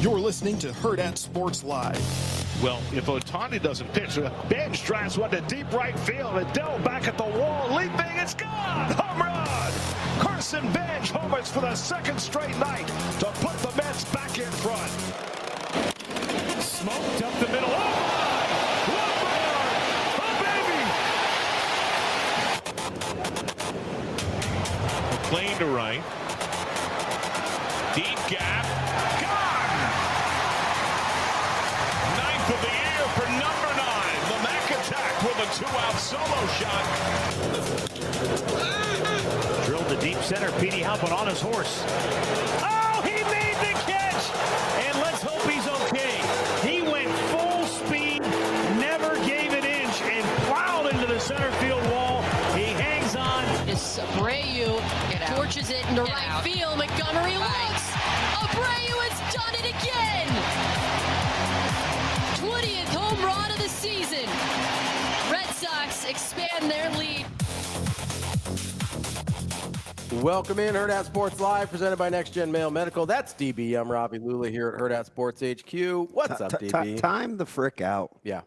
You're listening to Hurrdat Sports Live. Well, if Otani doesn't pitch, Bench drives one to deep right field. Adele back at the wall, leaping, it's gone! Home run! Carson Bench homers for the second straight night to put the Mets back in front. Smoked up the middle. Oh, my! Oh, baby! McLean to right. Deep gap. Gone! Ninth of the year for number 9. The Mac attack with a 2-out solo shot. Drilled to deep center. Petey Halpin on his horse. Oh, he made the catch! And let's hope he's okay. He went full speed, never gave an inch, and plowed into the center field wall. He hangs on. It's Abreu. Torches it into right field. Montgomery looks. Abreu has done it again. 20th home run of the season. Red Sox expand their lead. Welcome in, Hurrdat Sports Live, presented by Next Gen Mail Medical. That's DB. I'm Ravi Lulla here at Hurrdat Sports HQ. What's up, DB? Time the frick out. Yeah.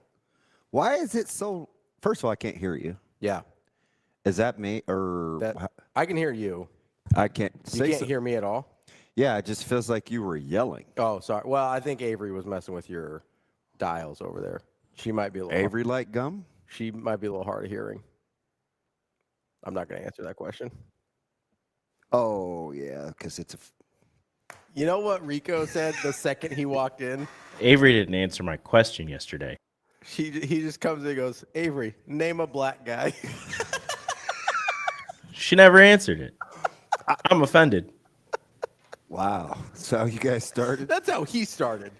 Why is it so? First of all, I can't hear you. Yeah. Is that me or I can hear you. I can't? You can't hear me at all? Yeah, it just feels like you were yelling. Oh, sorry. Well, I think Avery was messing with your dials over there. She might be a little Avery like gum? She might be a little hard of hearing. I'm not going to answer that question. Oh, yeah, because it's a... You know what Rico said the second he walked in? Avery didn't answer my question yesterday. He just comes in and goes, Avery, name a black guy. She never answered it. I'm offended. Wow. So how you guys started? That's how he started.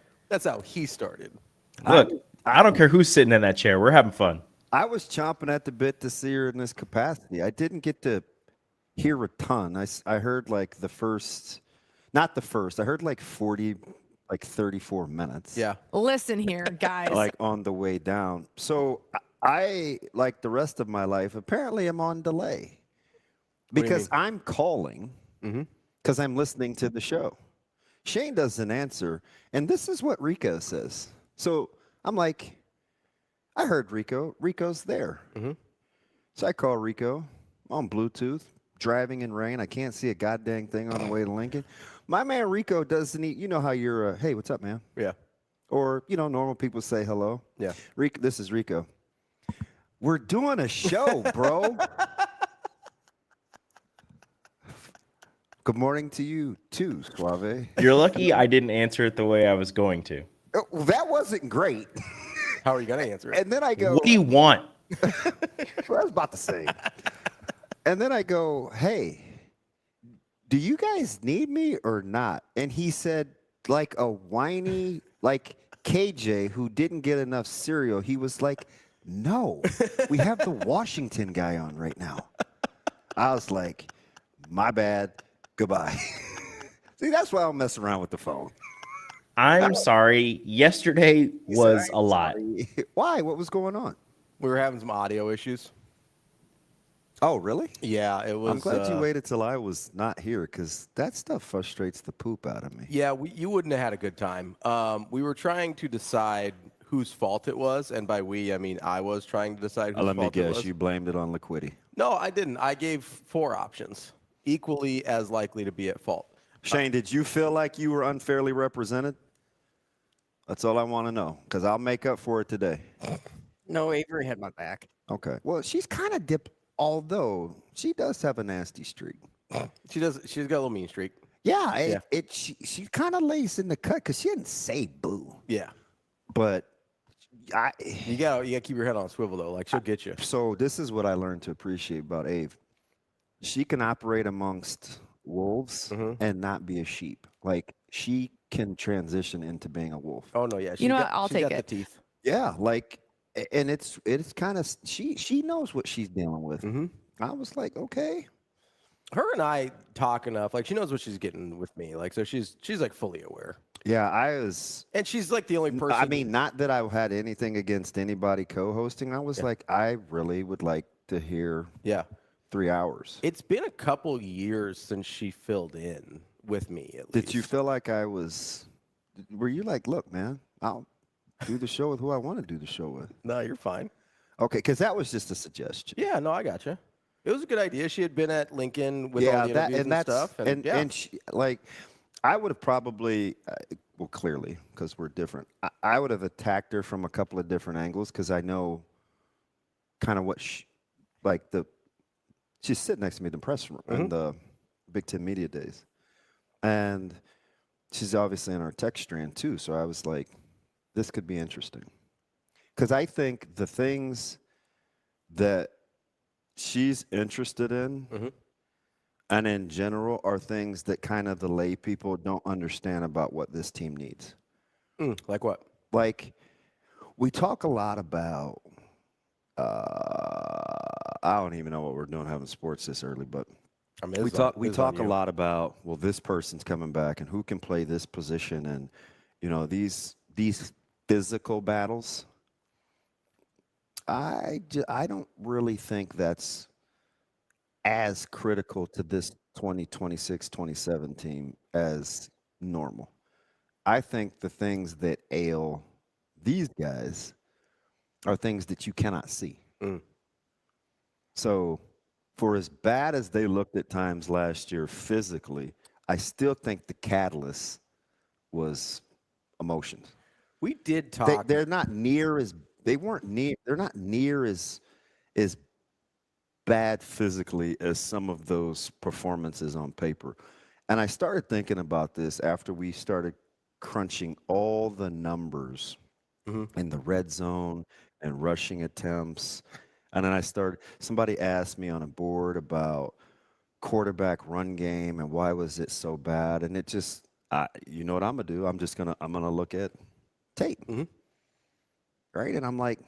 Look, I don't care who's sitting in that chair. We're having fun. I was chomping at the bit to see her in this capacity. I didn't get to hear a ton. I heard like the first, not the first. I heard like 40, like 34 minutes. Yeah. Listen here, guys. Like on the way down. So I, like the rest of my life, apparently I'm on delay. Because I'm calling because I'm listening to the show. Shane doesn't answer. And this is what Rico says. So I'm like, I heard Rico. Rico's there. So I call Rico on Bluetooth, driving in rain. I can't see a goddamn thing on the way to Lincoln. My man Rico doesn't you know how you're, hey, what's up, man? Yeah. Or, you know, normal people say hello. Yeah. Rico, this is Rico. We're doing a show, bro. Good morning to you, too, Suave. You're lucky I didn't answer it the way I was going to. Oh, that wasn't great. How are you going to answer it? And then I go, What do you want? Well, I was about to say. And then I go, hey, do you guys need me or not? And he said, like a whiny, like KJ who didn't get enough cereal. He was like, no, we have the Washington guy on right now. I was like, my bad. Goodbye. See, that's why I'll mess around with the phone. I'm sorry. Yesterday was a lot. Why? What was going on? We were having some audio issues. Oh, really? Yeah, it was. I'm glad you waited till I was not here because that stuff frustrates the poop out of me. Yeah, you wouldn't have had a good time. We were trying to decide whose fault it was, and by we, I mean I was trying to decide whose Let me fault it guess, was. you blamed it on liquidity. No, I didn't. I gave 4 options, equally as likely to be at fault. Shane, did you feel like you were unfairly represented? That's all I want to know, because I'll make up for it today. No, Avery had my back. Okay. Well, she's kind of dipped, although she does have a nasty streak. She does. She's got a little mean streak. Yeah, she kind of lays in the cut because she didn't say boo. Yeah, but you gotta keep your head on a swivel though. Like she'll get you. So this is what I learned to appreciate about Ave. She can operate amongst wolves and not be a sheep. Like she can transition into being a wolf. Oh no, yeah. You know what? I'll take got it. The teeth. Yeah, like, and it's kind of she knows what she's dealing with. I was like, okay. Her and I talk enough. Like she knows what she's getting with me. Like so she's like fully aware. Yeah, I was. And she's like the only person. I mean, not that I had anything against anybody co-hosting. I was like, I really would like to hear. Yeah. 3 hours. It's been a couple years since she filled in with me. At least. Did you feel like I was were you like, look, man, I'll do the show with who I want to do the show with? No, you're fine. Okay, because that was just a suggestion. Yeah, no, I got you. It was a good idea. She had been at Lincoln with all the interviews and stuff. And she, like, I would have probably, well, clearly, because we're different, I would have attacked her from a couple of different angles because I know kind of what she's sitting next to me in the press room in the Big Ten Media Days. And she's obviously in our tech strand too. So I was like, this could be interesting. Because I think the things that she's interested in and in general are things that kind of the lay people don't understand about what this team needs. Like what? Like, we talk a lot about, I don't even know what we're doing having sports this early, but I mean, we talk a lot about, well, this person's coming back and who can play this position and, you know, these physical battles. I don't really think that's as critical to this 2026-27 team as normal. I think the things that ail these guys are things that you cannot see. So for as bad as they looked at times last year physically, I still think the catalyst was emotions. We did talk. They're not near as bad physically as some of those performances on paper. And I started thinking about this after we started crunching all the numbers in the red zone and rushing attempts. And then somebody asked me on a board about quarterback run game and why was it so bad. And it just, you know what I'm going to do? I'm going to look at tape. Right? And I'm like,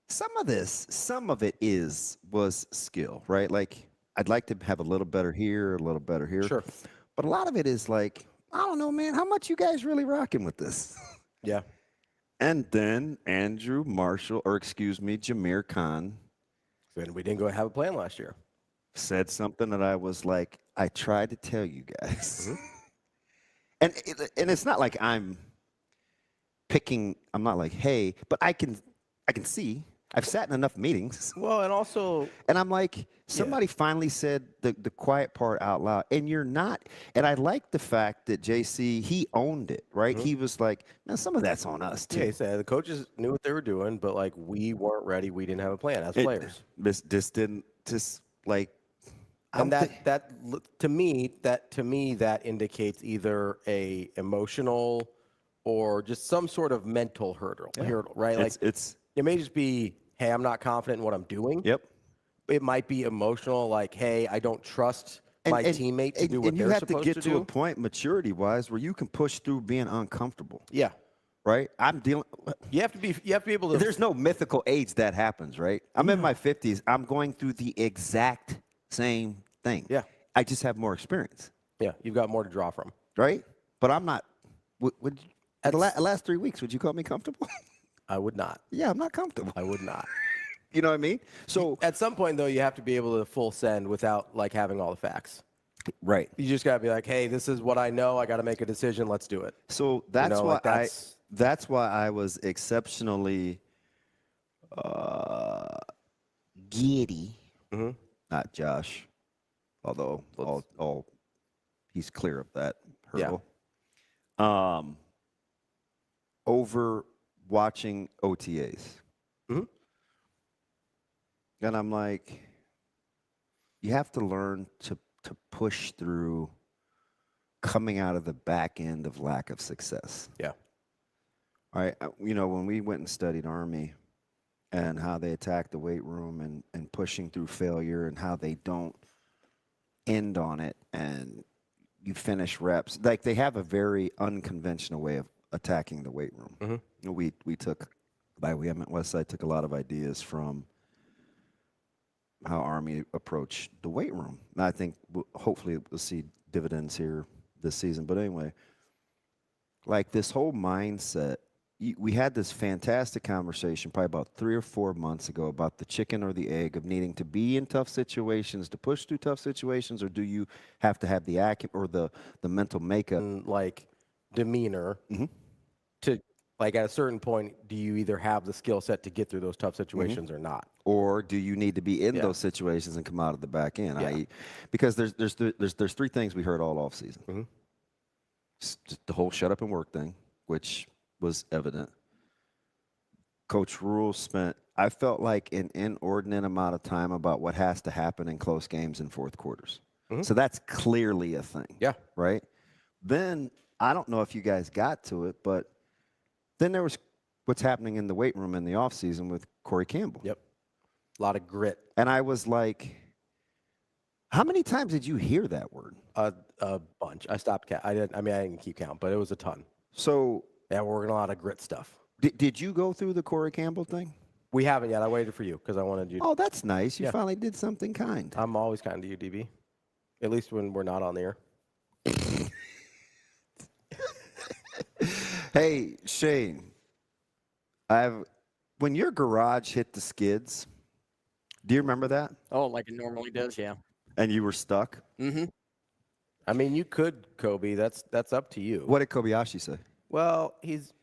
some of it was skill, right? Like, I'd like to have a little better here, a little better here. Sure. But a lot of it is like, I don't know, man, how much you guys really rocking with this? Yeah. And then Jameer Khan. And we didn't go have a plan last year. Said something that I was like, I tried to tell you guys. And it's not like I'm not like, hey, but I can see. I've sat in enough meetings. Well, and also, and I'm like, somebody finally said the quiet part out loud, and you're not. And I like the fact that JC, he owned it, right? He was like, man, some of that's on us too. Yeah, he said the coaches knew what they were doing, but like we weren't ready. We didn't have a plan as players. This didn't like. And that to me that indicates either a emotional or just some sort of mental hurdle, right? Like it may just be, hey, I'm not confident in what I'm doing. Yep. It might be emotional, like, hey, I don't trust my teammate to do what they're supposed to do. And you have to get to a point, maturity-wise, where you can push through being uncomfortable. Yeah. Right? You have to be able to. There's no mythical age that happens, right? I'm in my 50s. I'm going through the exact same thing. Yeah. I just have more experience. Yeah. You've got more to draw from. Right? But I'm not. The last 3 weeks, would you call me comfortable? I would not. Yeah, I'm not comfortable. I would not. You know what I mean? So at some point, though, you have to be able to full send without like having all the facts. Right. You just got to be like, hey, this is what I know. I got to make a decision. Let's do it. So that's that's why I was exceptionally giddy. Not Josh, although all he's clear of that hurdle. Yeah. Over watching OTAs. And I'm like, you have to learn to push through coming out of the back end of lack of success. Yeah. All right. You know, when we went and studied Army and how they attack the weight room and pushing through failure and how they don't end on it and you finish reps, like they have a very unconventional way of attacking the weight room. We took, we at Westside took a lot of ideas from how Army approached the weight room. And I think hopefully we'll see dividends here this season. But anyway, like this whole mindset we had this fantastic conversation probably about 3 or 4 months ago about the chicken or the egg of needing to be in tough situations to push through tough situations, or do you have to have the acumen or the mental makeup, and, like, demeanor to, like, at a certain point, do you either have the skill set to get through those tough situations or not? Or do you need to be in those situations and come out of the back end? Because there's 3 things we heard all off season. Just the whole shut up and work thing, which was evident. Coach Rule spent, I felt like, an inordinate amount of time about what has to happen in close games in fourth quarters. So that's clearly a thing. Yeah. Right? Then, I don't know if you guys got to it, but then there was what's happening in the weight room in the offseason with Corey Campbell. Yep. A lot of grit. And I was like, how many times did you hear that word? A bunch. I stopped count. I didn't keep count, but it was a ton. So yeah, we're working a lot of grit stuff. Did you go through the Corey Campbell thing? We haven't yet. I waited for you because I wanted you. Oh, that's nice. You finally did something kind. I'm always kind to you, DB. At least when we're not on the air. Hey, Shane. When your garage hit the skids, do you remember that? Oh, like it normally does, yeah. And you were stuck? Mm-hmm. I mean, you could, Kobe. That's up to you. What did Kobayashi say? Well, he's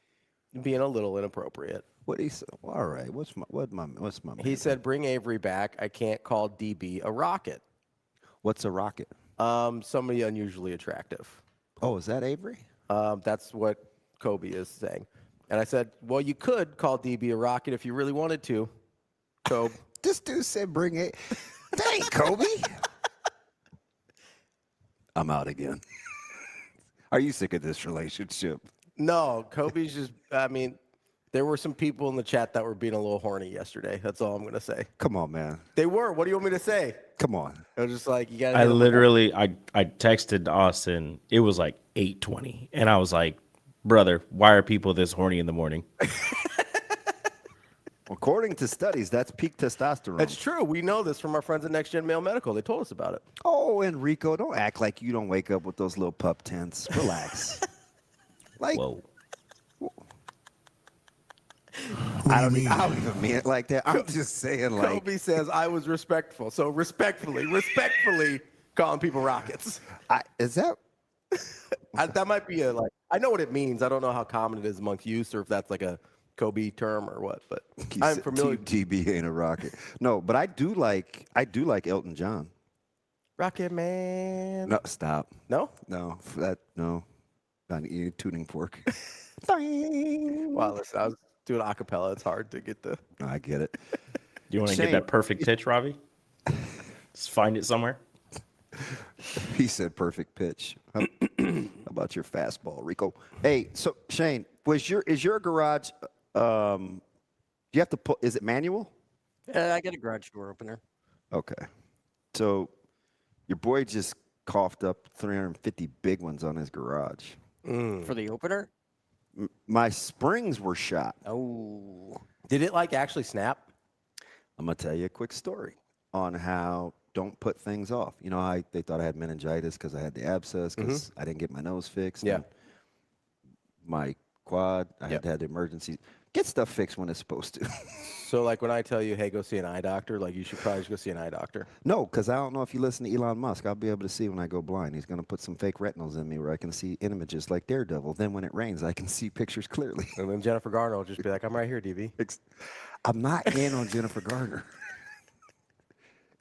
being a little inappropriate. What did he say? Well, all right. What's my man? He said, "Bring Avery back. I can't call DB a rocket." What's a rocket? Somebody unusually attractive. Oh, is that Avery? That's what Kobe is saying. And I said, well, you could call DB a rocket if you really wanted to, Kobe. This dude said, "Bring it." Dang, Kobe. I'm out again. Are you sick of this relationship? No, Kobe's just, I mean, there were some people in the chat that were being a little horny yesterday. That's all I'm going to say. Come on, man. They were. What do you want me to say? Come on. I was just like, you got to. I literally, I texted Austin. It was like 8:20. And I was like, brother, why are people this horny in the morning? According to studies, that's peak testosterone. That's true. We know this from our friends at Next Gen Male Medical. They told us about it. Oh, and Rico, don't act like you don't wake up with those little pup tints. Relax. Like, whoa. I don't even mean it like that. I'm just saying, like. Kobe says I was respectful. So respectfully calling people rockets. Is that? That might be I know what it means. I don't know how common it is amongst youth or if that's like a Kobe term or what, but I'm familiar. TB ain't a rocket. No, but I do like Elton John. Rocket Man. No, stop. No? No. No. Not you tuning fork. Wow, listen, I was doing a cappella. It's hard to get the. No, I get it. You want to get that perfect pitch, Ravi? Just find it somewhere. He said perfect pitch. How about your fastball, Rico? Hey, so Shane, is your garage? You have to put. Is it manual? I got a garage door opener. Okay. So your boy just coughed up 350 big ones on his garage. For the opener? My springs were shot. Oh. Did it actually snap? I'm going to tell you a quick story on how don't put things off. You know, they thought I had meningitis because I had the abscess because I didn't get my nose fixed. Yeah. My quad, I had to have the emergency. Get stuff fixed when it's supposed to. So, when I tell you, hey, go see an eye doctor, you should probably just go see an eye doctor. No, because I don't know if you listen to Elon Musk. I'll be able to see when I go blind. He's going to put some fake retinals in me where I can see images like Daredevil. Then when it rains, I can see pictures clearly. And then Jennifer Garner will just be like, I'm right here, DV. I'm not in on Jennifer Garner.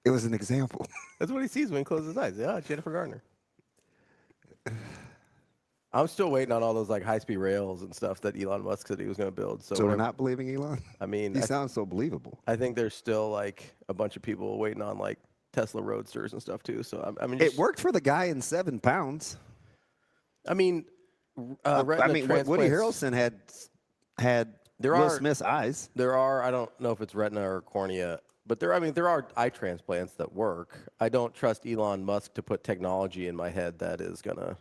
It was an example. That's what he sees when he closes his eyes. Yeah, Jennifer Garner. I'm still waiting on all those high-speed rails and stuff that Elon Musk said he was going to build. So we're not believing Elon? I mean, he sounds so believable. I think there's still a bunch of people waiting on Tesla Roadsters and stuff too. So I mean, it worked for the guy in 7 pounds. I mean, Woody Harrelson had Will Smith's eyes. There are. I don't know if it's retina or cornea. But there are eye transplants that work. I don't trust Elon Musk to put technology in my head that is going to.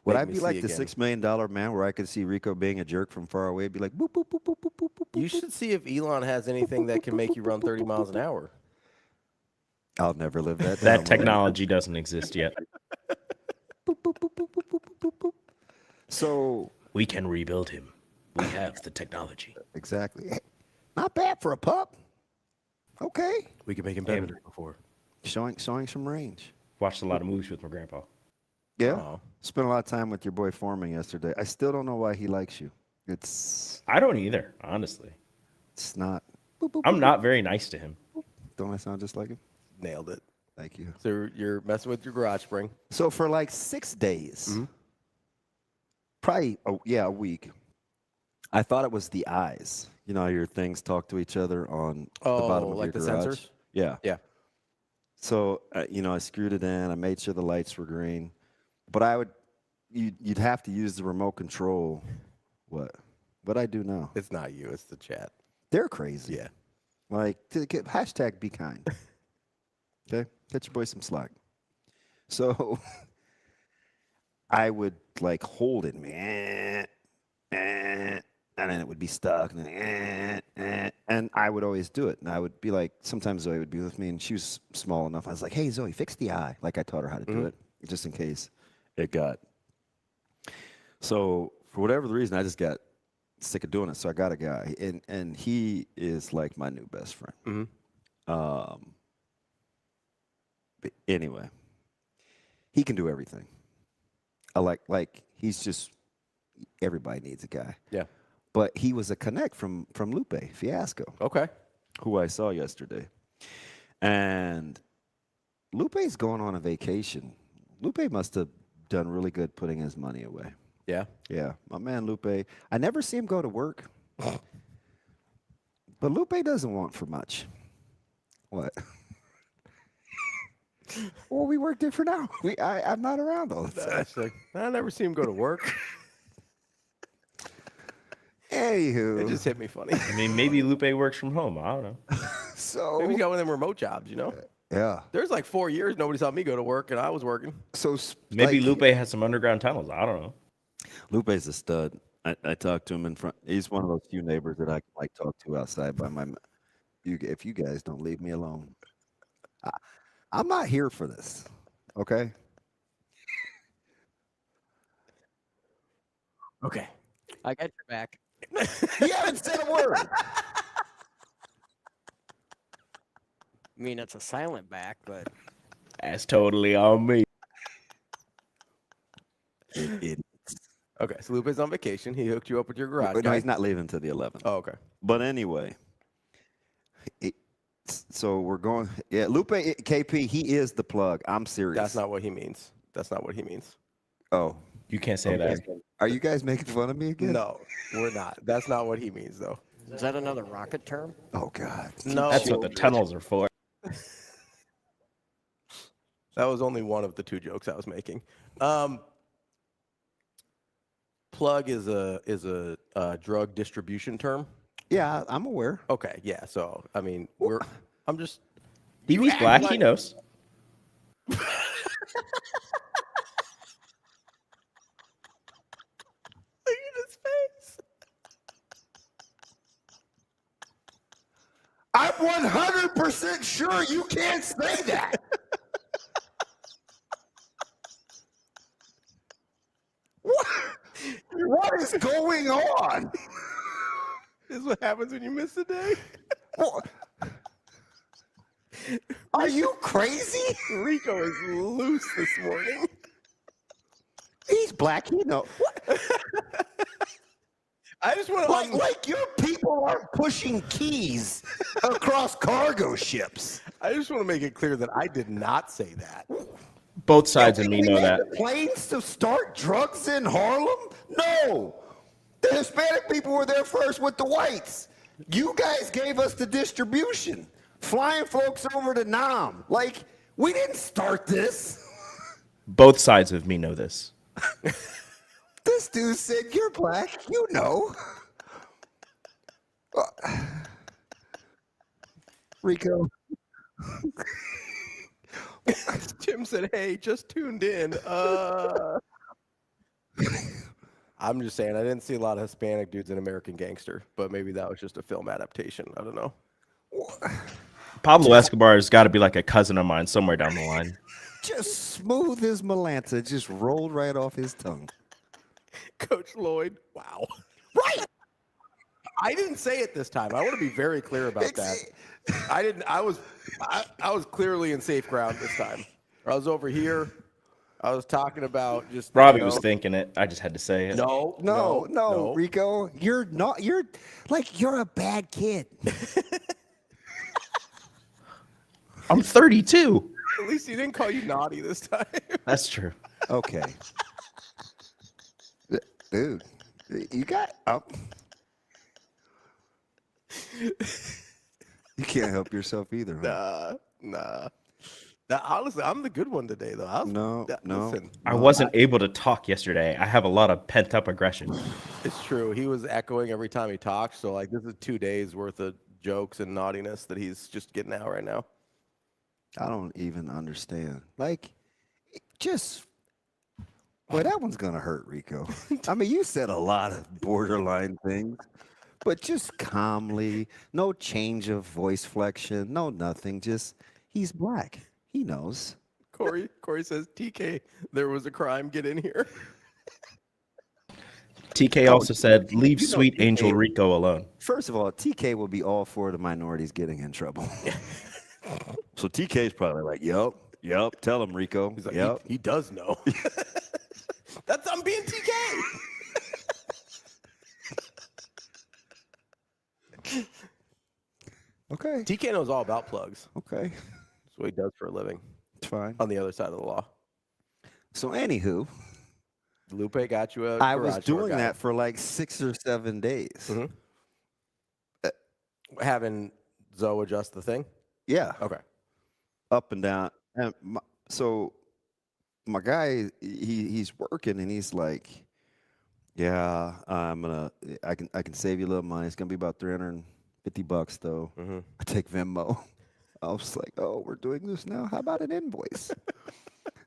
Would I be like the $6 million man where I could see Rico being a jerk from far away? Be like, boop, boop, boop, boop, boop, boop, boop. You should see if Elon has anything that can make you run 30 miles an hour. I'll never live that down. That technology doesn't exist yet. Boop, boop, boop, boop, boop, boop, boop, boop. So we can rebuild him. We have the technology. Exactly. Hey, not bad for a pup. Okay. We could make him better than before. Showing some range. Watched a lot of movies with my grandpa. Yeah. Oh. Spent a lot of time with your boy Foreman yesterday. I still don't know why he likes you. I don't either, honestly. It's not. I'm not very nice to him. Don't I sound just like him? Nailed it. Thank you. So you're messing with your garage spring. So for like 6 days, probably, a week, I thought it was the eyes. You know how your things talk to each other on the bottom of like your the garage? sensors? Yeah. Yeah. So, I screwed it in. I made sure the lights were green. But you'd have to use the remote control. What I do now? It's not you. It's the chat. They're crazy. Yeah. Like, hashtag be kind. Okay? Get your boy some slack. So, I would, like, hold it. And then it would be stuck. And I would always do it. And I would be like, sometimes Zoe would be with me, and she was small enough. I was like, hey, Zoe, fix the eye. Like, I taught her how to do it, just in case it got. So, for whatever the reason, I just got sick of doing it. So I got a guy, and he is like my new best friend. But anyway, he can do everything. I like he's just, everybody needs a guy. Yeah. But he was a connect from Lupe Fiasco. Okay. Who I saw yesterday. And Lupe's going on a vacation. Lupe must have done really good putting his money away. Yeah. Yeah, my man Lupe. I never see him go to work. But Lupe doesn't want for much. What? Well, we work different now. I'm not around all the time. Like, I never see him go to work. Anywho. It just hit me funny. I mean, maybe Lupe works from home. I don't know. So Maybe he's got one of them remote jobs, yeah. There's like 4 years nobody saw me go to work, and I was working. So Maybe Lupe has some underground tunnels. I don't know. Lupe's a stud. I talked to him in front. He's one of those few neighbors that I can like talk to outside by my. If you guys don't leave me alone, I'm not here for this. Okay. Okay. I got your back. You haven't said a word. I mean, it's a silent back, but That's totally on me. Okay, so Lupe's on vacation. He hooked you up with your garage No, guy. he's not leaving till the 11th. Oh, okay. But anyway, so we're going. Yeah, Lupe KP. He is the plug. I'm serious. That's not what he means. That's not what he means. Oh, You can't say that. are you guys making fun of me again? No, we're not. That's not what he means, though. is that another rocket term? Oh God. No, That's what the tunnels are for. that was only one of the two jokes I was making. Plug is a drug distribution term. Yeah, I'm aware. Okay, yeah. So I mean, I'm just. He's black. He knows. Look at his face. I'm 100% sure you can't say that. What is going on? This is what happens when you miss a day. Are you crazy? Rico is loose this morning. He's black. He knows. I just want to Like your people are pushing keys across cargo ships. I just want to make it clear that I did not say that. Both sides of me know that. Planes to start drugs in Harlem? No. The Hispanic people were there first with the whites. You guys gave us the distribution. Flying folks over to Nam. Like, we didn't start this. Both sides of me know this. This dude said, you're black. You know. Rico. Jim said, hey, just tuned in. I'm just saying, I didn't see a lot of Hispanic dudes in American Gangster, but maybe that was just a film adaptation. I don't know. Pablo Escobar has got to be like a cousin of mine somewhere down the line. Just smooth as Malanta. Just rolled right off his tongue. Coach Lloyd. Wow. Right. I didn't say it this time. I want to be very clear about that. I didn't. I was clearly in safe ground this time. I was over here. I was talking about just. Robbie was thinking it. I just had to say it. No, Rico. You're not. You're a bad kid. I'm 32. At least he didn't call you naughty this time. That's true. Okay. Dude, you got up. You can't help yourself either. Huh? Nah. Honestly, I'm the good one today, though. No. Listen, I wasn't able to talk yesterday. I have a lot of pent up aggression. It's true. He was echoing every time he talked. So, like, this is 2 days worth of jokes and naughtiness that he's just getting out right now. I don't even understand. Like, boy, that one's going to hurt, Rico. I mean, you said a lot of borderline things, but just calmly, no change of voice flexion, no nothing. Just, he's black. He knows. Corey says, TK, there was a crime. Get in here. TK also said, leave sweet angel Rico alone. First of all, TK will be all for the minorities getting in trouble. So TK's probably like, yep, tell him, Rico. He's like, yep. He does know. I'm being TK. Okay. TK knows all about plugs. Okay. That's what he does for a living. It's fine. On the other side of the law. So anywho, Lupe got you a I was garage door doing guy. that for like 6 or 7 days. Mm-hmm. Having Zoe adjust the thing? Yeah. Okay. Up and down. And so my guy, he's working and he's like, yeah, I can save you a little money. It's gonna be about $350 though. Mm-hmm. I take Venmo. I was like, oh, we're doing this now. How about an invoice?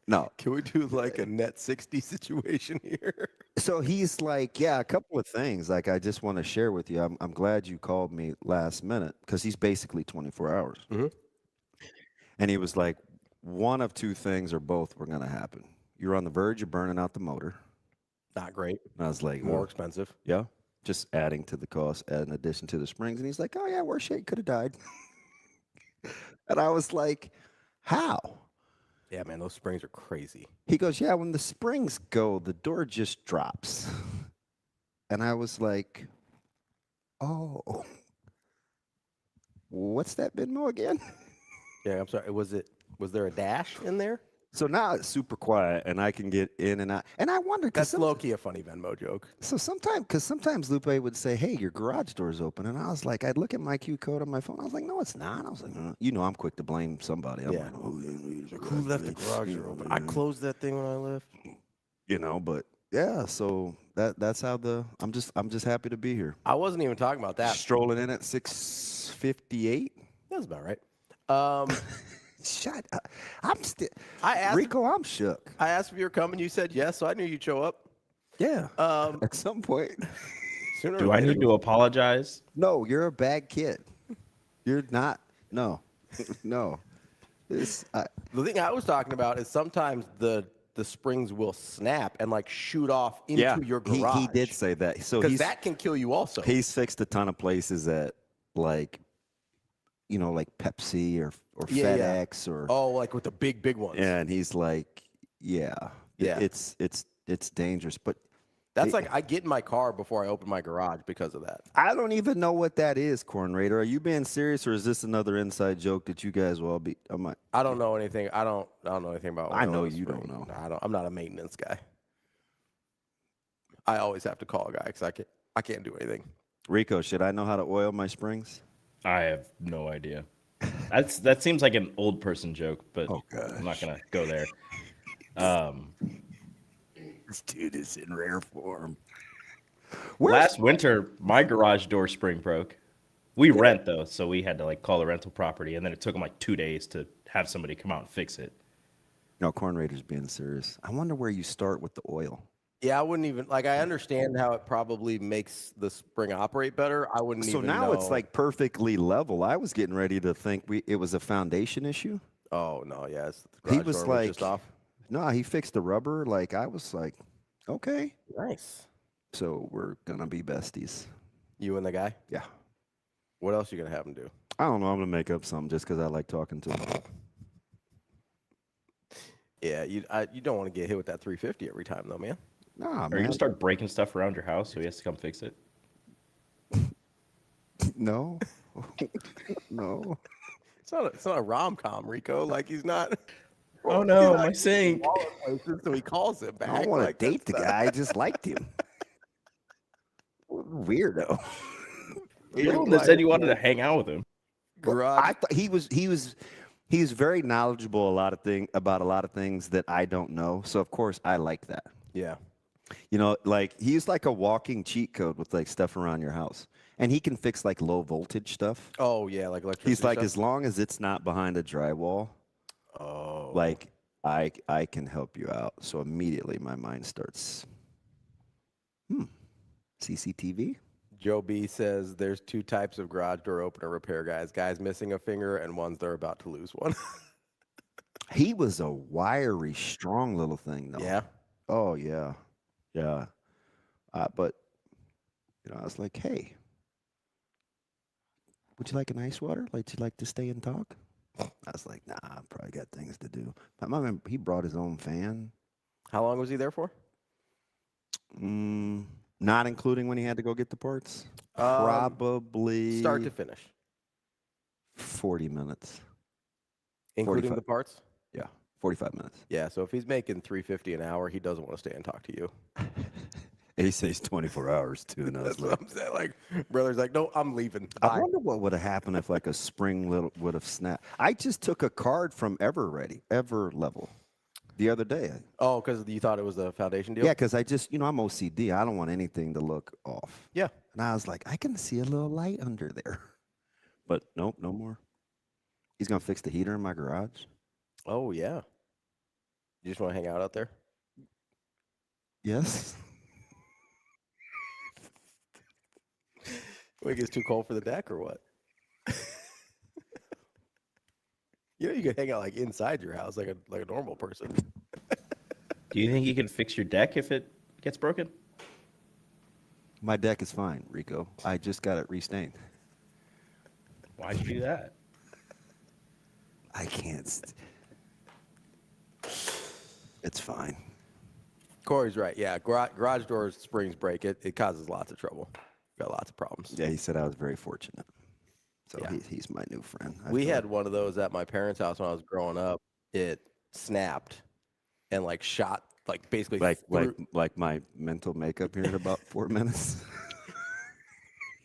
No. Can we do like a net 60 situation here? So he's like, yeah, a couple of things. Like, I just want to share with you. I'm glad you called me last minute because he's basically 24 hours. Mm-hmm. And he was like, one of two things or both were going to happen. You're on the verge of burning out the motor. Not great. And I was like, More expensive. Yeah. Just adding to the cost, in addition to the springs. And he's like, oh, yeah, worst shit, could have died. And I was like, how? Yeah, man, those springs are crazy. He goes, yeah, when the springs go, the door just drops. And I was like, oh, what's that Venmo again? Yeah, I'm sorry. Was there a dash in there? So now it's super quiet, and I can get in and out. And I wonder, that's low-key a funny Venmo joke. So sometimes Lupe would say, hey, your garage door's open. And I was like, I'd look at my Q code on my phone. I was like, no, it's not. I was like, I'm quick to blame somebody. I'm like, oh, who left the garage door open? I closed that thing when I left. But yeah, so that's how I'm just happy to be here. I wasn't even talking about that. Strolling in at 6:58. That's about right. Shut up. Rico, I'm shook. I asked if you were coming. You said yes, so I knew you'd show up. Yeah. At some point. Do I need to apologize? No, you're a bad kid. You're not. No. No. The thing I was talking about is sometimes the springs will snap and like shoot off into your garage. He did say that. So that can kill you also. He's fixed a ton of places at like Pepsi or FedEx or like with the big ones. Yeah, and he's like, it's dangerous. But that's like I get in my car before I open my garage because of that. I don't even know what that is, Corn Raider. Are you being serious, or is this another inside joke that you guys will all be? I don't know anything. I don't know anything about. I know you don't know. I'm not a maintenance guy. I always have to call a guy because I can't do anything. Rico, should I know how to oil my springs? I have no idea. That seems like an old person joke, but I'm not gonna go there. This dude is in rare form. Last winter, my garage door spring broke. We rent though, so we had to like call the rental property, and then it took them like 2 days to have somebody come out and fix it. No, Corn Raider's being serious. I wonder where you start with the oil. Yeah, I wouldn't even I understand how it probably makes the spring operate better. I wouldn't even know. So now it's like perfectly level. I was getting ready to think it was a foundation issue. Oh no, yeah, he was like, just off. No, he fixed the rubber. Like I was like, okay, nice. So we're gonna be besties. You and the guy? Yeah. What else are you going to have him do? I don't know. I'm going to make up something just because I like talking to him. Yeah, you don't want to get hit with that 350 every time, though, man. Nah, Are man. you going to start breaking stuff around your house so he has to come fix it? No. No. It's not a rom-com, Rico. Like, he's not... Oh, no, my sink. So he calls it back. I don't want like, to date the guy. I just liked him. Weirdo. You said you wanted to hang out with him. I thought he was very knowledgeable about a lot of things that I don't know. So of course I like that. Yeah. You know, like he's like a walking cheat code with like stuff around your house. And he can fix like low voltage stuff. Oh yeah, like electricity. He's like, stuff? as long as it's not behind a drywall, like I can help you out. So immediately my mind starts, CCTV? Joe B says there's 2 types of garage door opener repair guys. Guys missing a finger and ones they're about to lose one. He was a wiry, strong little thing, though. Yeah. Oh, yeah. Yeah. But, you know, I was like, hey, would you like an ice water? Would you like to stay and talk? I was like, nah, I probably got things to do. But I remember he brought his own fan. How long was he there for? Not including when he had to go get the parts. Probably start to finish. 40 minutes. Including 45. the parts? Yeah, 45 minutes. Yeah, so if he's making $350 an hour, he doesn't want to stay and talk to you. He says 24 hours too. And That's what I'm saying. Like, brother's like, no, I'm leaving. I Bye. wonder what would have happened if like a spring would have snapped. I just took a card from Ever Level the other day. Oh, because you thought it was a foundation deal? Yeah, because I just, you know, I'm OCD. I don't want anything to look off. Yeah. And I was like, I can see a little light under there. But nope, no more. He's going to fix the heater in my garage. Oh, yeah. You just want to hang out there? Yes. When it gets too cold for the deck or what? You know, you could hang out like inside your house like a normal person. Do you think you can fix your deck if it gets broken? My deck is fine, Rico. I just got it restained. Why'd you do that? I can't. It's fine. Corey's right. Yeah, garage doors springs break. It causes lots of trouble. Got lots of problems. Yeah, he said I was very fortunate. So Yeah. he's my new friend. We had one of those at my parents' house when I was growing up. It snapped and like shot like basically like my mental makeup here in about 4 minutes.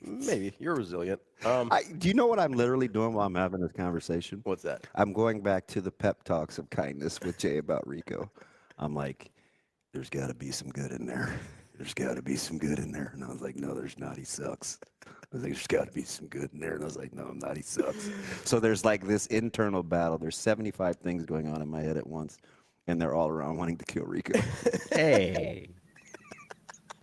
Maybe you're resilient. Do you know what I'm literally doing while I'm having this conversation? What's that? I'm going back to the pep talks of kindness with Jay about Rico. I'm like, there's got to be some good in there. There's got to be some good in there. And I was like, no, there's not. He sucks. I was like, there's got to be some good in there. And I was like, no, I'm not. He sucks. So there's like this internal battle. There's 75 things going on in my head at once. And they're all around wanting to kill Rico. Hey.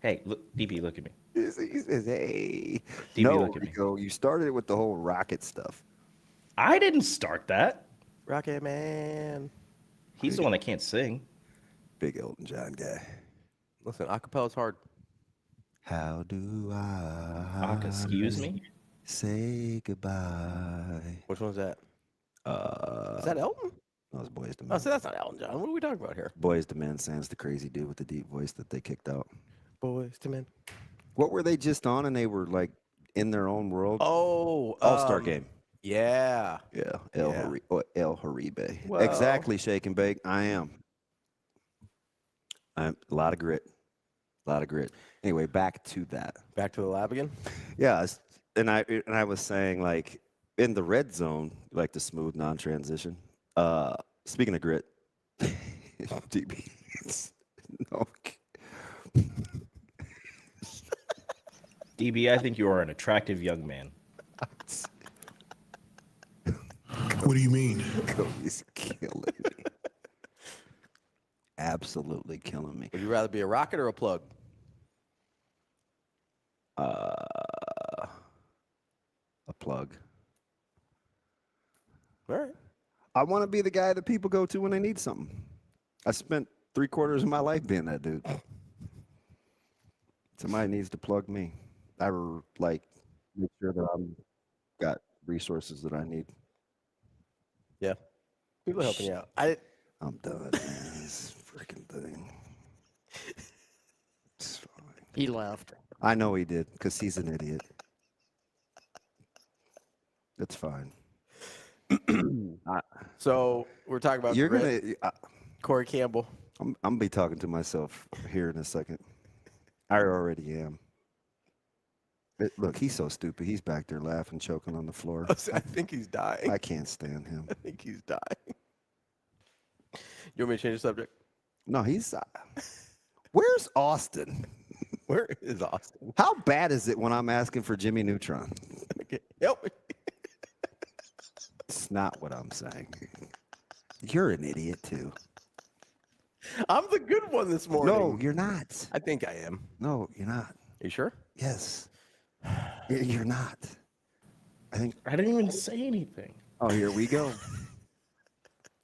Hey, look, DB, look at me. He says, hey. DB, No, look at me. Rico, you started it with the whole rocket stuff. I didn't start that. Rocket Man. He's the one that can't sing. Big Elton John guy. Listen, acapella is hard. How do I Excuse me? say goodbye? Which one's that? Is that Elton? That was Boys to Oh, Men. so that's not Elton John. What are we talking about here? Boys to Men, Sans the crazy dude with the deep voice that they kicked out. Boys to Men. What were they just on? And they were like in their own world. Oh, All-Star Game. Yeah. Yeah, El Haribe. Well- Exactly, Shake and Bake. I am. A lot of grit. A lot of grit. Anyway, back to that. Back to the lab again. Yeah, and I was saying like in the red zone, like the smooth non-transition. Speaking of grit, DB. No. DB, I think you are an attractive young man. What do you mean? Cody's killing me. Absolutely killing me. Would you rather be a rocket or a plug? A plug. All right. I want to be the guy that people go to when they need something. I spent 3/4 of my life being that dude. Somebody needs to plug me. make sure that I'm got resources that I need. Yeah. People helping you out. I'm done, man. This freaking thing. It's fine. He left. I know he did because he's an idiot. It's fine. So we're talking about Corey Campbell. I'm gonna be talking to myself here in a second. I already am. Look, he's so stupid. He's back there laughing, choking on the floor. I think he's dying. I can't stand him. I think he's dying. You want me to change the subject? No, he's. Where's Austin? Where is Austin? How bad is it when I'm asking for Jimmy Neutron? Help me. It's not what I'm saying. You're an idiot too. I'm the good one this morning. No, you're not. I think I am. No, you're not. Are you sure? Yes. You're not. I didn't even say anything. Oh, here we go.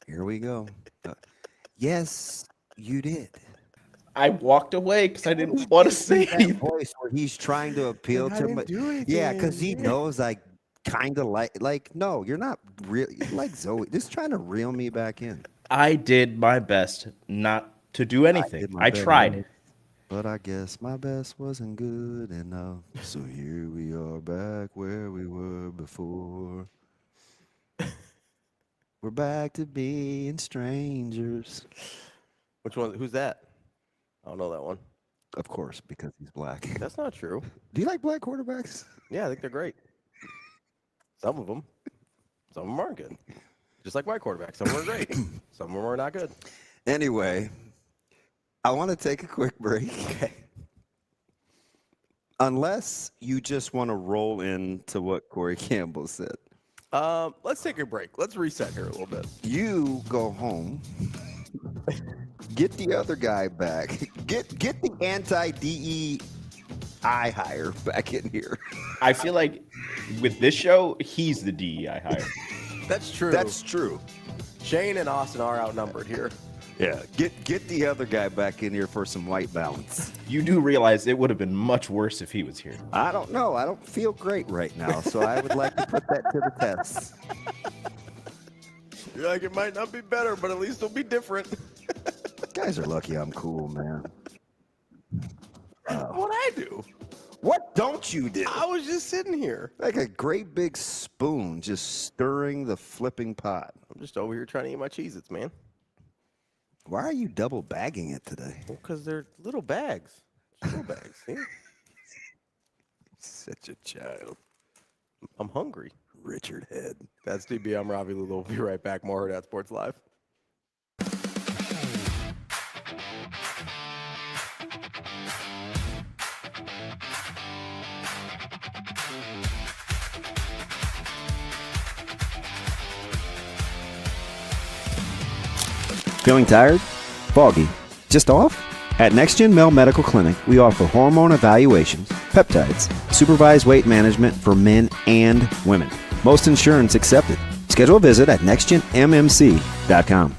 Here we go. Yes, you did. I walked away because I didn't want to say anything. Voice where he's trying to appeal to me. Yeah, because he knows I kind of like. No, you're not really like Zoe. Just trying to reel me back in. I did my best not to do anything. I tried. But I guess my best wasn't good enough. So here we are back where we were before. We're back to being strangers. Which one? Who's that? I don't know that one. Of course, because he's black. That's not true. Do you like black quarterbacks? Yeah, I think they're great. Some of them. Some of them aren't good. Just like white quarterbacks. Some of them are great. Some of them are not good. Anyway, I want to take a quick break. Okay. Unless you just want to roll into what Corey Campbell said. Let's take a break. Let's reset here a little bit. You go home. Get the other guy back. Get the anti-DEI hire back in here. I feel like with this show, he's the DEI hire. That's true. That's true. Shane and Austin are outnumbered here. Yeah. Get the other guy back in here for some white balance. You do realize it would have been much worse if he was here. I don't know. I don't feel great right now, so I would like to put that to the test. You're like, it might not be better, but at least it'll be different. Guys are lucky I'm cool, man. What'd I do? What don't you do? I was just sitting here. Like a great big spoon just stirring the flipping pot. I'm just over here trying to eat my Cheez-Its, man. Why are you double bagging it today? Well, because they're little bags. Little bags, see? Such a child. I'm hungry. Richard Head. That's DB. I'm Ravi Lulla. We'll be right back. More Hurrdat Sports Live. Feeling tired? Foggy? Just off? At NextGen Male Medical Clinic, we offer hormone evaluations, peptides, supervised weight management for men and women. Most insurance accepted. Schedule a visit at nextgenmmc.com.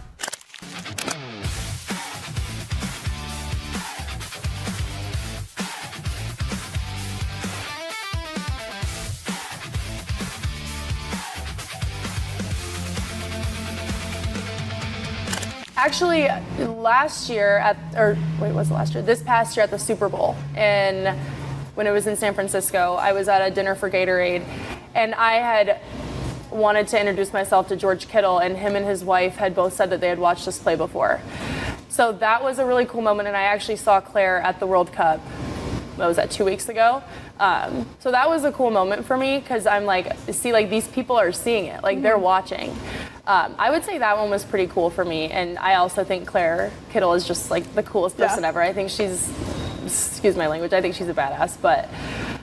Actually, last year this past year at the Super Bowl, and when it was in San Francisco, I was at a dinner for Gatorade, and I had wanted to introduce myself to George Kittle, and him and his wife had both said that they had watched us play before. So that was a really cool moment, and I actually saw Claire at the World Cup. What was that, 2 weeks ago? So that was a cool moment for me, because I'm like, see, like, these people are seeing it, like, they're watching. I would say that one was pretty cool for me, and I also think Claire Kittle is just like the coolest person ever. I think she's, excuse my language, I think she's a badass, but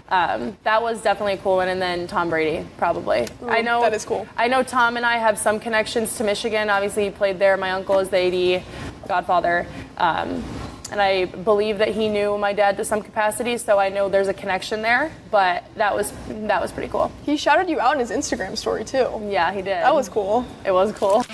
that was definitely a cool one. And then Tom Brady, probably. Ooh, I know that is cool. I know Tom and I have some connections to Michigan. Obviously, he played there. My uncle is the AD, godfather. And I believe that he knew my dad to some capacity, so I know there's a connection there. But that was pretty cool. He shouted you out in his Instagram story too. Yeah, he did. That was cool. It was cool.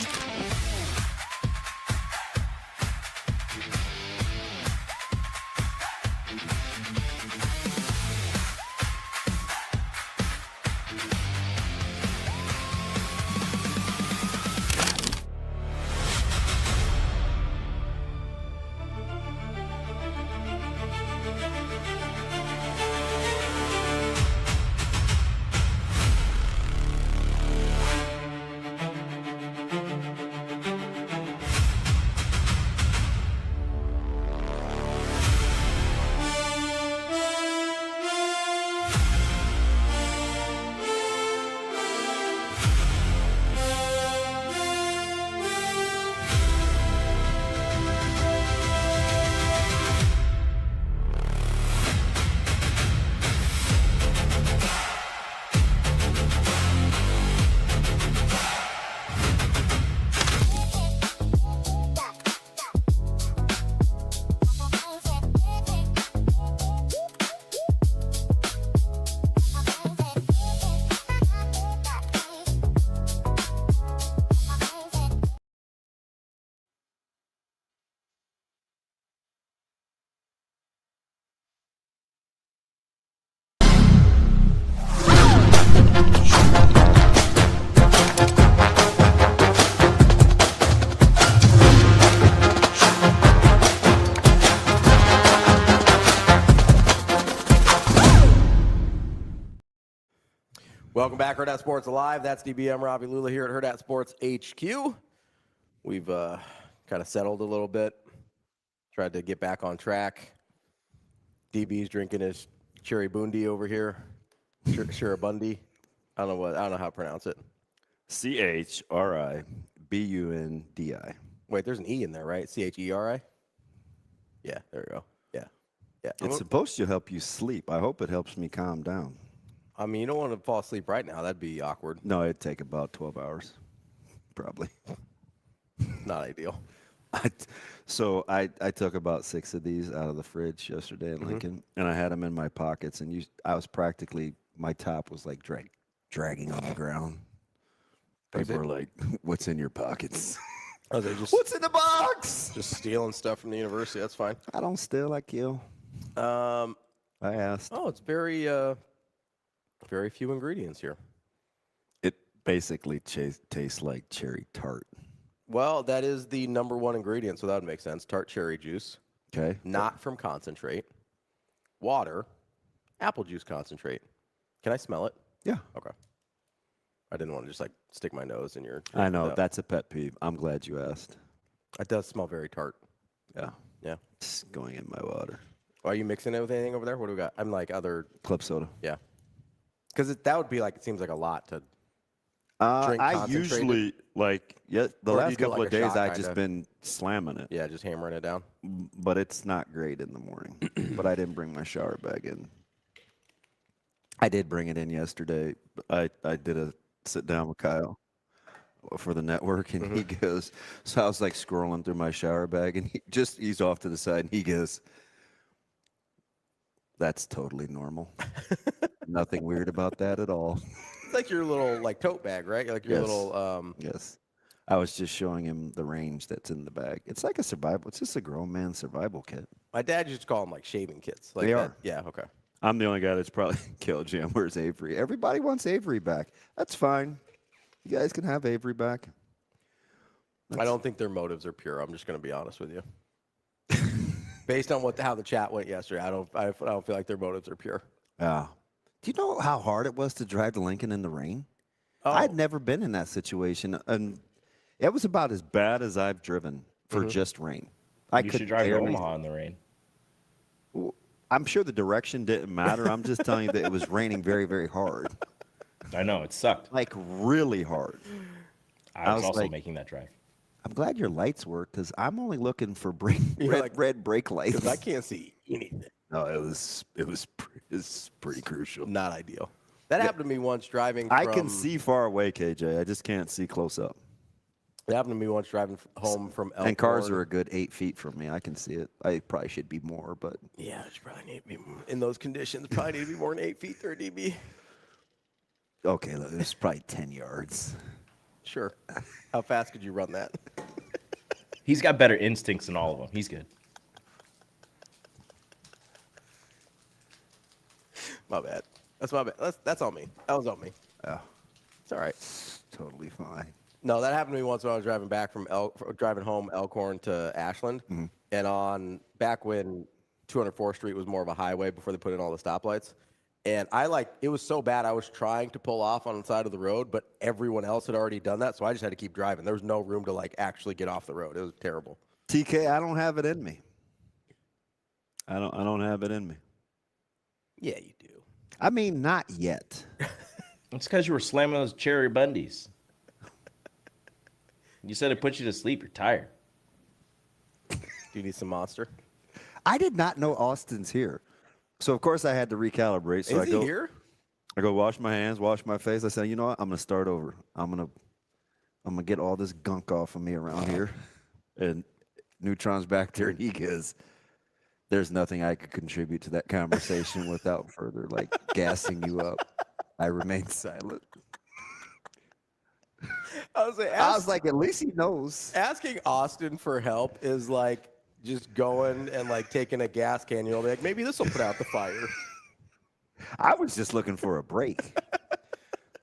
Welcome back, Hurrdat Sports Live. That's DBM Ravi Lulla here at Hurrdat Sports HQ. We've kind of settled a little bit, tried to get back on track. DB's drinking his cherry bundi over here, Shirabundi. I don't know how to pronounce it. CHRIBUNDI. Wait, there's an E in there, right? CHERI? Yeah, there we go. Yeah. It's supposed to help you sleep. I hope it helps me calm down. I mean, you don't want to fall asleep right now. That'd be awkward. No, it'd take about 12 hours, probably. Not ideal. So I took about 6 of these out of the fridge yesterday in Lincoln, and I had them in my pockets, and I was practically, my top was like dragging on the ground. People were like, "What's in your pockets?" Oh, they're just What's in the box? just stealing stuff from the university. That's fine. I don't steal, I kill. I asked. Oh, it's very few ingredients here. It basically tastes like cherry tart. Well, that is the number one ingredient, so that would make sense. Tart cherry juice. Okay. Not from concentrate. Water. Apple juice concentrate. Can I smell it? Yeah. Okay. I didn't want to just like stick my nose in your. I know. That's a pet peeve. I'm glad you asked. It does smell very tart. Yeah. Yeah. It's going in my water. Are you mixing it with anything over there? What do we got? I'm like other. Club soda. Yeah. Because that would be like, it seems like a lot to. I usually the last couple of days I've just been slamming it. Yeah, just hammering it down. But it's not great in the morning. But I didn't bring my shower bag in. I did bring it in yesterday. I did a sit down with Kyle for the network, and he goes, so I was like scrolling through my shower bag, and he's off to the side, and he goes, "That's totally normal. Nothing weird about that at all." It's like your little like tote bag, right? Like your little. Yes. I was just showing him the range that's in the bag. It's like a survival. It's just a grown man survival kit. My dad used to call them like shaving kits. Like They that. are. Yeah. Okay. I'm the only guy that's probably killed Jim. Where's Avery? Everybody wants Avery back. That's fine. You guys can have Avery back. I don't think their motives are pure. I'm just going to be honest with you. Based on how the chat went yesterday, I don't feel like their motives are pure. Yeah. Do you know how hard it was to drive to Lincoln in the rain? Oh. I'd never been in that situation, and it was about as bad as I've driven for just rain. You should drive to Omaha in the rain. I'm sure the direction didn't matter. I'm just telling you that it was raining very, very hard. I know, it sucked. Like really hard. I was also making that drive. I'm glad your lights work because I'm only looking for red brake lights. Because I can't see anything. No, it was pretty crucial. Not ideal. That happened to me once driving from... I can see far away, KJ. I just can't see close up. It happened to me once driving home from Elkhorn. And cars are a good 8 feet from me. I can see it. I probably should be more, but... Yeah, it probably need to be in those conditions. Probably need to be more than 8 feet there, DB. Okay, look, it's probably 10 yards. Sure. How fast could you run that? He's got better instincts than all of them. He's good. My bad. That's my bad. That's on me. That was on me. Yeah. It's all right. Totally fine. No, that happened to me once when I was driving back driving home Elkhorn to Ashland, and back when 204th Street was more of a highway before they put in all the stoplights, and it was so bad I was trying to pull off on the side of the road, but everyone else had already done that, so I just had to keep driving. There was no room to actually get off the road. It was terrible. TK, I don't have it in me. I don't have it in me. Yeah, you do. I mean, not yet. It's because you were slamming those cherry bundies. You said it put you to sleep. You're tired. Do you need some Monster? I did not know Austin's here. So, of course, I had to recalibrate. So Is he here? I go wash my hands, wash my face. I said, you know what? I'm going to start over. I'm gonna get all this gunk off of me around here. And Neutron's back there, and he goes, there's nothing I could contribute to that conversation without further, gassing you up. I remained silent. I was like, at least he knows. Asking Austin for help is like just going and taking a gas can. You'll be like, maybe this will put out the fire. I was just looking for a break.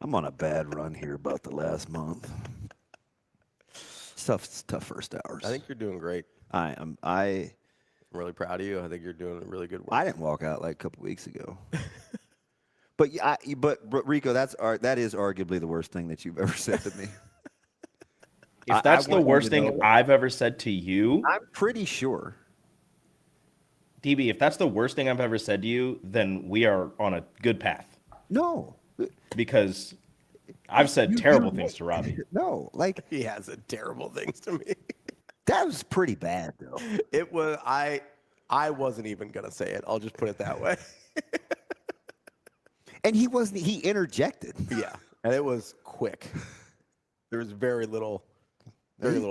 I'm on a bad run here about the last month. It's tough first hours. I think you're doing great. I am. I'm really proud of you. I think you're doing really good work. I didn't walk out a couple weeks ago. But Rico, that is arguably the worst thing that you've ever said to me. If that's the worst thing I've ever said to you, I'm pretty sure. DB, if that's the worst thing I've ever said to you, then we are on a good path. No. Because I've said terrible things to Ravi. No, like he has said terrible things to me. That was pretty bad, though. It was. I wasn't even gonna say it. I'll just put it that way. And he wasn't. He interjected. Yeah, and it was quick. There was very little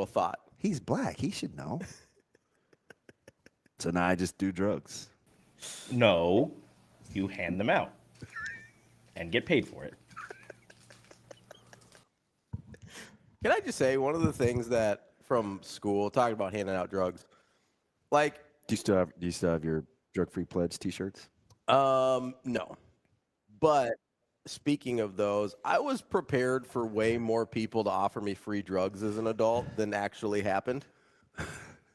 thought. He's black. He should know. So now I just do drugs. No, you hand them out and get paid for it. Can I just say one of the things that from school, talking about handing out drugs, like, do you still have your drug-free pledge T-shirts? No, but speaking of those, I was prepared for way more people to offer me free drugs as an adult than actually happened.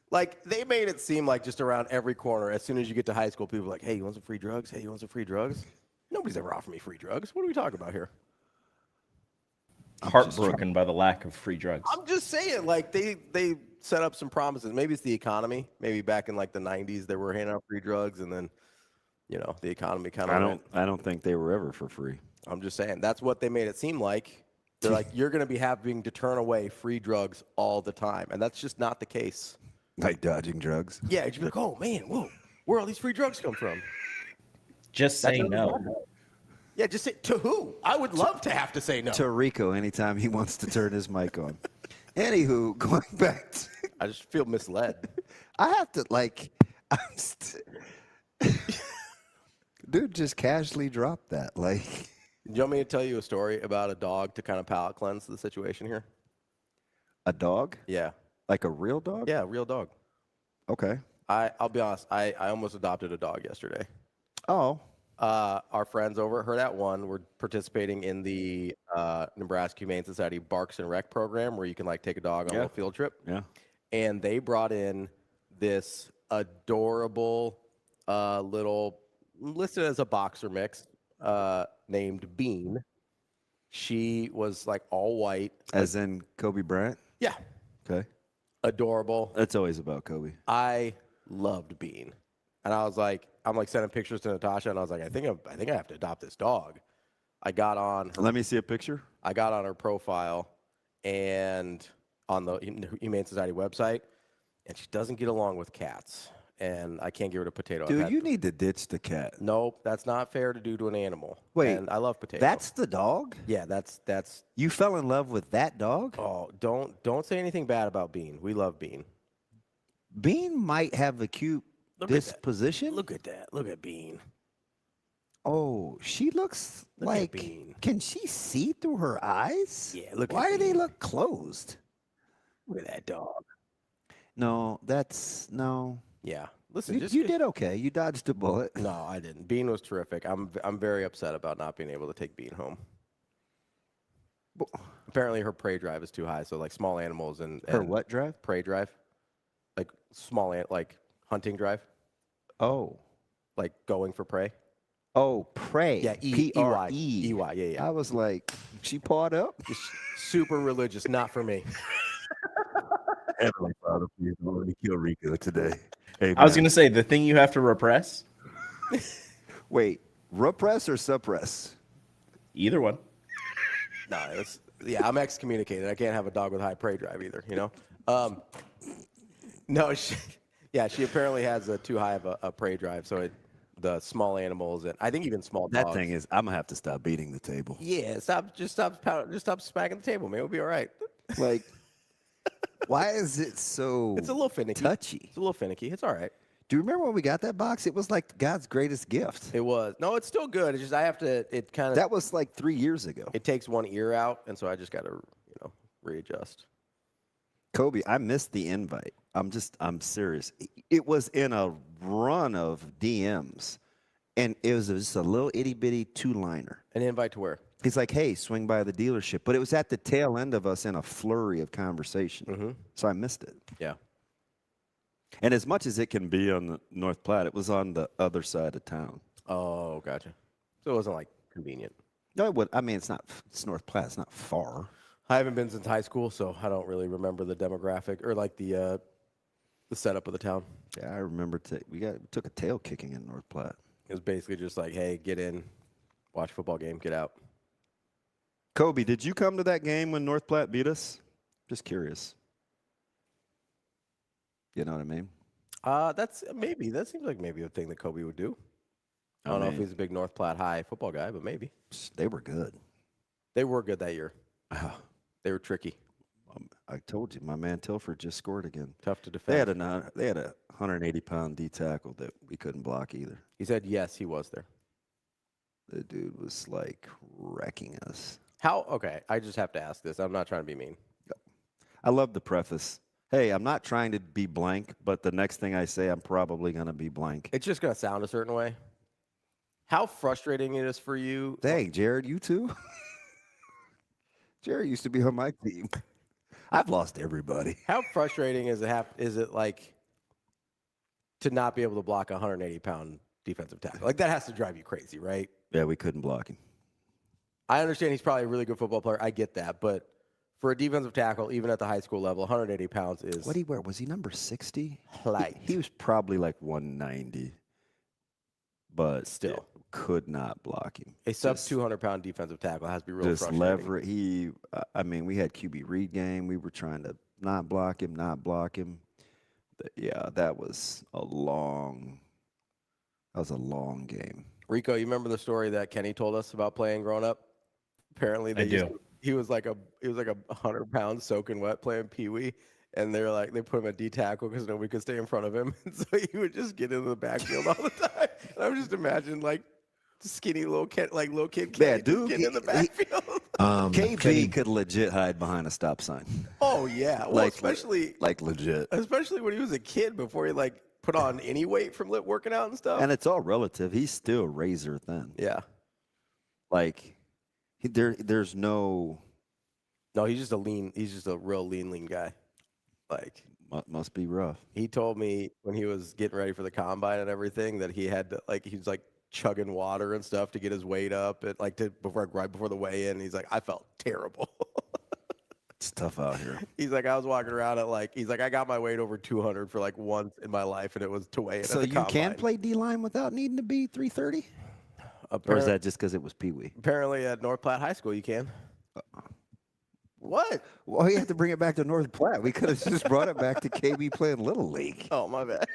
Like, they made it seem like just around every corner, as soon as you get to high school, people are like, hey, you want some free drugs? Hey, you want some free drugs? Nobody's ever offered me free drugs. What are we talking about here? Heartbroken by the lack of free drugs. I'm just saying, like, they set up some promises. Maybe it's the economy. Maybe back in, like, the 90s, they were handing out free drugs, and then, you know, the economy kind of I don't think they were ever for free. I'm just saying. That's what they made it seem like. They're like, you're going to be having to turn away free drugs all the time. And that's just not the case. Like dodging drugs? Yeah, you'd be like, oh, man, whoa, where all these free drugs come from? Just say no. Yeah, just say, to who? I would love to have to say no. To Rico anytime he wants to turn his mic on. Anywho, going back to... I just feel misled. I have to, like... Dude just casually dropped that. Like... Do you want me to tell you a story about a dog to kind of palate cleanse the situation here? A dog? Yeah. Like a real dog? Yeah, a real dog. Okay. I'll be honest. I almost adopted a dog yesterday. Oh. Our friends over at Hurrdat One were participating in the Nebraska Humane Society Barks and Rec program, where you can like take a dog on a little field trip. Yeah. And they brought in this adorable little, listed as a boxer mix, named Bean. She was like all white. As in Kobe Bryant? Yeah. Okay. Adorable. It's always about Kobe. I loved Bean. And I was like, I'm like sending pictures to Natasha, and I was like, I think I have to adopt this dog. I got on her, Let me see a picture. I got on her profile and on the Humane Society website, and she doesn't get along with cats. And I can't give her a potato. Dude, you need to ditch the cat. Nope, that's not fair to do to an animal. Wait, and I love potatoes. That's the dog? Yeah, that's. You fell in love with that dog? Oh, don't say anything bad about Bean. We love Bean. Bean might have a cute disposition. Look at that. Look at Bean. Oh, she looks Look like. at Bean. Can she see through her eyes? Yeah, look. Why at do they Bean. look closed? Look at that dog. No, that's no. Yeah. Listen, You did okay. You dodged a bullet. No, I didn't. Bean was terrific. I'm very upset about not being able to take Bean home. Apparently, her prey drive is too high. So, like small animals and Her what drive? Prey drive, like like hunting drive, Oh. like going for prey. Oh, prey. Yeah, P-R-E. EY. Yeah. I was like, she pawed up? Just super religious. Not for me. Heavenly Father, please don't let me kill Rico today. Amen. I was going to say, the thing you have to repress? Wait, repress or suppress? Either one. No, I'm excommunicated. I can't have a dog with high prey drive either, you know? No, she apparently has too high of a prey drive, so the small animals, and I think even small dogs. That thing is, I'm going to have to stop beating the table. Yeah, stop smacking the table, man. We'll be all right. Like, why is it so It's a little finicky. touchy? It's a little finicky. It's all right. Do you remember when we got that box? It was like God's greatest gift. It was. No, it's still good. It's just I have to, it kind of. That was like 3 years ago. It takes one ear out, and so I just got to, readjust. Kobe, I missed the invite. I'm serious. It was in a run of DMs, and it was just a little itty bitty 2-liner. An invite to where? He's like, hey, swing by the dealership. But it was at the tail end of us in a flurry of conversation. Mm-hmm. So I missed it. Yeah. And as much as it can be on the North Platte, it was on the other side of town. Oh, gotcha. So it wasn't like convenient. No, it would. I mean, it's not. It's North Platte. It's not far. I haven't been since high school, so I don't really remember the demographic or like the setup of the town. Yeah, I remember. We took a tail kicking in North Platte. It was basically just like, hey, get in, watch a football game, get out. Kobe, did you come to that game when North Platte beat us? Just curious. You know what I mean? That seems like maybe a thing that Kobe would do. I don't know if he's a big North Platte High football guy, but maybe. They were good. They were good that year. They were tricky. I told you, my man Tilford just scored again. Tough to defend. They had a 180-pound D tackle that we couldn't block either. He said yes, he was there. The dude was like wrecking us. Okay, I just have to ask this. I'm not trying to be mean. I love the preface. Hey, I'm not trying to be blank, but the next thing I say, I'm probably going to be blank. It's just going to sound a certain way. How frustrating it is for you. Dang, Jared, you too? Jared used to be on my team. I've lost everybody. How frustrating is it like to not be able to block a 180-pound defensive tackle? Like that has to drive you crazy, right? Yeah, we couldn't block him. I understand he's probably a really good football player. I get that, but for a defensive tackle, even at the high school level, 180 pounds is. What did he wear? Was he number 60? Light. He was probably like 190, but still could not block him. A sub 200-pound defensive tackle has to be real frustrating. I mean, we had QB read game. We were trying to not block him. Yeah, that was a long game. Rico, you remember the story that Kenny told us about playing growing up? Apparently, he was like a 100-pound soaking wet playing peewee, and they put him at D tackle because nobody could stay in front of him, and so he would just get into the backfield all the time. And I would just imagine like skinny little kid Kenny getting in the backfield. KB could legit hide behind a stop sign. Oh yeah, well, especially legit. Especially when he was a kid before he put on any weight from working out and stuff. And it's all relative. He's still razor thin. Yeah. There's no. No, he's just a real lean guy. Must be rough. He told me when he was getting ready for the combine and everything that he had to he was chugging water and stuff to get his weight up and right before the weigh-in. He's like, I felt terrible. It's tough out here. He's like, I was walking around at I got my weight over 200 for once in my life, and it was to weigh in. So at the combine. Can play D-line without needing to be 330? Or is that just because it was Pee Wee? Apparently at North Platte High School you can. What? Well, you have to bring it back to North Platte. We could have just brought it back to KB playing Little League. Oh, my bad.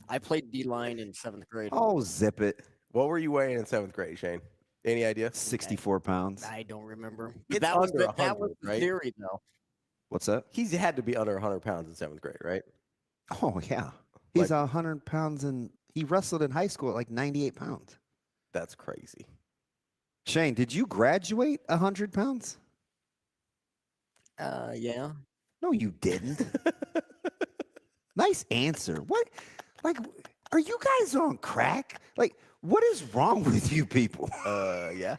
I played D-line in 7th grade. Oh, zip it. What were you weighing in 7th grade, Shane? Any idea? 64 pounds. I don't remember. That was the right? Theory, though. What's that? He's had to be under 100 pounds in 7th grade, right? Oh, yeah. He's 100 pounds, and he wrestled in high school at 98 pounds. That's crazy. Shane, did you graduate 100 pounds? Yeah. No, you didn't. Nice answer. What? Are you guys on crack? What is wrong with you people? Yeah.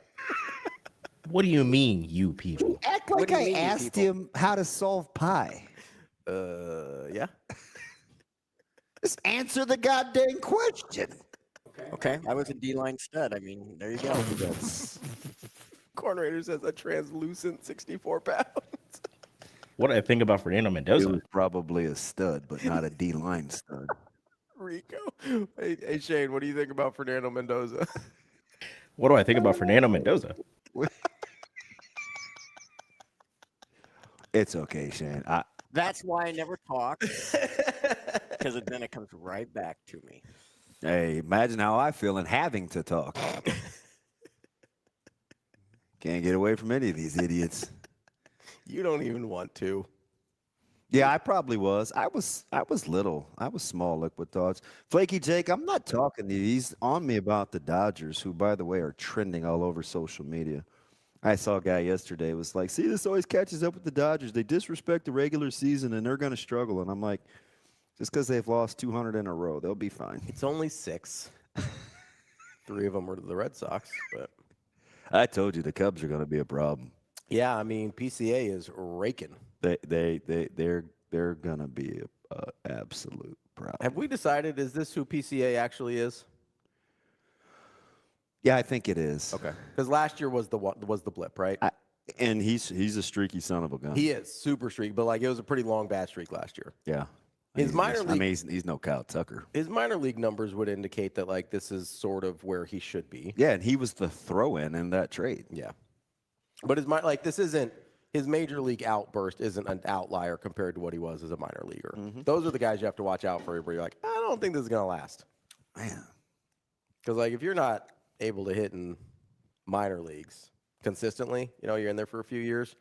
What do you mean, you people? You act like I asked him how to solve pi. Yeah. Just answer the goddamn question. Okay. I was a D-line stud. I mean, there you go. Corn Raiders has a translucent 64 pounds. What do I think about Fernando Mendoza? He was probably a stud, but not a D-line stud. Rico. Hey, Shane, what do you think about Fernando Mendoza? What do I think about Fernando Mendoza? It's okay, Shane. That's why I never talk, because then it comes right back to me. Hey, imagine how I feel in having to talk. Can't get away from any of these idiots. You don't even want to. Yeah, I probably was. I was little. I was small liquid thoughts. Flaky Jake, I'm not talking to you. He's on me about the Dodgers, who, by the way, are trending all over social media. I saw a guy yesterday was like, see, this always catches up with the Dodgers. They disrespect the regular season, and they're going to struggle. And I'm like, just because they've lost 200 in a row, they'll be fine. It's only 6. 3 of them were to the Red Sox. But I told you the Cubs are going to be a problem. Yeah, I mean, PCA is raking. They're going to be an absolute problem. Have we decided, is this who PCA actually is? Yeah, I think it is. Okay, because last year was the blip, right? And he's a streaky son of a gun. He is super streaky, but like it was a pretty long bad streak last year. Yeah. His minor league, he's no Kyle Tucker. His minor league numbers would indicate that like this is sort of where he should be. Yeah, and he was the throw-in in that trade. Yeah, but this isn't his major league outburst isn't an outlier compared to what he was as a minor leaguer. Those are the guys you have to watch out for. Where you're like, I don't think this is gonna last, man. Because like if you're not able to hit in minor leagues consistently, you're in there for a few years.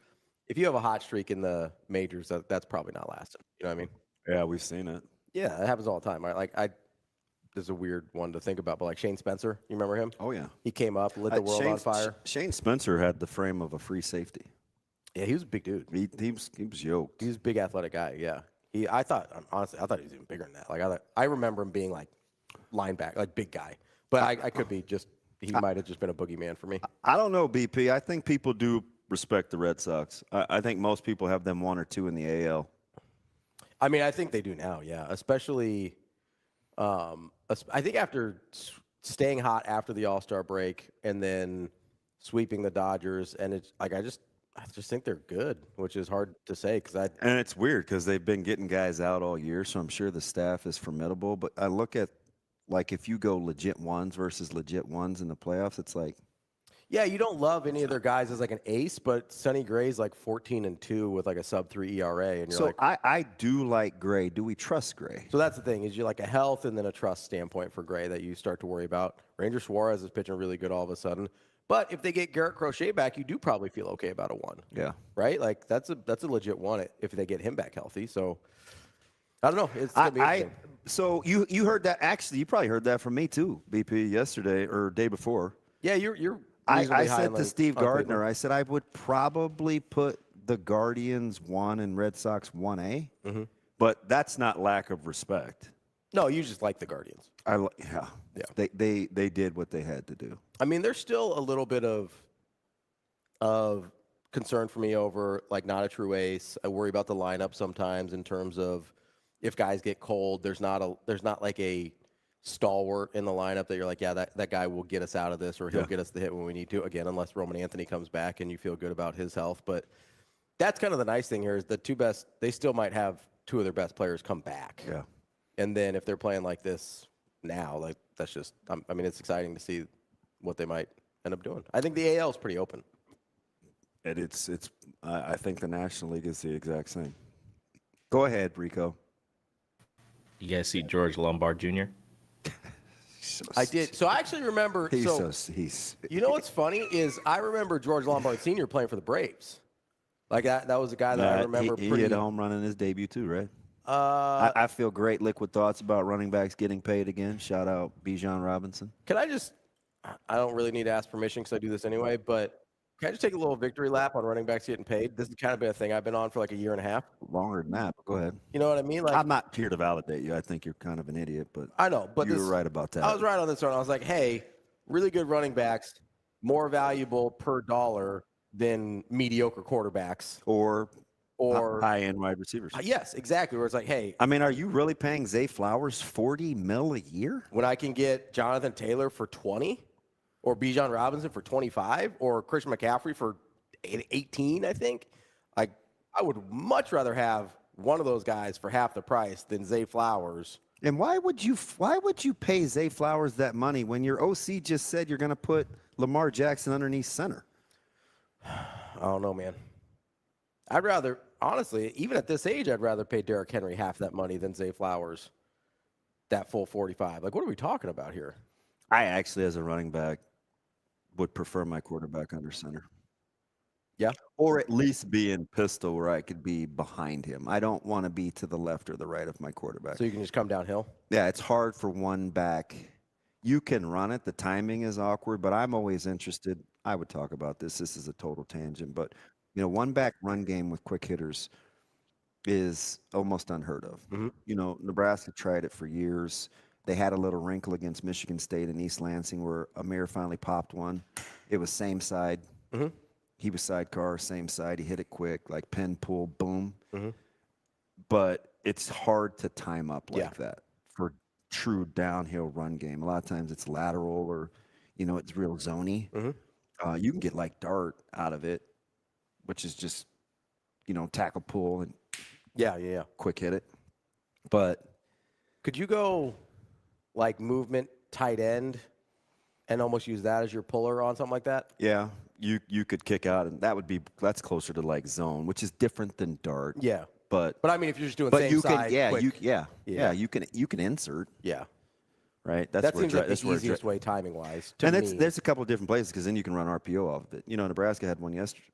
If you have a hot streak in the majors, that's probably not lasting. You know what I mean? Yeah, we've seen it. Yeah, it happens all the time. This is a weird one to think about, but like Shane Spencer, you remember him? Oh yeah, he came up, lit the world on fire. Shane Spencer had the frame of a free safety. Yeah, he was a big dude. He was yoked. He was a big athletic guy. Yeah, I thought he was even bigger than that. Like I remember him being like linebacker, like big guy. But I could be he might have just been a boogeyman for me. I don't know, BP. I think people do respect the Red Sox. I think most people have them 1 or 2 in the AL. I mean, I think they do now, yeah. Especially, I think after staying hot after the All-Star break and then sweeping the Dodgers, and it's like I just think they're good, which is hard to say and it's weird because they've been getting guys out all year, so I'm sure the staff is formidable. But I look at like if you go legit ones versus legit ones in the playoffs, it's like. Yeah, you don't love any of their guys as like an ace, but Sonny Gray's like 14-2 with like a sub-3 ERA, and you're so like, I do like Gray. Do we trust Gray? So that's the thing is you like a health and then a trust standpoint for Gray that you start to worry about. Ranger Suarez is pitching really good all of a sudden, but if they get Garrett Crochet back, you do probably feel okay about a 1. Yeah, right. Like that's a legit 1 if they get him back healthy. So I don't know. It's gonna be interesting. So you heard that actually? You probably heard that from me too, BP, yesterday or day before. Yeah, you're. I said to Steve Gardner, I said I would probably put the Guardians 1 and Red Sox 1A, but that's not lack of respect. No, you just like the Guardians. Yeah. They did what they had to do. I mean, there's still a little bit of concern for me over like not a true ace. I worry about the lineup sometimes in terms of if guys get cold. There's not like a stalwart in the lineup that you're like, yeah, that guy will get us out of this, or he'll get us the hit when we need to. Again, unless Roman Anthony comes back and you feel good about his health. But that's kind of the nice thing here is the 2 best, they still might have 2 of their best players come back. Yeah. And then if they're playing like this now, like that's just, I mean, it's exciting to see what they might end up doing. I think the AL is pretty open. And I think the National League is the exact same. Go ahead, Rico. You guys see George Lombard Jr.? I did. So I actually remember. You know what's funny is I remember George Lombard Sr. playing for the Braves. Like that was a guy that I remember. He hit a home run in his debut too, right? I feel great liquid thoughts about running backs getting paid again. Shout out Bijan Robinson. Can I just? I don't really need to ask permission because I do this anyway. But can I just take a little victory lap on running backs getting paid? This has kind of been a thing I've been on for like a year and a half. Longer than that, but go ahead. You know what I mean? Like I'm not here to validate you. I think you're kind of an idiot, but I know. But you were right about that. I was right on this one. I was like, hey, really good running backs, more valuable per dollar than mediocre quarterbacks or high-end wide receivers. Yes, exactly. Where it's like, hey, I mean, are you really paying Zay Flowers $40 million a year when I can get Jonathan Taylor for 20? Or Bijan Robinson for 25, or Christian McCaffrey for 18, I think. I would much rather have one of those guys for half the price than Zay Flowers. And why would you pay Zay Flowers that money when your OC just said you're going to put Lamar Jackson underneath center? I don't know, man. I'd rather, honestly, even at this age, I'd rather pay Derrick Henry half that money than Zay Flowers that full 45. Like, what are we talking about here? I actually, as a running back, would prefer my quarterback under center. Yeah. Or at least be in pistol where I could be behind him. I don't want to be to the left or the right of my quarterback. So you can just come downhill? Yeah, it's hard for one back. You can run it. The timing is awkward, but I'm always interested. I would talk about this. This is a total tangent, but one back run game with quick hitters is almost unheard of. Mm-hmm. Nebraska tried it for years. They had a little wrinkle against Michigan State in East Lansing where Amir finally popped one. It was same side. Mm-hmm. He was sidecar, same side. He hit it quick, like pin, pull, boom. Mm-hmm. But it's hard to time up like that for true downhill run game. A lot of times it's lateral or, you know, it's real zony. You can get like dart out of it, which is just, you know, tackle pull and quick hit it. But could you go like movement tight end and almost use that as your puller on something like that? Yeah, you could kick out, and that's closer to like zone, which is different than dart. Yeah. But I mean, if you're just doing same side, you can insert. Yeah. Right. That seems like the easiest way timing wise. And there's a couple of different places because then you can run RPO off of it. You know, Nebraska had one yesterday.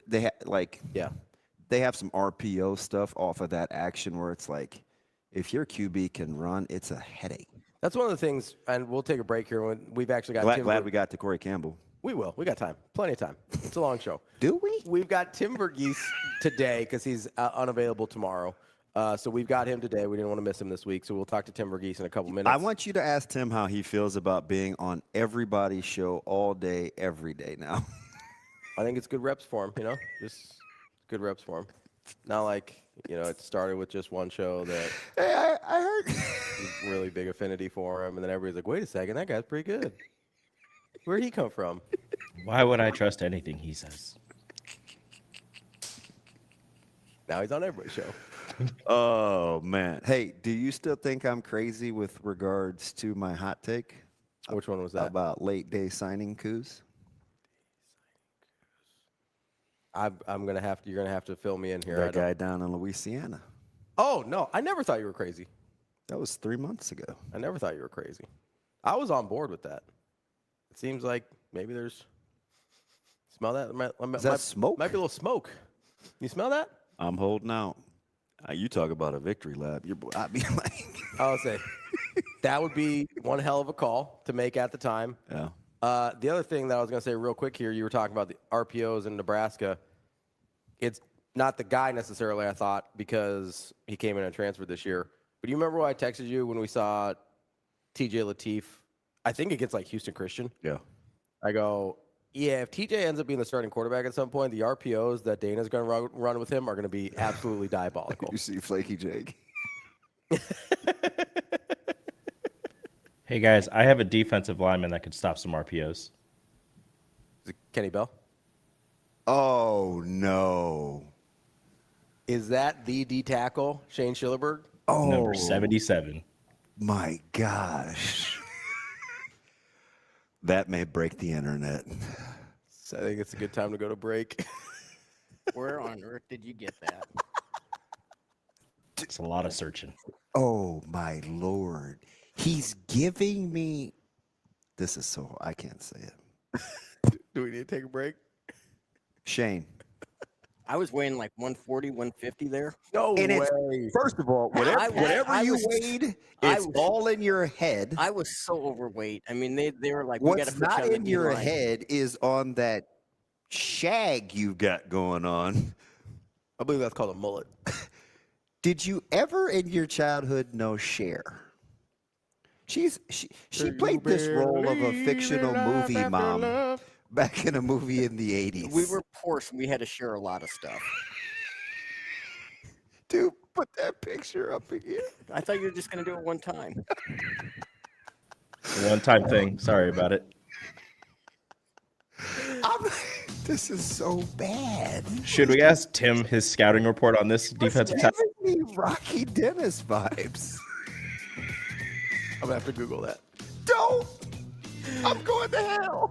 They have some RPO stuff off of that action where it's like, if your QB can run, it's a headache. That's one of the things, and we'll take a break here. When we've actually got glad we got to Corey Campbell. We will. We got time. Plenty of time. It's a long show. Do we? We've got Tim VERGHESE today because he's unavailable tomorrow. So we've got him today. We didn't want to miss him this week, so we'll talk to Tim VERGHESE in a couple minutes. I want you to ask Tim how he feels about being on everybody's show all day, every day now. I think it's good reps for him, you know? Just good reps for him. Not like, you know, it started with just one show that hey, I heard really big affinity for him, and then everybody's like, wait a second, that guy's pretty good. Where'd he come from? Why would I trust anything he says? Now he's on everybody's show. Oh, man. Hey, do you still think I'm crazy with regards to my hot take? Which one was that? About late day signing coups? You're gonna have to fill me in here. That guy down in Louisiana. Oh no, I never thought you were crazy. That was 3 months ago. I never thought you were crazy. I was on board with that. It seems like maybe there's smell that. Is that smoke? Might be a little smoke. You smell that? I'm holding out. You talk about a victory lap. I'd be like, I'll say that would be one hell of a call to make at the time. Yeah. The other thing that I was going to say real quick here, you were talking about the RPOs in Nebraska. It's not the guy necessarily, I thought, because he came in and transferred this year. But do you remember what I texted you when we saw TJ Lateef? I think against like Houston Christian. Yeah. I go, yeah, if TJ ends up being the starting quarterback at some point, the RPOs that Dana's going to run with him are going to be absolutely diabolical. You see Flaky Jake. Hey, guys, I have a defensive lineman that could stop some RPOs. Is it Kenny Bell? Oh, no. Is that the D tackle, Shane Schillerberg? Oh, number 77. My gosh. That may break the internet. So I think it's a good time to go to break. Where on earth did you get that? It's a lot of searching. Oh, my Lord. He's giving me. This is so. I can't say it. Do we need to take a break? Shane. I was weighing like 140, 150 there. No and way. First of all, whatever you weighed, it's all in your head. I was so overweight. I mean, they were like, what's we got to put not you on in the your line. head is on that shag you got going on. I believe that's called a mullet. Did you ever in your childhood know Cher? She played this role of a fictional movie mom back in a movie in the 80s. We were poor, so we had to share a lot of stuff. Dude, put that picture up again. I thought you were just going to do it one time. One-time thing. Sorry about it. This is so bad. Should we ask Tim his scouting report on this defensive tackle? It's giving me Rocky Dennis vibes. I'm going to have to Google that. Don't. I'm going to hell.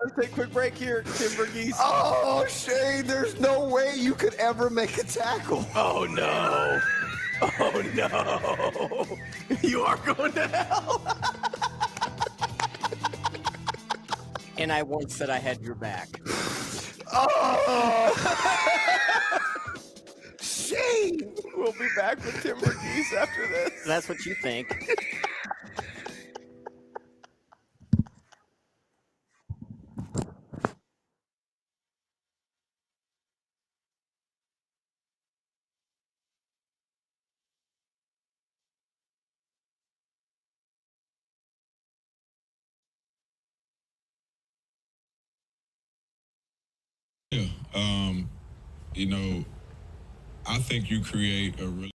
Let's take a quick break here. Tim VERGHESE. Oh, Shane, there's no way you could ever make a tackle. Oh, no. Oh, no. You are going to hell. And I once said I had your back. Oh. Shane. We'll be back with Tim VERGHESE after this. That's what you think. Yeah, you know, I think you create a really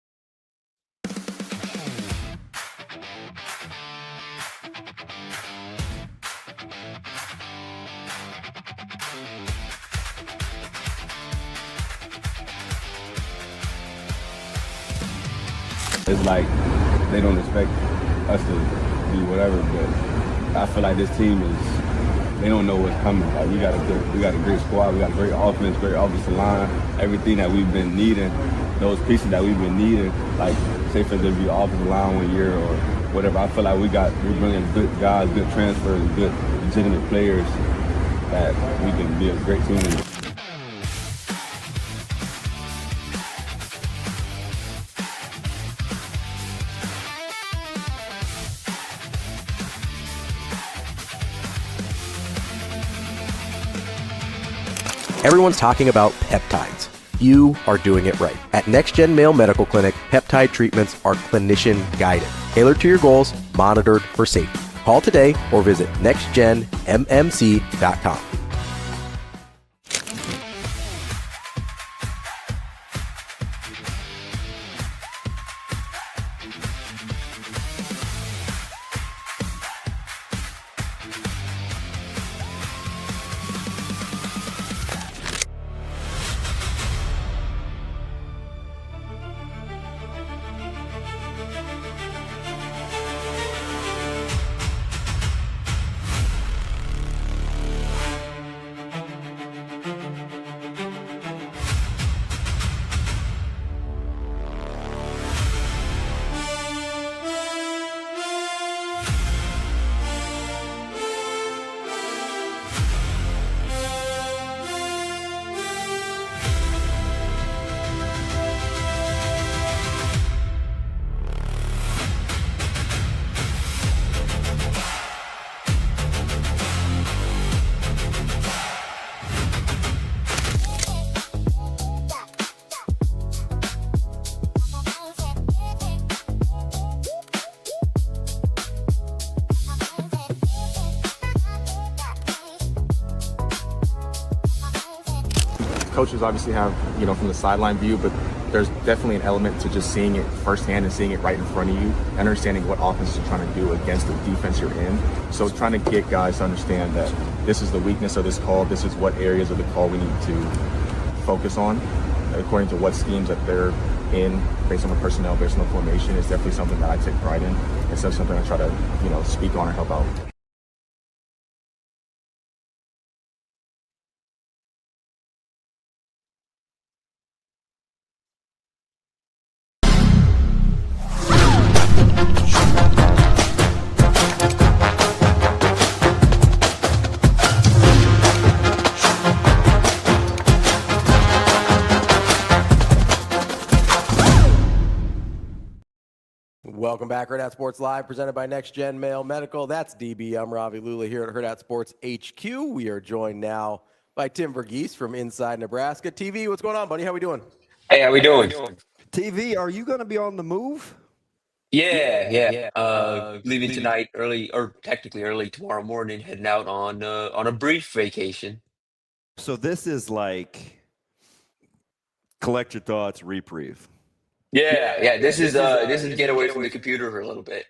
it's like they don't expect us to do whatever, but I feel like this team they don't know what's coming. Like we got a great squad, we got a great offense, great offensive line, everything that we've been needing, those pieces that we've been needing, like say for there be offensive line 1 year or whatever. I feel like we're bringing good guys, good transfers, good legitimate players that we can be a great team. Everyone's talking about peptides. You are doing it right. At NextGen Male Medical Clinic, peptide treatments are clinician guided, tailored to your goals, monitored for safety. Call today or visit nextgenmmc.com. Coaches obviously have, from the sideline view, but there's definitely an element to just seeing it firsthand and seeing it right in front of you, and understanding what offense you're trying to do against the defense you're in. So trying to get guys to understand that this is the weakness of this call, this is what areas of the call we need to focus on, according to what schemes that they're in, based on the personnel, based on the formation, is definitely something that I take pride in. It's something I try to, speak on or help out. Welcome back, Hurrdat Sports Live, presented by Next Gen Male Medical. That's DB. I'm Ravi Lulla here at Hurrdat Sports HQ. We are joined now by Tim VERGHESE from inside Nebraska. TV, what's going on, buddy? How we doing? Hey, how we doing? TV, are you going to be on the move? Yeah. Leaving tonight early, or technically early tomorrow morning, heading out on a brief vacation. So this is like collect your thoughts, reprieve. Yeah. This is get away from the computer for a little bit.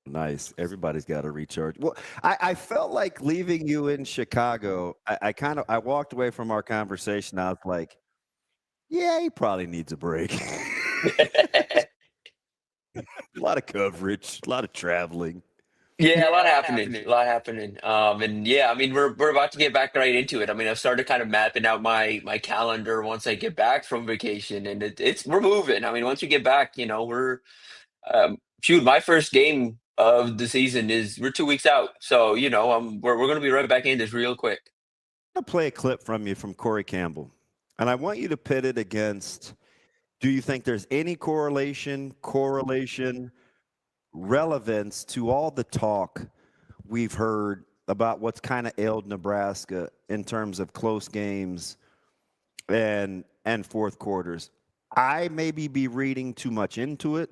Nice. Everybody's got to recharge. Well, I felt like leaving you in Chicago. I walked away from our conversation. I was like, yeah, he probably needs a break. A lot of coverage, a lot of traveling. Yeah, a lot happening. And yeah, I mean, we're about to get back right into it. I mean, I've started kind of mapping out my calendar once I get back from vacation, and we're moving. I mean, once we get back, we're my first game of the season we're 2 weeks out. So, we're going to be right back in this real quick. I'm going to play a clip from you from Corey Campbell, and I want you to pit it against, do you think there's any correlation, relevance to all the talk we've heard about what's kind of ailed Nebraska in terms of close games and fourth quarters? I maybe be reading too much into it.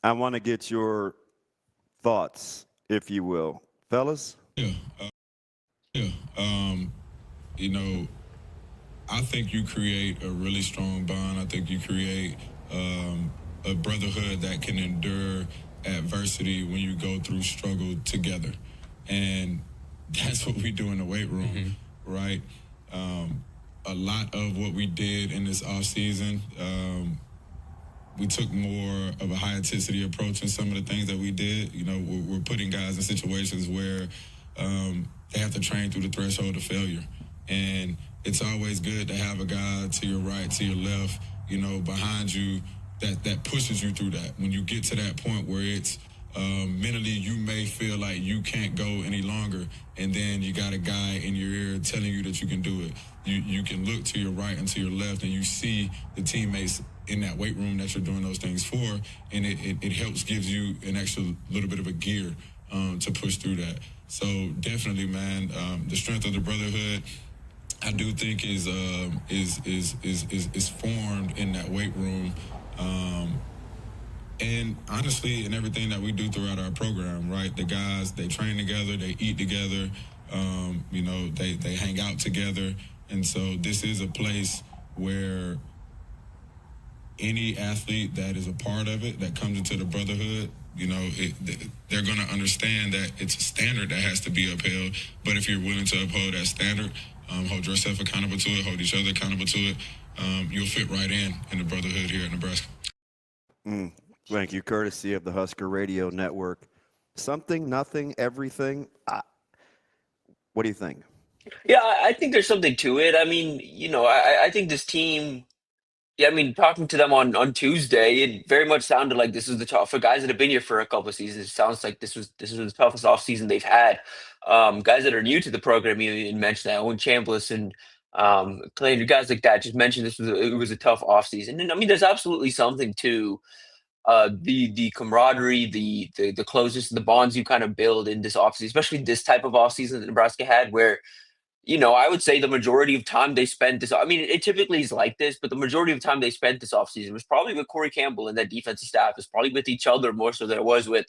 I want to get your thoughts, if you will. Fellas? I think you create a really strong bond. I think you create a brotherhood that can endure adversity when you go through struggle together. And that's what we do in the weight room, right? A lot of what we did in this offseason we took more of a high intensity approach in some of the things that we did. You know, we're putting guys in situations where they have to train through the threshold of failure. And it's always good to have a guy to your right, to your left, you know, behind you that pushes you through that. When you get to that point where it's mentally you may feel like you can't go any longer, and then you got a guy in your ear telling you that you can do it. You can look to your right and to your left, and you see the teammates in that weight room that you're doing those things for, and it helps, gives you an extra little bit of a gear to push through that. So definitely, man, the strength of the brotherhood, I do think is formed in that weight room, and honestly, in everything that we do throughout our program, right? The guys, they train together, they eat together, you know, they hang out together, and so this is a place where any athlete that is a part of it, that comes into the brotherhood, you know, they're going to understand that it's a standard that has to be upheld. But if you're willing to uphold that standard, hold yourself accountable to it, hold each other accountable to it, you'll fit right in the brotherhood here at Nebraska. Thank you. Courtesy of the Husker Radio Network. Something, nothing, everything. What do you think? Yeah, I think there's something to it. I mean, you know, I think this team. Yeah, I mean, talking to them on Tuesday, it very much sounded like this is the tough for guys that have been here for a couple of seasons. It sounds like this was the toughest offseason they've had. Guys that are new to the program, you mentioned that Owen Chambliss and Clayton, guys like that just mentioned it was a tough offseason. And I mean, there's absolutely something to the camaraderie, the closeness, the bonds you kind of build in this offseason, especially this type of offseason that Nebraska had, where you know, I would say the majority of time they spent this. I mean, it typically is like this, but the majority of time they spent this offseason was probably with Corey Campbell and that defensive staff. It's probably with each other more so than it was with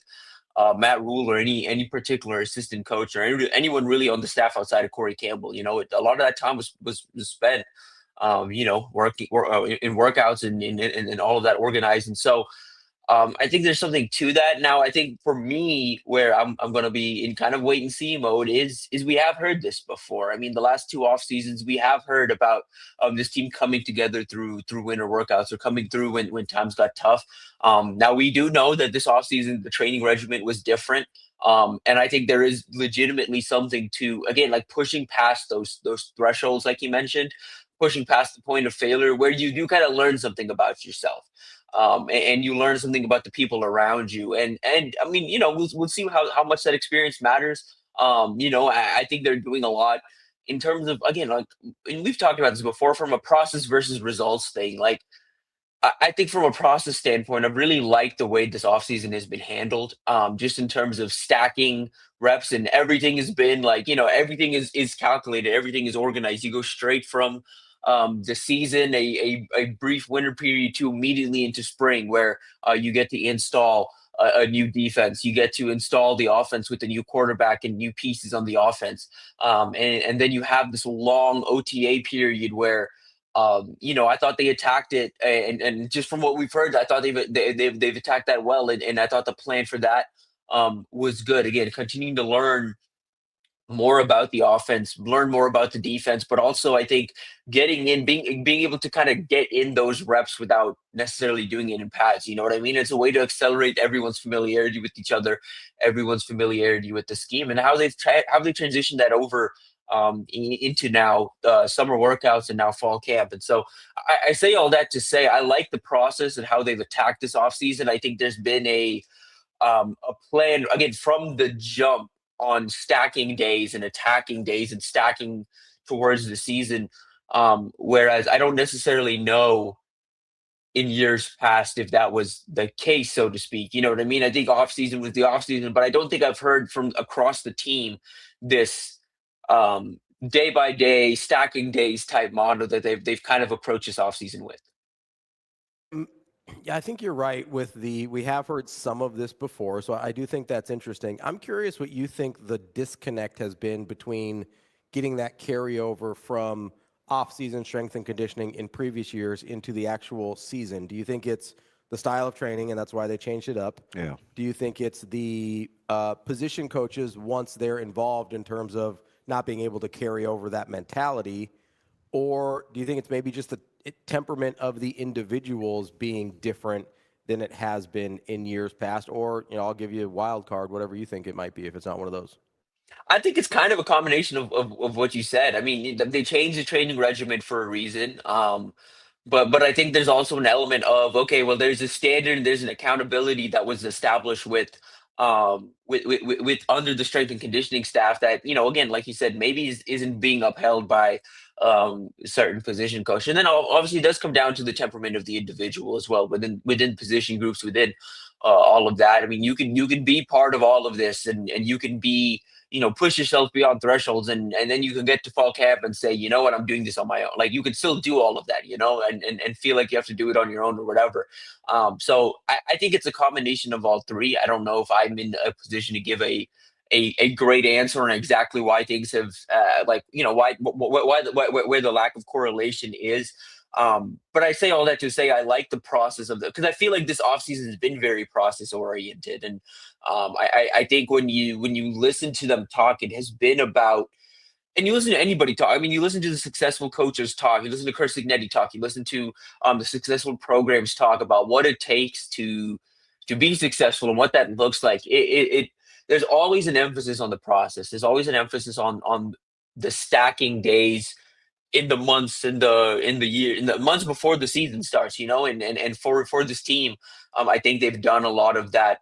Matt Rule or any particular assistant coach or anyone really on the staff outside of Corey Campbell. You know, a lot of that time was spent, you know, working in workouts and all of that organized. And so, I think there's something to that. Now, I think for me, where I'm going to be in kind of wait and see mode is we have heard this before. I mean, the last two off seasons, we have heard about this team coming together through winter workouts or coming through when times got tough. Now, we do know that this off season, the training regimen was different. And I think there is legitimately something to, again, like pushing past those thresholds, like you mentioned, pushing past the point of failure where you do kind of learn something about yourself. And you learn something about the people around you. And I mean, you know, we'll see how much that experience matters. You know, I think they're doing a lot in terms of, again, like, and we've talked about this before, from a process versus results thing. Like, I think from a process standpoint, I've really liked the way this offseason has been handled, just in terms of stacking reps, and everything has been like, you know, everything is calculated, everything is organized. You go straight from the season, a brief winter period, to immediately into spring, where you get to install a new defense. You get to install the offense with a new quarterback and new pieces on the offense. And then you have this long OTA period where, you know, I thought they attacked it, and just from what we've heard, I thought they've attacked that well, and I thought the plan for that was good. Again, continuing to learn more about the offense, learn more about the defense, but also I think getting in, being able to kind of get in those reps without necessarily doing it in pads. You know what I mean? It's a way to accelerate everyone's familiarity with each other, everyone's familiarity with the scheme, and how they've transitioned that over into now summer workouts and now fall camp. And so I say all that to say I like the process and how they've attacked this offseason. I think there's been a plan, again, from the jump, on stacking days and attacking days and stacking towards the season. Whereas I don't necessarily know in years past if that was the case, so to speak. You know what I mean? I think offseason was the offseason, but I don't think I've heard from across the team this day by day stacking days type model that they've kind of approached this offseason with. Yeah, I think you're right with we have heard some of this before, so I do think that's interesting. I'm curious what you think the disconnect has been between getting that carryover from off-season strength and conditioning in previous years into the actual season. Do you think it's the style of training, and that's why they changed it up? Yeah. Do you think it's the position coaches, once they're involved, in terms of not being able to carry over that mentality? Or do you think it's maybe just the temperament of the individuals being different than it has been in years past? Or, I'll give you a wild card, whatever you think it might be, if it's not one of those. I think it's kind of a combination of what you said. I mean, they changed the training regimen for a reason. But I think there's also an element of, okay, well, there's a standard, there's an accountability that was established with under the strength and conditioning staff that, again, like you said, maybe isn't being upheld by certain position coach. And then obviously it does come down to the temperament of the individual as well within position groups, within all of that. I mean, you can be part of all of this, and you can be, push yourself beyond thresholds, and then you can get to fall camp and say, you know what, I'm doing this on my own. Like, you can still do all of that, and feel like you have to do it on your own or whatever. So I think it's a combination of all three. I don't know if I'm in a position to give a great answer on exactly why things have why where the lack of correlation is. But I say all that to say I like the process of because I feel like this offseason has been very process oriented, and I think when you listen to them talk, it has been about. And you listen to anybody talk. I mean, you listen to the successful coaches talk. You listen to Chris Signetti talk. You listen to the successful programs talk about what it takes to be successful and what that looks like. There's always an emphasis on the process. There's always an emphasis on the stacking days in the months in the year, in the months before the season starts. And for this team, I think they've done a lot of that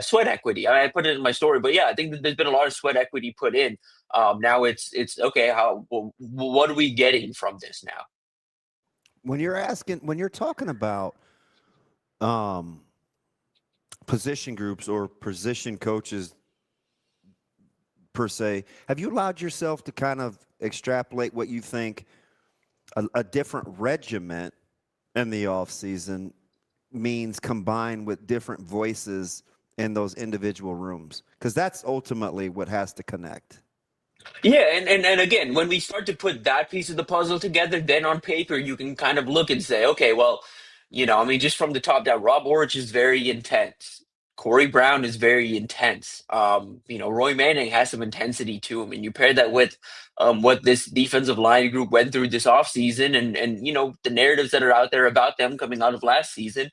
sweat equity. I put it in my story, but yeah, I think that there's been a lot of sweat equity put in. Now it's okay. What are we getting from this now? When you're talking about position groups or position coaches per se, have you allowed yourself to kind of extrapolate what you think a different regiment in the off season means combined with different voices in those individual rooms? Because that's ultimately what has to connect. Yeah, and again, when we start to put that piece of the puzzle together, then on paper you can kind of look and say, okay, well, just from the top down, Rob Orich is very intense. Corey Brown is very intense. Roy Manning has some intensity to him, and you pair that with what this defensive line group went through this offseason and the narratives that are out there about them coming out of last season.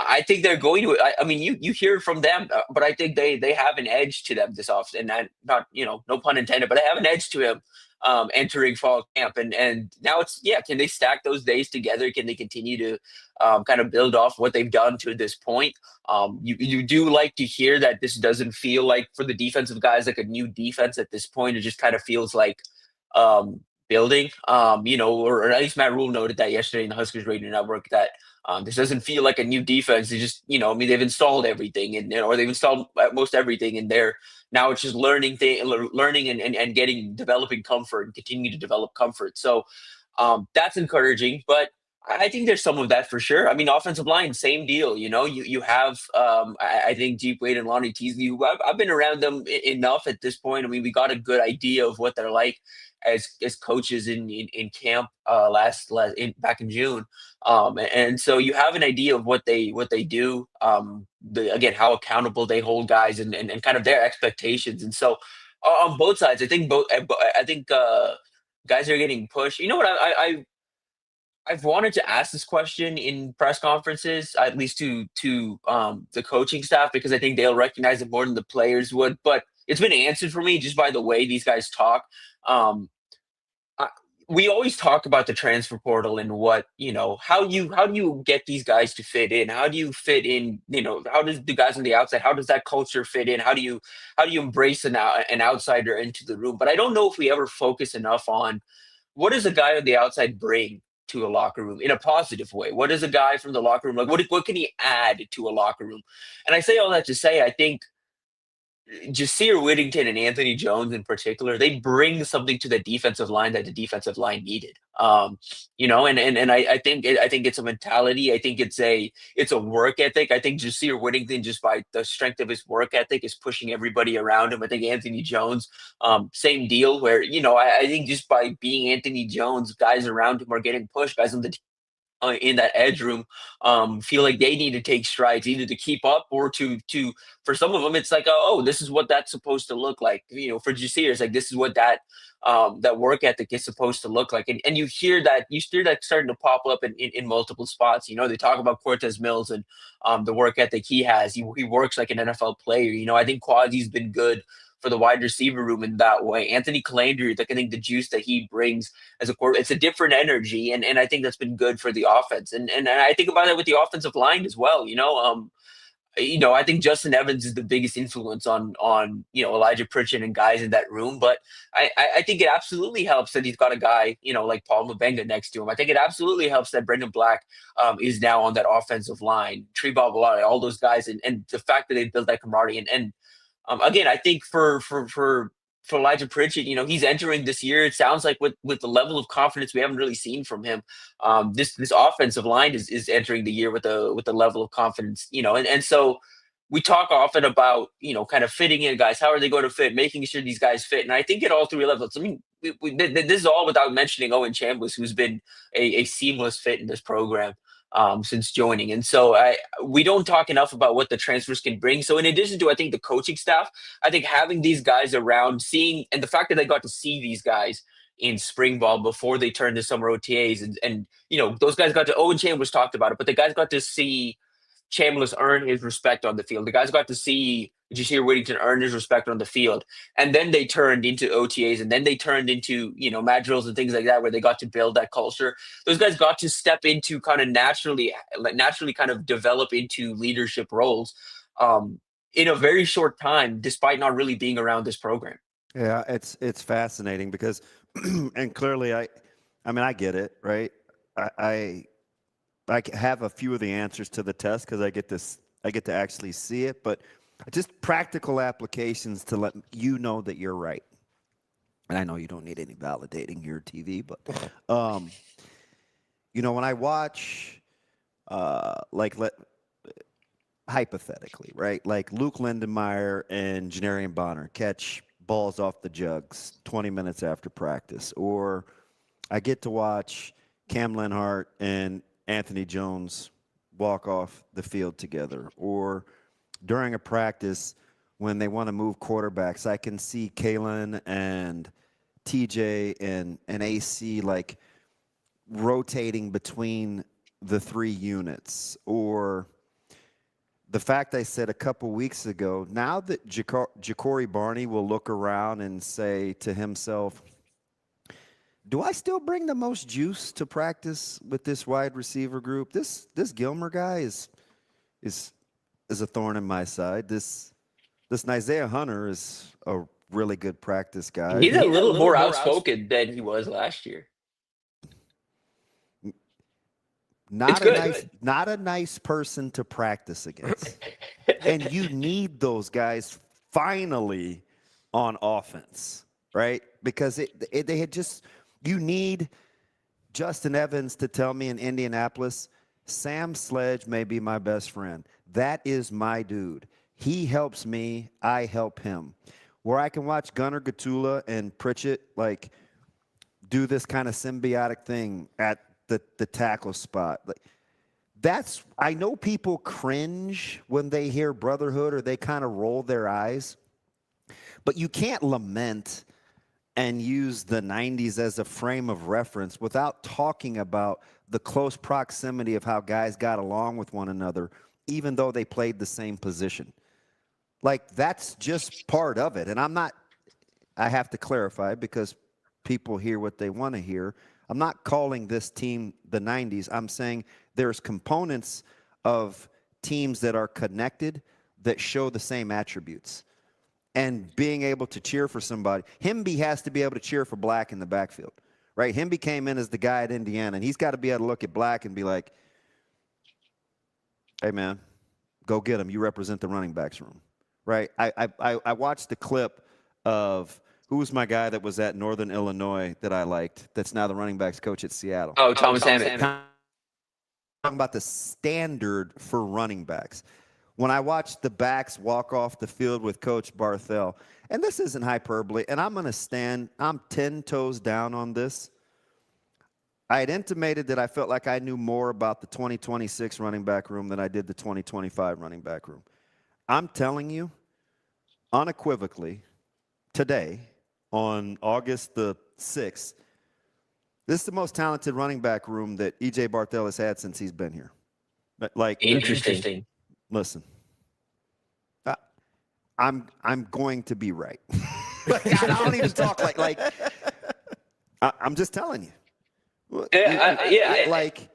I think they're going to. I mean, you hear it from them, but I think they have an edge to them this off, and not no pun intended, but they have an edge to him entering fall camp, and now it's can they stack those days together? Can they continue to kind of build off what they've done to this point? You do like to hear that this doesn't feel like for the defensive guys like a new defense at this point. It just kind of feels like building, or at least Matt Rule noted that yesterday in the Huskers Radio Network that. This doesn't feel like a new defense. They just, they've installed everything or they've installed most everything in there. Now it's just learning and developing comfort and continuing to develop comfort. So that's encouraging, but I think there's some of that for sure. I mean, offensive line, same deal. You have, I think Jeep Wade and Lonnie Teasley, who I've been around them enough at this point. I mean, we got a good idea of what they're like as coaches in camp back in June. And so you have an idea of what they do, again, how accountable they hold guys and kind of their expectations. And so on both sides, I think guys are getting pushed. You know what? I've wanted to ask this question in press conferences, at least to the coaching staff, because I think they'll recognize it more than the players would. But it's been answered for me just by the way these guys talk. We always talk about the transfer portal and what, how do you get these guys to fit in? How do you fit in? How does the guys on the outside, how does that culture fit in? How do you embrace an outsider into the room? But I don't know if we ever focus enough on what does a guy on the outside bring to a locker room in a positive way? What is a guy from the locker room like? What can he add to a locker room? And I say all that to say, I think Jasir Whittington and Anthony Jones in particular, they bring something to the defensive line that the defensive line needed. And I think it's a mentality. I think it's a work ethic. I think Jasir Whittington, just by the strength of his work ethic, is pushing everybody around him. I think Anthony Jones, same deal. Where I think just by being Anthony Jones, guys around him are getting pushed. Guys on the in that edge room feel like they need to take strides either to keep up or to for some of them it's like, oh, this is what that's supposed to look like. You know, for Jasir, it's like this is what that work ethic is supposed to look like, and you hear that starting to pop up in multiple spots. You know, they talk about Cortez Mills and the work ethic he has. He works like an NFL player. You know, I think Quasi's been good for the wide receiver room in that way. Anthony Calandry, like I think the juice that he brings as a quarterback, it's a different energy, and I think that's been good for the offense. And I think about it with the offensive line as well. You know, I think Justin Evans is the biggest influence on Elijah Pritchett and guys in that room. But I think it absolutely helps that he's got a guy, like Paul Mabenga next to him. I think it absolutely helps that Brendan Black is now on that offensive line. Tree Babalade, all those guys, and the fact that they built that camaraderie. And again, I think for Elijah Pritchett, he's entering this year, it sounds like with the level of confidence we haven't really seen from him. This offensive line is entering the year with a level of confidence, and so we talk often about, kind of fitting in guys. How are they going to fit? Making sure these guys fit. And I think at all three levels, I mean, this is all without mentioning Owen Chambliss, who's been a seamless fit in this program since joining. And so we don't talk enough about what the transfers can bring. So in addition to, I think, the coaching staff, I think having these guys around, and the fact that they got to see these guys in spring ball before they turned to summer OTAs, and those guys got to, Owen Chambliss talked about it, but the guys got to see Chambliss earn his respect on the field. The guys got to see Jasir Whittington earn his respect on the field. And then they turned into OTAs, and then they turned into, mat drills and things like that, where they got to build that culture. Those guys got to step into kind of naturally kind of develop into leadership roles in a very short time, despite not really being around this program. Yeah, it's fascinating because, and clearly I get it, right? I have a few of the answers to the test because I get to actually see it, but just practical applications to let you know that you're right. And I know you don't need any validating your TV, but when I watch hypothetically, right? Like Luke Lindenmeyer and Janarian Bonner catch balls off the jugs 20 minutes after practice, or I get to watch Cam Lenhart and Anthony Jones walk off the field together, or during a practice when they want to move quarterbacks, I can see Kalen and TJ and AC like rotating between the three units. Or the fact I said a couple weeks ago, now that Ja'Cory Barney will look around and say to himself, do I still bring the most juice to practice with this wide receiver group? This Gilmer guy is a thorn in my side. This Isaiah Hunter is a really good practice guy. He's a little more outspoken than he was last year. Not a nice person to practice against. And you need those guys finally on offense, right? Because they had just. You need Justin Evans to tell me in Indianapolis, Sam Sledge may be my best friend. That is my dude. He helps me. I help him. Where I can watch Gunnar Gatula and Pritchett like do this kind of symbiotic thing at the tackle spot. Like I know people cringe when they hear brotherhood or they kind of roll their eyes, but you can't lament and use the 90s as a frame of reference without talking about the close proximity of how guys got along with one another, even though they played the same position. Like, that's just part of it. And I have to clarify because people hear what they want to hear. I'm not calling this team the 90s. I'm saying there's components of teams that are connected that show the same attributes. And being able to cheer for somebody. Hemby has to be able to cheer for Black in the backfield, right? Hemby came in as the guy at Indiana, and he's got to be able to look at Black and be like, hey, man, go get him. You represent the running backs room, right? I watched the clip of who was my guy that was at Northern Illinois that I liked that's now the running backs coach at Seattle. Oh, Thomas Hammett. Talking about the standard for running backs. When I watched the backs walk off the field with Coach Barthel, and this isn't hyperbole, and I'm 10 toes down on this. I had intimated that I felt like I knew more about the 2026 running back room than I did the 2025 running back room. I'm telling you, unequivocally, today, on August the 6th, this is the most talented running back room that E.J. Barthel has had since he's been here. Like, Interesting. Listen, I'm going to be right. Like, I don't even talk like I'm just telling you. Like,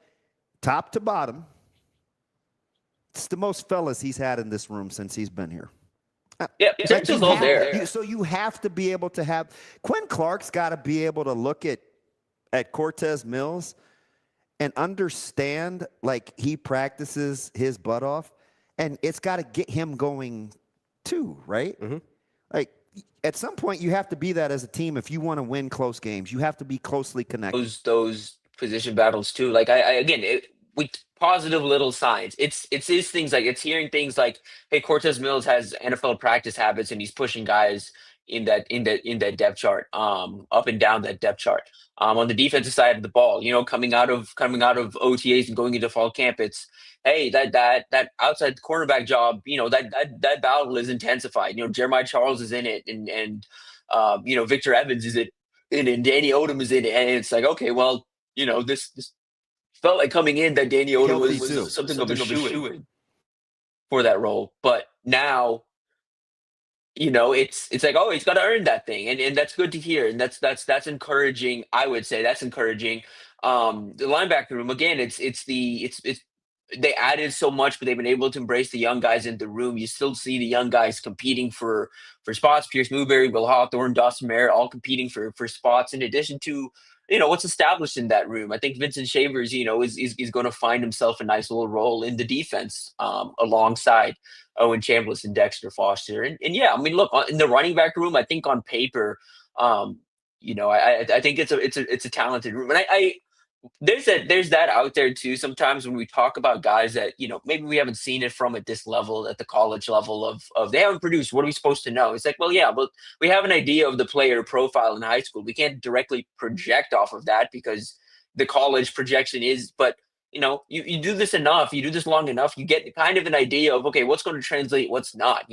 top to bottom, it's the most fellas he's had in this room since he's been here. Yeah, potential's all there. So you have to be able to have Quinn Clark's got to be able to look at Cortez Mills and understand, like, he practices his butt off, and it's got to get him going too, right? Mm-hmm. Like, at some point, you have to be that as a team if you want to win close games. You have to be closely connected. Those position battles too. Like we positive little signs. It's these things like it's hearing things like, hey, Cortez Mills has NFL practice habits and he's pushing guys in that depth chart, up and down that depth chart. On the defensive side of the ball, coming out of OTAs and going into fall camp, it's hey, that outside cornerback job, that battle is intensified. Jeremiah Charles is in it, and Victor Evans is in it, and Danny Odom is in it, and it's like, okay, well, this felt like coming in that Danny Odom was something of a shoe-in for that role, but now, it's like, oh, he's got to earn that thing, and that's good to hear, and that's encouraging. I would say that's encouraging. The linebacker room again, it's they added so much, but they've been able to embrace the young guys in the room. You still see the young guys competing for spots. Pierce Newberry, Will Hawthorne, Dawson Merritt, all competing for spots. In addition to what's established in that room, I think Vincent Shavers, is going to find himself a nice little role in the defense, alongside Owen Chambliss and Dexter Foster. And yeah, I mean, look, in the running back room, I think on paper, I think it's a talented room, and there's that out there too. Sometimes when we talk about guys that maybe we haven't seen it from at this level, at the college level of they haven't produced. What are we supposed to know? It's like, well, yeah, but we have an idea of the player profile in high school. We can't directly project off of that because the college projection is. But you do this enough, you do this long enough, you get kind of an idea of, okay, what's going to translate, what's not.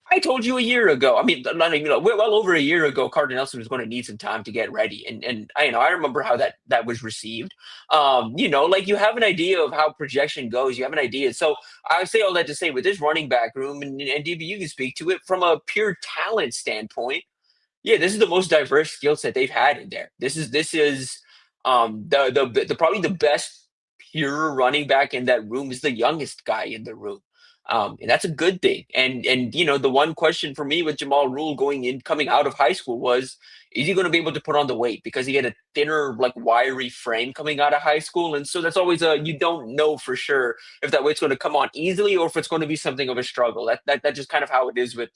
I told you a year ago. I mean, not even well over a year ago, Carter Nelson was going to need some time to get ready, and I remember how that was received. Like, you have an idea of how projection goes. You have an idea. So I say all that to say, with this running back room, and DB, you can speak to it from a pure talent standpoint. Yeah, this is the most diverse skill set they've had in there. This is the probably the best pure running back in that room is the youngest guy in the room. And that's a good thing. And the one question for me with Jamal Rule coming out of high school was, is he going to be able to put on the weight? Because he had a thinner, like, wiry frame coming out of high school. And so that's always you don't know for sure if that weight's going to come on easily or if it's going to be something of a struggle. That's just kind of how it is with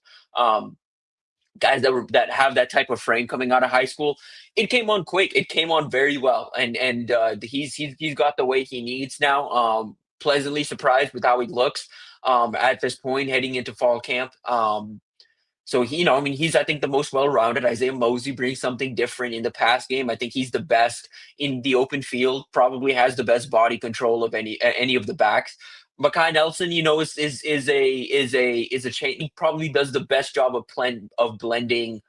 guys that have that type of frame coming out of high school. It came on quick. It came on very well. And he's got the weight he needs now. Pleasantly surprised with how he looks at this point heading into fall camp. So he's, I think, the most well-rounded. Isaiah Mosey brings something different in the pass game. I think he's the best in the open field, probably has the best body control of any of the backs. Makai Nelson, is a chain. He probably does the best job of blending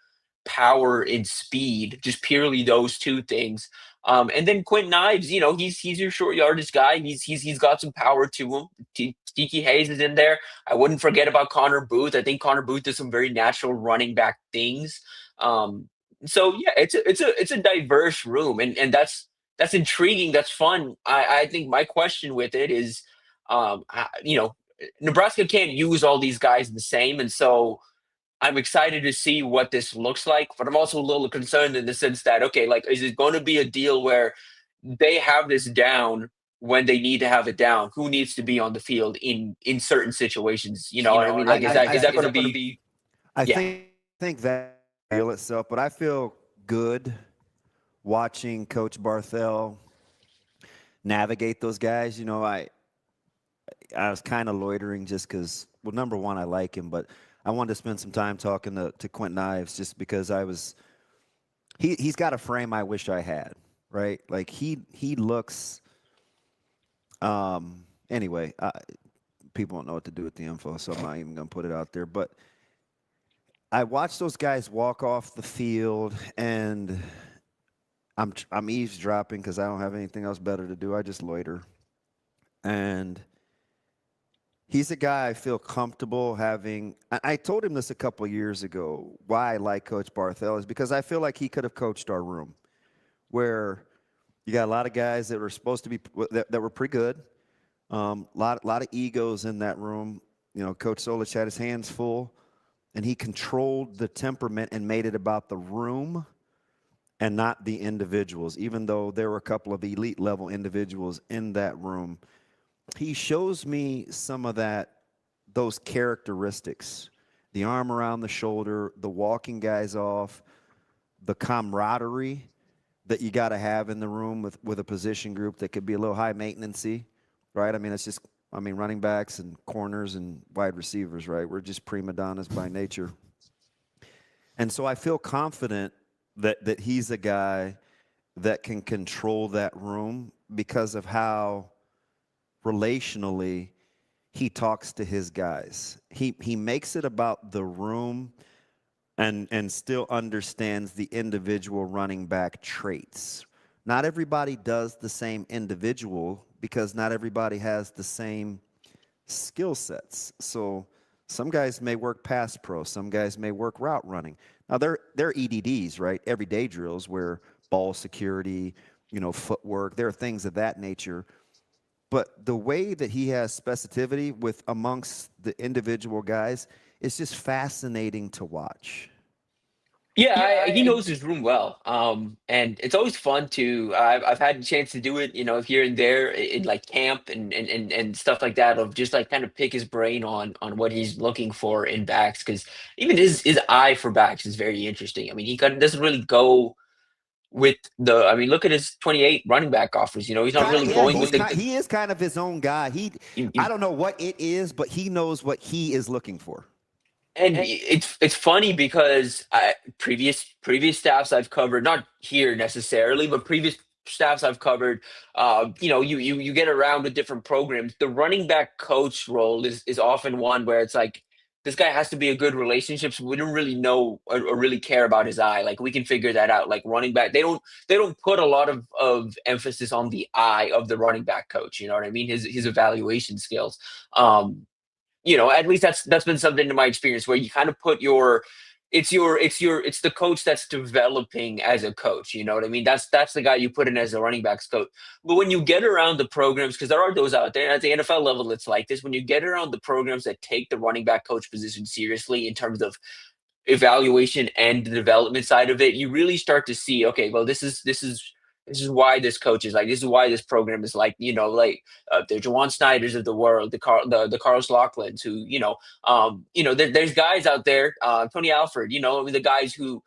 power and speed, just purely those two things. And then Quentin Ives, he's your short yardage guy. He's got some power to him. Tiki Hayes is in there. I wouldn't forget about Connor Booth. I think Connor Booth does some very natural running back things. So yeah, it's a diverse room, and that's intriguing. That's fun. I think my question with it is, Nebraska can't use all these guys the same, and so I'm excited to see what this looks like, but I'm also a little concerned in the sense that, okay, like, is it going to be a deal where they have this down when they need to have it down? Who needs to be on the field in certain situations? What I mean? Like, is that going to be? I think that will itself, but I feel good watching Coach Barthel navigate those guys. I was kind of loitering just because, well, number one, I like him, but I wanted to spend some time talking to Quentin Ives just because he's got a frame I wish I had, right? Like he looks. Anyway, people don't know what to do with the info, so I'm not even going to put it out there. But I watched those guys walk off the field, and I'm eavesdropping because I don't have anything else better to do. I just loiter. And he's a guy I feel comfortable having. I told him this a couple of years ago, why I like Coach Barthel is because I feel like he could have coached our room, where you got a lot of guys that were supposed to be that were pretty good. Lot of egos in that room. You know, Coach Solich had his hands full, and he controlled the temperament and made it about the room and not the individuals, even though there were a couple of elite level individuals in that room. He shows me some of those characteristics, the arm around the shoulder, the walking guys off, the camaraderie that you got to have in the room with a position group that could be a little high maintenance-y, right? I mean, it's just, running backs and corners and wide receivers, right? We're just prima donnas by nature. And so I feel confident that he's a guy that can control that room because of how relationally he talks to his guys. He makes it about the room and still understands the individual running back traits. Not everybody does the same individual because not everybody has the same skill sets. So some guys may work pass pro, some guys may work route running. Now they're EDDs, right? Everyday drills where ball security, footwork, there are things of that nature. But the way that he has specificity with amongst the individual guys is just fascinating to watch. Yeah, he knows his room well, and it's always fun to. I've had a chance to do it, here and there in like camp and stuff like that. Of just like kind of pick his brain on what he's looking for in backs, because even his eye for backs is very interesting. I mean, he doesn't really go with the. I mean, look at his 28 running back offers. He's not really going with the. He is kind of his own guy. I don't know what it is, but he knows what he is looking for. And it's funny because previous staffs I've covered, not here necessarily, but previous staffs I've covered, you get around with different programs. The running back coach role is often one where it's like, this guy has to be a good relationship. So we don't really know or really care about his eye. Like we can figure that out. Like running back, they don't put a lot of emphasis on the eye of the running back coach. You know what I mean? His evaluation skills. At least that's been something in my experience where you kind of put it's the coach that's developing as a coach. You know what I mean? That's the guy you put in as a running backs coach. But when you get around the programs, because there are those out there at the NFL level, it's like this. When you get around the programs that take the running back coach position seriously in terms of evaluation and the development side of it, you really start to see, okay, well, this is why this coach is like, this is why this program is like, the Jawan Snyders of the world, the Carlos Laughlin's who, there's guys out there, Tony Alford, the guys who,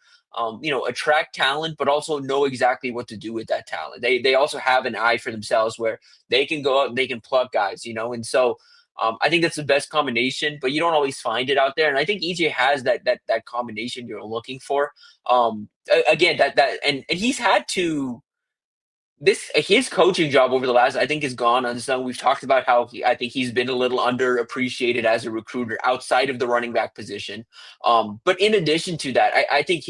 attract talent, but also know exactly what to do with that talent. They also have an eye for themselves where they can go out and they can pluck guys, and so I think that's the best combination, but you don't always find it out there. And I think EJ has that combination you're looking for. Again, and he's had to. His coaching job over the last, I think, has gone unsung. We've talked about how I think he's been a little underappreciated as a recruiter outside of the running back position. But in addition to that, I think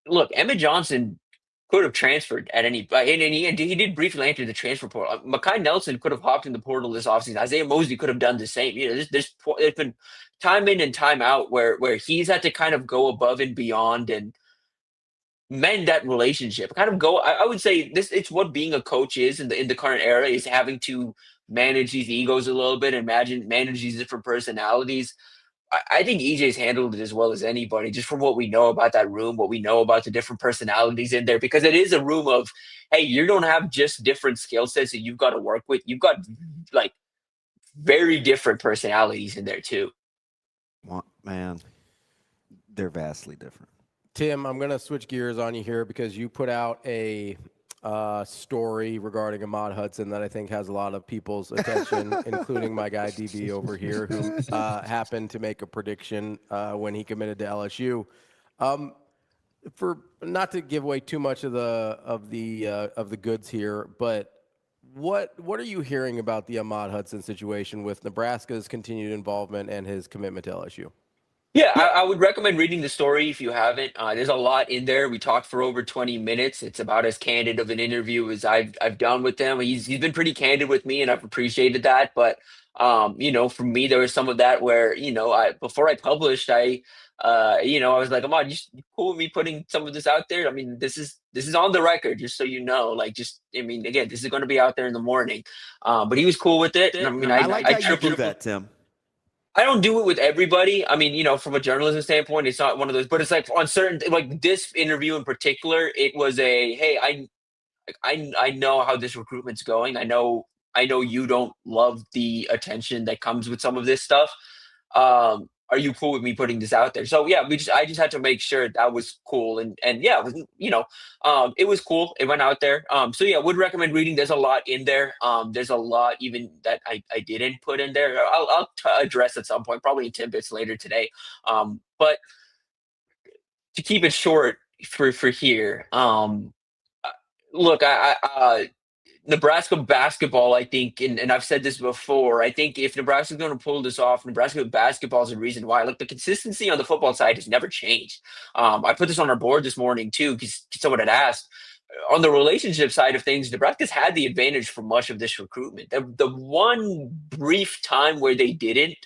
Emmett Johnson could have transferred at any, and he did briefly enter the transfer portal. Mekhi Nelson could have hopped in the portal this offseason. Isaiah Mosley could have done the same. There's been time in and time out where he's had to kind of go above and beyond and mend that relationship. Kind of go. I would say it's what being a coach is in the current era, is having to manage these egos a little bit and manage these different personalities. I think EJ's handled it as well as anybody, just from what we know about that room, what we know about the different personalities in there, because it is a room of, hey, you don't have just different skill sets that you've got to work with. You've got like very different personalities in there too. Well, man, they're vastly different. Tim, I'm going to switch gears on you here because you put out a story regarding Ahmad Hudson that I think has a lot of people's attention, including my guy DB over here, who happened to make a prediction when he committed to LSU. for not to give away too much of the goods here, but what are you hearing about the Ahmad Hudson situation with Nebraska's continued involvement and his commitment to LSU? Yeah, I would recommend reading the story if you haven't. There's a lot in there. We talked for over 20 minutes. It's about as candid of an interview as I've done with him. He's been pretty candid with me, and I've appreciated that. But for me, there was some of that where I before I published, I was like, Ahmad, you cool with me putting some of this out there? I mean, this is on the record, just so you know. Again, this is going to be out there in the morning. But he was cool with it. And, I like how you do that, Tim. I don't do it with everybody. I mean, from a journalism standpoint, it's not one of those, but it's like on certain, like this interview in particular, it was hey, I know how this recruitment's going. I know you don't love the attention that comes with some of this stuff. Are you cool with me putting this out there? So yeah, I just had to make sure that was cool, and yeah, it was, it was cool. It went out there. So yeah, would recommend reading. There's a lot in there. There's a lot even that I didn't put in there. I'll address at some point, probably in tidbits later today. But to keep it short for here, look, Nebraska basketball, I think, and I've said this before, I think if Nebraska's going to pull this off, Nebraska basketball is a reason why. Look, the consistency on the football side has never changed. I put this on our board this morning, too, because someone had asked. On the relationship side of things, Nebraska's had the advantage for much of this recruitment. The one brief time where they didn't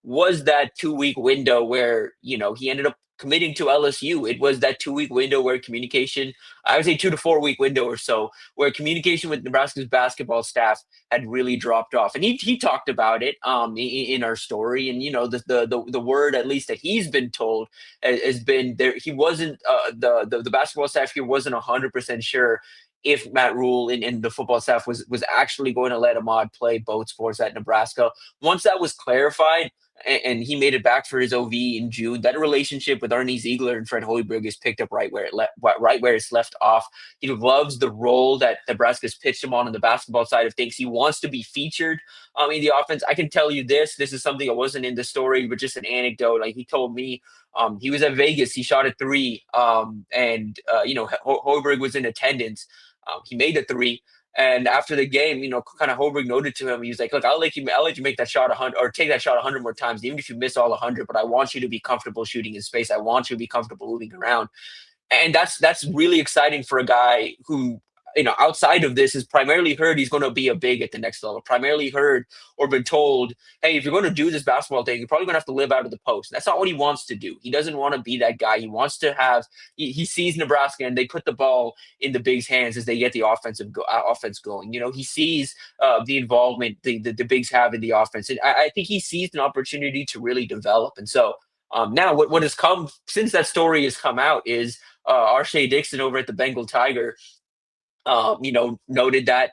was that 2-week window where, he ended up committing to LSU. It was that 2-week window where communication, I would say 2 to 4 week window or so, where communication with Nebraska's basketball staff had really dropped off. And he talked about it in our story. And, the word, at least that he's been told, has been there. He wasn't, the basketball staff here wasn't 100% sure if Matt Rule and the football staff was actually going to let Ahmad play both sports at Nebraska. Once that was clarified, and he made it back for his OV in June, that relationship with Arnie Ziegler and Fred Hoiberg is picked up right where it's left off. He loves the role that Nebraska's pitched him on the basketball side of things. He wants to be featured in the offense. I can tell you this is something that wasn't in the story, but just an anecdote. Like he told me, he was at Vegas. He shot a 3, Hoiberg was in attendance. He made a 3. And after the game, kind of Hoiberg noted to him, he was like, look, I'll let you make that shot 100 or take that shot 100 more times, even if you miss all 100, but I want you to be comfortable shooting in space. I want you to be comfortable moving around. And that's really exciting for a guy who, outside of this, is primarily heard he's going to be a big at the next level, primarily heard or been told, hey, if you're going to do this basketball thing, you're probably going to have to live out of the post. That's not what he wants to do. He doesn't want to be that guy. He wants to have, he sees Nebraska and they put the ball in the Bigs' hands as they get the offense going. He sees the involvement the Bigs have in the offense. And I think he sees an opportunity to really develop. And so now what has come since that story has come out is Arshay Dixon over at the Bengal Tiger noted that,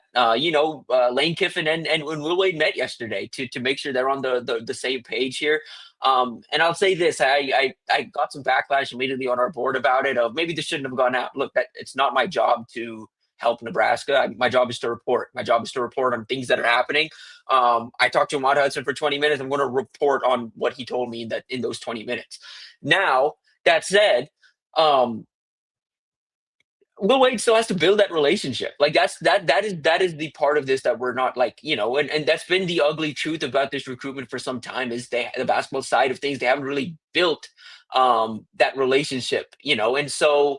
Lane Kiffin and Will Wade met yesterday to make sure they're on the same page here. And I'll say this, I got some backlash immediately on our board about it of maybe this shouldn't have gone out. Look, it's not my job to help Nebraska. My job is to report. My job is to report on things that are happening. I talked to Ahmad Hudson for 20 minutes. I'm going to report on what he told me in those 20 minutes. Now, that said, Will Wade still has to build that relationship. Like that is the part of this that we're not and that's been the ugly truth about this recruitment for some time is the basketball side of things. They haven't really built that relationship, and so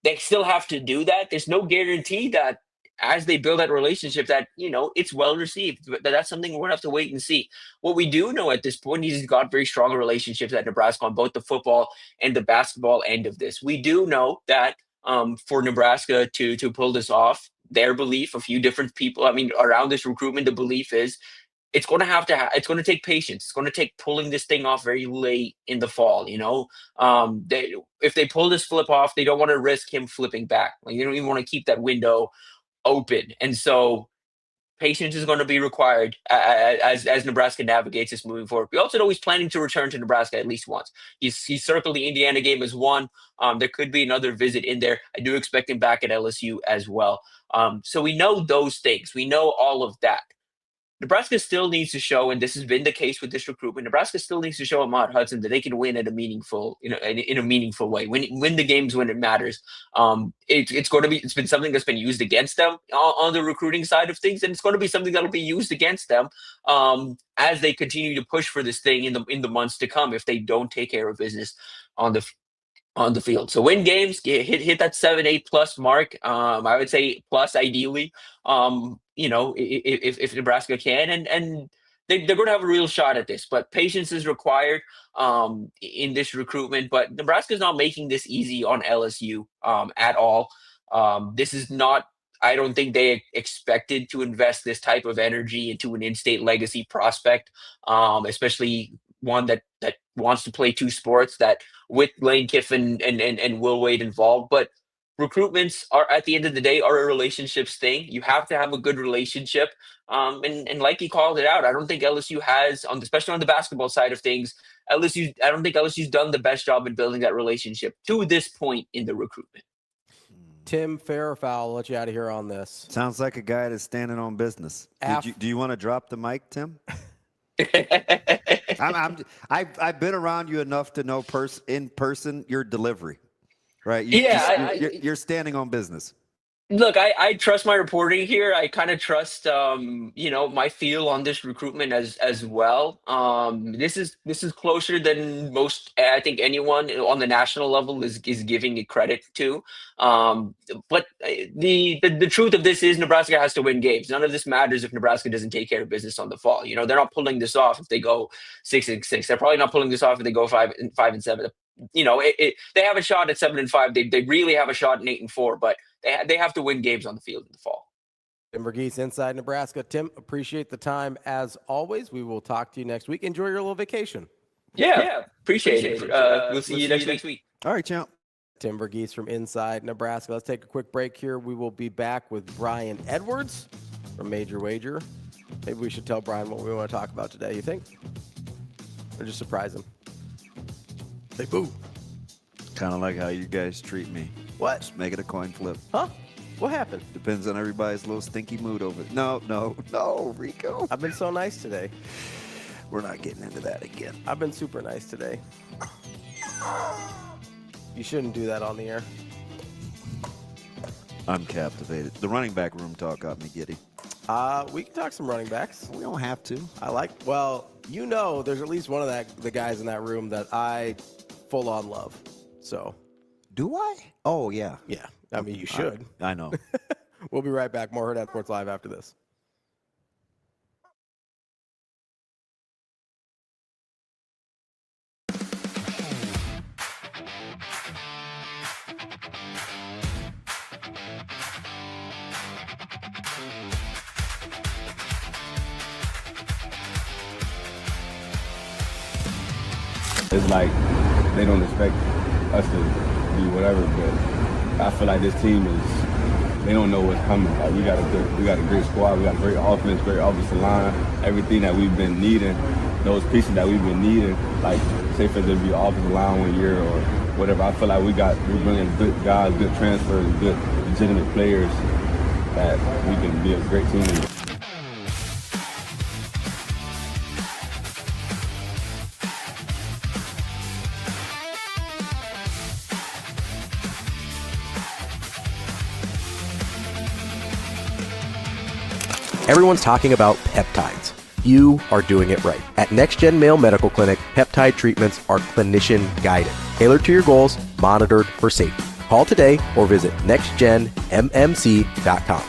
they still have to do that. There's no guarantee that as they build that relationship that, it's well received, but that's something we're going to have to wait and see. What we do know at this point, he's got very strong relationships at Nebraska on both the football and the basketball end of this. We do know that for Nebraska to pull this off, their belief, a few different people, around this recruitment, the belief is it's going to it's going to take patience. It's going to take pulling this thing off very late in the fall. If they pull this flip off, they don't want to risk him flipping back. Like, they don't even want to keep that window open. And so patience is going to be required as Nebraska navigates this moving forward. We also know he's planning to return to Nebraska at least once. He's circled the Indiana game as one. There could be another visit in there. I do expect him back at LSU as well. So we know those things. We know all of that. Nebraska still needs to show, and this has been the case with this recruitment, Nebraska still needs to show Ahmad Hudson that they can win at a meaningful, in a meaningful way. Win the games when it matters. It's been something that's been used against them on the recruiting side of things, and it's going to be something that'll be used against them as they continue to push for this thing in the months to come if they don't take care of business on the field. So win games, hit that 7-8 plus mark. I would say plus ideally. If Nebraska can, and they're going to have a real shot at this. But patience is required in this recruitment. But Nebraska's not making this easy on LSU at all. This is not. I don't think they expected to invest this type of energy into an in-state legacy prospect, especially one that wants to play two sports, that with Lane Kiffin and Will Wade involved. But recruitments are, at the end of the day, are a relationships thing. You have to have a good relationship. And like he called it out, I don't think LSU has, especially on the basketball side of things, I don't think LSU's done the best job in building that relationship to this point in the recruitment. Tim, fair or foul? I'll let you out of here on this. Sounds like a guy that's standing on business. Do you want to drop the mic, Tim? I've been around you enough to know in person your delivery, right? You're standing on business. Look, I trust my reporting here. I kind of trust, my feel on this recruitment as well. This is closer than most. I think anyone on the national level is giving it credit to. But the truth of this is Nebraska has to win games. None of this matters if Nebraska doesn't take care of business on the fall. They're not pulling this off if they go 6-6. They're probably not pulling this off if they go 5-7. They have a shot at 7-5. They really have a shot at 8-4, but they have to win games on the field in the fall. Tim VERGHESE, Inside Nebraska. Tim, appreciate the time as always. We will talk to you next week. Enjoy your little vacation. Yeah, appreciate it. We'll see you next week. All right, champ. Tim VERGHESE from Inside Nebraska. Let's take a quick break here. We will be back with Brian Edwards from Major Wager. Maybe we should tell Brian what we want to talk about today, you think? Or just surprise him? Say boo. Kind of like how you guys treat me. What? Just make it a coin flip. Huh? What happened? Depends on everybody's little stinky mood over it. No, Rico. I've been so nice today. We're not getting into that again. I've been super nice today. You shouldn't do that on the air. I'm captivated. The running back room talk got me giddy. We can talk some running backs. We don't have to. There's at least one of the guys in that room that I full on love. So. Do I? Oh, yeah. Yeah. I mean, you should. I know. We'll be right back. More Hurrdat Sports Live after this. It's like they don't expect us to do whatever, but I feel like this team they don't know what's coming. Like we got a great squad, we got a great offense, great offensive line, everything that we've been needing, those pieces that we've been needing, like say for there to be an offensive line 1 year or whatever. I feel like we're bringing good guys, good transfers, good legitimate players that we can be a great team. Everyone's talking about peptides. You are doing it right. At Next Gen Male Medical Clinic, peptide treatments are clinician guided, tailored to your goals, monitored for safety. Call today or visit nextgenmmc.com.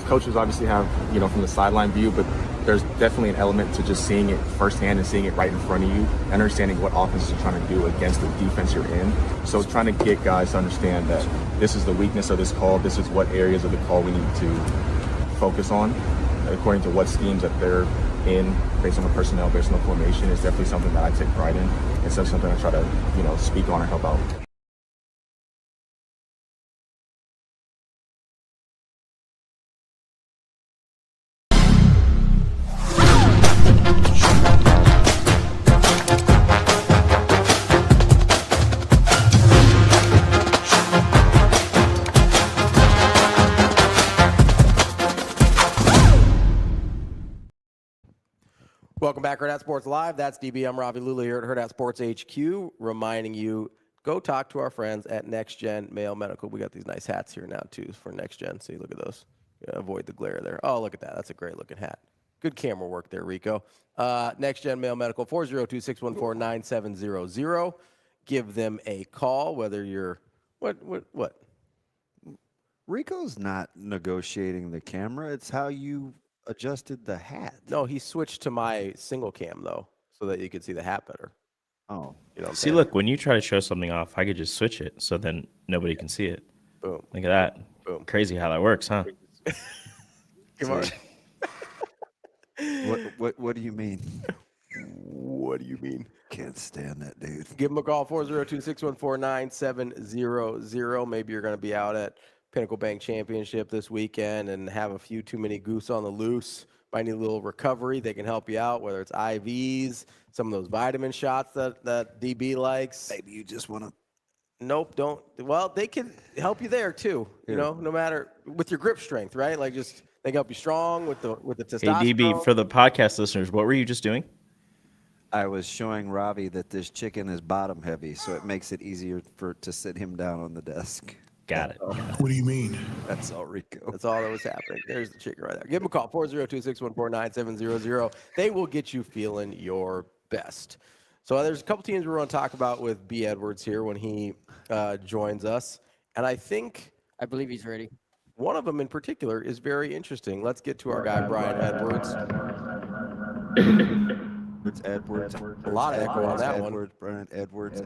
coaches obviously have, from the sideline view, but there's definitely an element to just seeing it firsthand and seeing it right in front of you, understanding what offenses are trying to do against the defense you're in. So trying to get guys to understand that this is the weakness of this call, this is what areas of the call we need to focus on, according to what schemes that they're in, based on the personnel, based on the formation, is definitely something that I take pride in. It's something I try to, speak on or help out. Welcome back, Hurrdat Sports Live. That's DB. I'm Ravi Lulla here at Hurrdat Sports HQ, reminding you, go talk to our friends at Next Gen Male Medical. We got these nice hats here now, too, for Next Gen. See, look at those. Avoid the glare there. Oh, look at that. That's a great-looking hat. Good camera work there, Rico. Next Gen Male Medical, 402-614-9700. Give them a call, whether you're what? Rico's not negotiating the camera. It's how you adjusted the hat. No, he switched to my single cam, though, so that you could see the hat better. Oh. See, look, when you try to show something off, I could just switch it so then nobody can see it. Boom. Look at that. Boom. Crazy how that works, huh? Come on. What do you mean? What do you mean? Can't stand that dude. Give him a call, 402-614-9700. Maybe you're going to be out at Pinnacle Bank Championship this weekend and have a few too many goose on the loose. Might need a little recovery. They can help you out, whether it's IVs, some of those vitamin shots that DB likes. Maybe you just want to. Nope, don't. Well, they can help you there too. You know, no matter with your grip strength, right? Like just they can help you strong with the testosterone. Hey, DB, for the podcast listeners, what were you just doing? I was showing Ravi that this chicken is bottom heavy, so it makes it easier to sit him down on the desk. Got it. What do you mean? That's all, Rico. That's all that was happening. There's the chicken right there. Give them a call, 402-614-9700. They will get you feeling your best. So there's a couple teams we're going to talk about with B. Edwards here when he joins us. And I believe he's ready. One of them in particular is very interesting. Let's get to our guy, Brian Edwards. It's Edwards. A lot of echo on that one. Brian Edwards.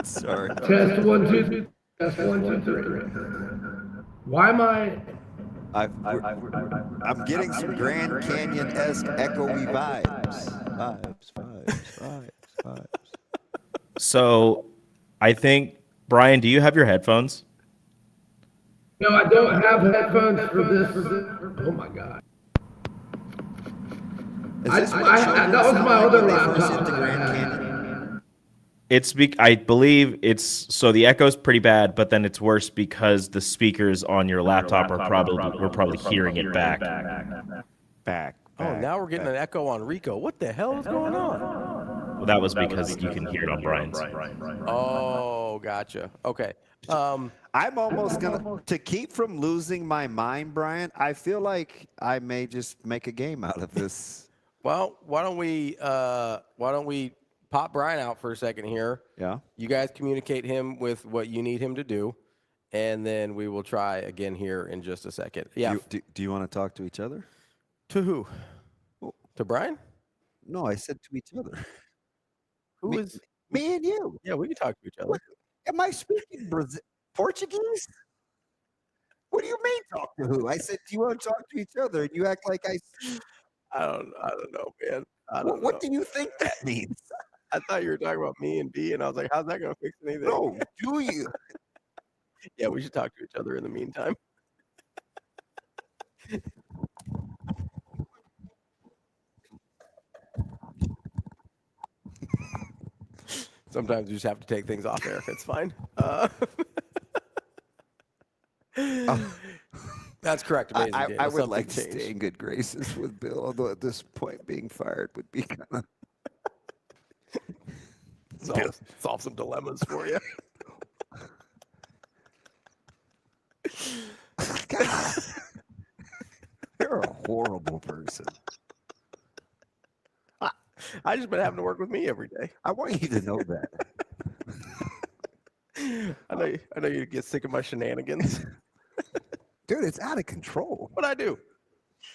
Sorry. Test 1, 2. Test 1, 2, 3. Why am I? I'm getting some Grand Canyon-esque echoey vibes. Vibes. So, I think, Brian, do you have your headphones? No, I don't have headphones for this. Oh my God. That was my other laptop. I believe it's so the echo's pretty bad, but then it's worse because the speakers on your laptop we're probably hearing it back. Oh, now we're getting an echo on Rico. What the hell is going on? Well, that was because you can hear it on Brian's. Oh, gotcha. Okay. I'm almost to keep from losing my mind, Brian. I feel like I may just make a game out of this. Well, why don't we pop Brian out for a second here? Yeah. You guys communicate him with what you need him to do, and then we will try again here in just a second. Yeah. Do you want to talk to each other? To who? To Brian? No, I said to each other. Who is me and you? Yeah, we can talk to each other. What? Am I speaking Portuguese? What do you mean talk to who? I said, do you want to talk to each other? And you act like I don't know, man. What do you think that means? I thought you were talking about me and B, and I was like, how's that going to fix anything? No, do you? Yeah, we should talk to each other in the meantime. Sometimes you just have to take things off air. It's fine. That's correct. Amazing, I would like to stay in good graces with Bill, although at this point being fired would be kind of solve some dilemmas for you. God, you're a horrible person. I just been having to work with me every day. I want you to know that. I know you get sick of my shenanigans. Dude, it's out of control. What'd I do?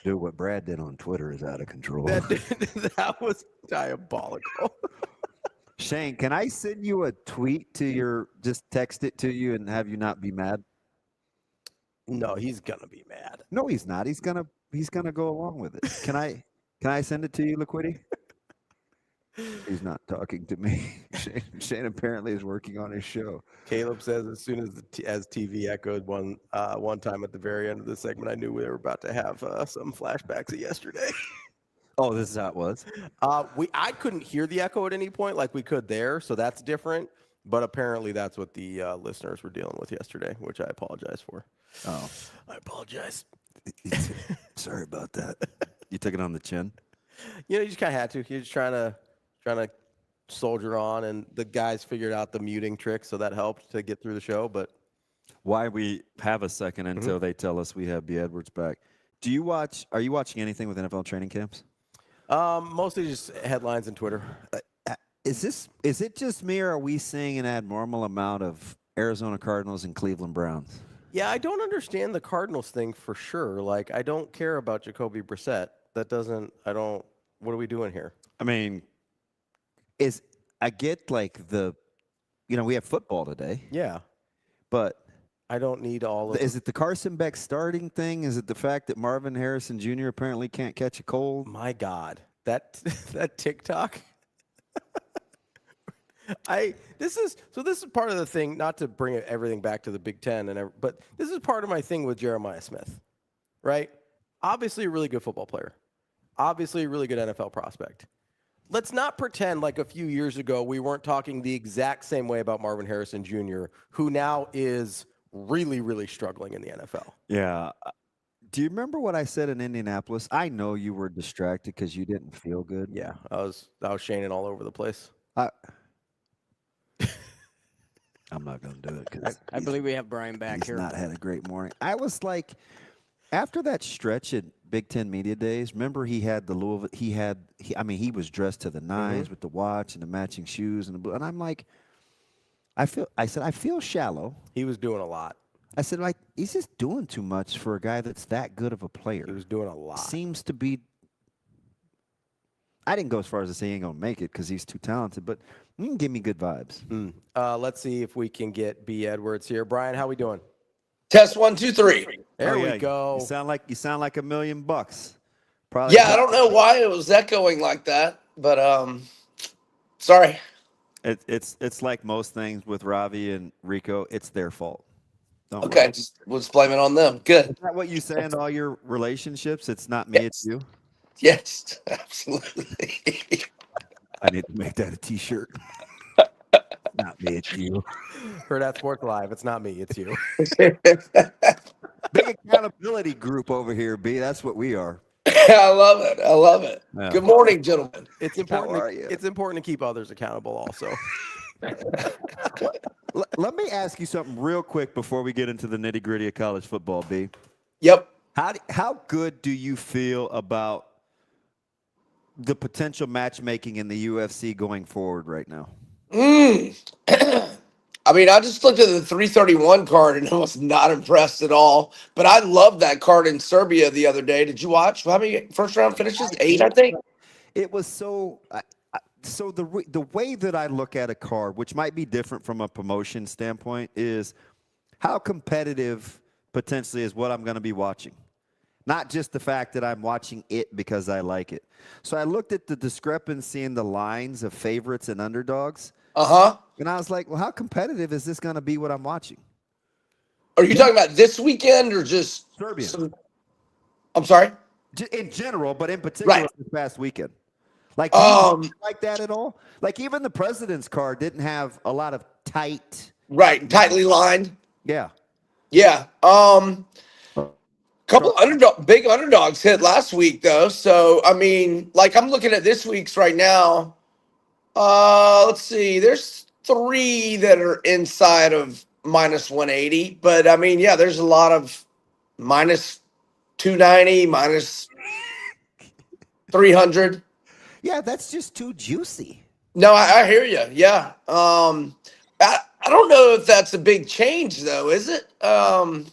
Dude, what Brad did on Twitter is out of control. That was diabolical. Shane, can I send you a tweet to your, just text it to you and have you not be mad? No, he's gonna be mad. No, he's not. He's gonna go along with it. Can I send it to you, Liquidity? He's not talking to me. Shane apparently is working on his show. Caleb says as soon as TV echoed one time at the very end of the segment, I knew we were about to have some flashbacks of yesterday. Oh, this is how it was. I couldn't hear the echo at any point like we could there, so that's different. But apparently that's what the listeners were dealing with yesterday, which I apologize for. Oh, I apologize. Sorry about that. You took it on the chin. You just kind of had to. You're just trying to soldier on, and the guys figured out the muting trick, so that helped to get through the show. But why we have a second until they tell us we have B. Edwards back. Are you watching anything with NFL training camps? Mostly just headlines and Twitter. Is it just me, or are we seeing an abnormal amount of Arizona Cardinals and Cleveland Browns? Yeah, I don't understand the Cardinals thing for sure. Like, I don't care about Jacoby Brissett. What are we doing here? I mean, I get like we have football today. Yeah. But I don't need all of Is it the Carson Beck starting thing? Is it the fact that Marvin Harrison Jr. apparently can't catch a cold? My God. That TikTok. This is part of the thing, not to bring everything back to the Big Ten, but this is part of my thing with Jeremiah Smith, right? Obviously a really good football player. Obviously a really good NFL prospect. Let's not pretend like a few years ago we weren't talking the exact same way about Marvin Harrison Jr., who now is really, really struggling in the NFL. Yeah. Do you remember what I said in Indianapolis? I know you were distracted because you didn't feel good. Yeah, I was Shaning all over the place. I'm not going to do it because I believe we have Brian back here. He's not had a great morning. I was like, after that stretch at Big Ten Media Days, remember he had the Louisville. He was dressed to the nines with the watch and the matching shoes and the blue. And I'm like, I feel shallow. He was doing a lot. I said, like, he's just doing too much for a guy that's that good of a player. He was doing a lot. Seems to be. I didn't go as far as to say he ain't going to make it because he's too talented, but you can give me good vibes. Let's see if we can get B. Edwards here. Brian, how we doing? Test 1, 2, 3. There we go. You sound like $1 million. Probably. Yeah, I don't know why it was echoing like that, but sorry. It's like most things with Ravi and Rico. It's their fault. Okay, let's blame it on them. Good. Is that what you say in all your relationships? It's not me, it's you? Yes, absolutely. I need to make that a T-shirt. Not me, it's you. Hurrdat Sports Live. It's not me, it's you. Big accountability group over here, B. That's what we are. I love it. I love it. Yeah. Good morning, gentlemen. It's important. It's important to keep others accountable also. Let me ask you something real quick before we get into the nitty-gritty of college football, B. Yep. How good do you feel about the potential matchmaking in the UFC going forward right now? I mean, I just looked at the 331 card and I was not impressed at all. But I loved that card in Serbia the other day. Did you watch? How many first round finishes? 8, I think. It was so. So the way that I look at a card, which might be different from a promotion standpoint, is how competitive potentially is what I'm going to be watching. Not just the fact that I'm watching it because I like it. So I looked at the discrepancy in the lines of favorites and underdogs. And I was like, well, how competitive is this going to be what I'm watching? Are you talking about this weekend or just Serbia? I'm sorry? In general, but in particular this past weekend. Like, like that at all? Like, even the president's card didn't have a lot of tight. Right, tightly lined. Yeah. Yeah. Couple big underdogs hit last week, though. So, I mean, like, I'm looking at this week's right now. Let's see. There's 3 that are inside of minus 180. But, I mean, yeah, there's a lot of minus 290, minus 300. Yeah, that's just too juicy. No, I hear you. Yeah. I don't know if that's a big change, though, is it? I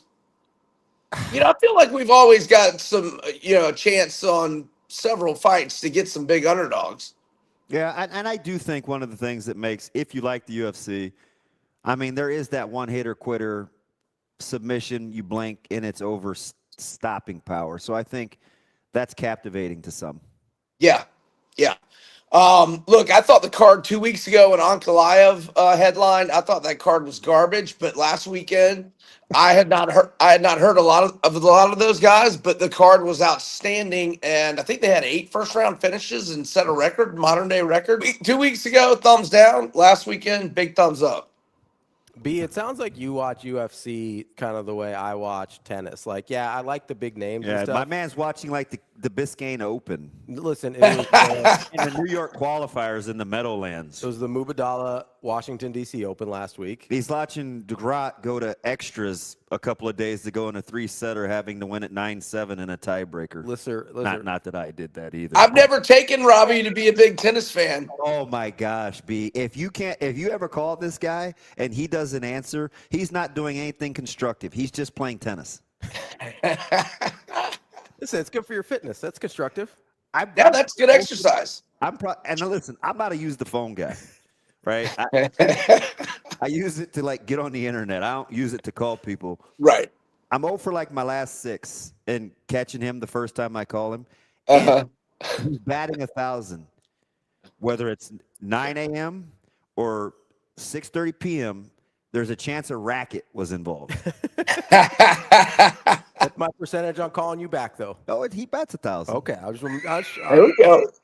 feel like we've always got some, a chance on several fights to get some big underdogs. Yeah, and I do think one of the things that makes, if you like the UFC, I mean, there is that one-hitter-quitter submission, you blink, and it's over stopping power. So I think that's captivating to some. Yeah. Look, I thought the card 2 weeks ago when Ankalaev headlined, I thought that card was garbage. But last weekend, I had not heard a lot of those guys, but the card was outstanding, and I think they had 8 first-round finishes and set a record, modern-day record. 2 weeks ago, thumbs down. Last weekend, big thumbs up. B, it sounds like you watch UFC kind of the way I watch tennis. Like, yeah, I like the big names and stuff. My man's watching like the Biscayne Open. Listen, it was and the New York qualifiers in the Meadowlands. It was the Mubadala Washington, D.C. Open last week. He's watching DeGraat go to extras a couple of days ago in a 3-setter, having to win at 9-7 in a tiebreaker. Listen. Not that I did that either. I've never taken Ravi to be a big tennis fan. Oh my gosh, B! If you ever call this guy and he doesn't answer, he's not doing anything constructive. He's just playing tennis. Listen, it's good for your fitness. That's constructive. Yeah, that's good exercise. And listen, I'm not a use the phone guy, right? I use it to like get on the internet. I don't use it to call people. Right. I'm 0 for like my last 6 and catching him the first time I call him. He's batting 1,000, whether it's 9 a.m. or 6:30 p.m. There's a chance a racket was involved. That's my percentage on calling you back, though. Oh, he bats 1,000. Okay, there we go.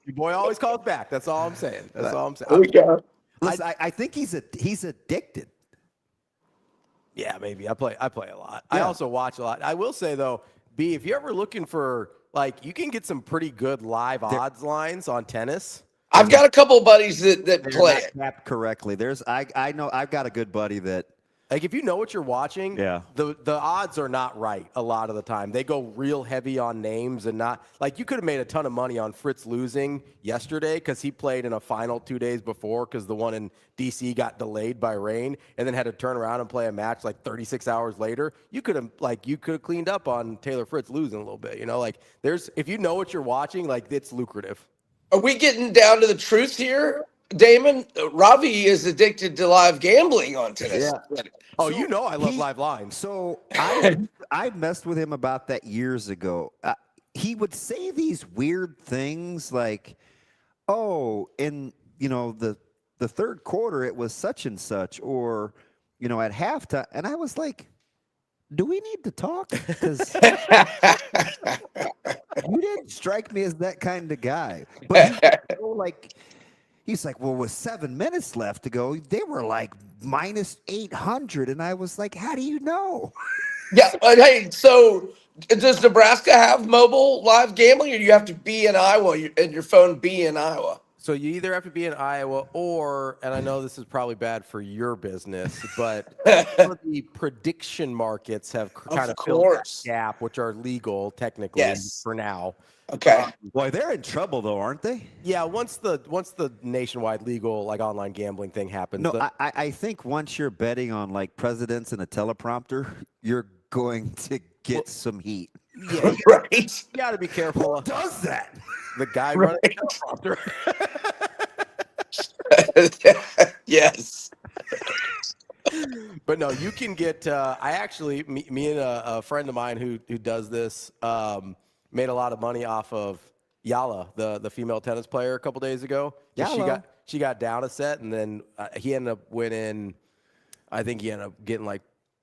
Your boy always calls back. That's all I'm saying. That's all I'm saying. There we go. Listen, I think he's addicted. Yeah, maybe. I play a lot. Yeah. I also watch a lot. I will say though, B, if you're ever looking for you can get some pretty good live odds lines on tennis. I've got a couple of buddies that play it. Capped correctly. I know I've got a good buddy that. Like if you know what you're watching, the odds are not right a lot of the time. They go real heavy on names and not like you could have made a ton of money on Fritz losing yesterday because he played in a final 2 days before because the one in DC got delayed by rain and then had to turn around and play a match like 36 hours later. You could have cleaned up on Taylor Fritz losing a little bit. If you know what you're watching, it's lucrative. Are we getting down to the truth here, Damon? Ravi is addicted to live gambling on tennis. Yeah. Oh, I love live lines. So I messed with him about that years ago. He would say these weird things like, "Oh, in the third quarter it was such and such," or at halftime, and I was like, "Do we need to talk?" Because you didn't strike me as that kind of guy. But he's like, well, with 7 minutes left to go, they were like minus 800. And I was like, how do you know? Yeah. But hey, so does Nebraska have mobile live gambling or do you have to be in Iowa and your phone be in Iowa? So you either have to be in Iowa or, and I know this is probably bad for your business, but some of the prediction markets have kind of filled that gap, which are legal technically for now. Okay. Boy, they're in trouble though, aren't they? Yeah. Once the nationwide legal online gambling thing happens. No, I think once you're betting on presidents and a teleprompter, you're going to get some heat. Yeah, right. You got to be careful. Who does that? The guy running the teleprompter. Yes. But no, you can get. I actually, me and a friend of mine who does this made a lot of money off of Yala, the female tennis player, a couple days ago. She got down a set, and then he ended up winning. I think he ended up getting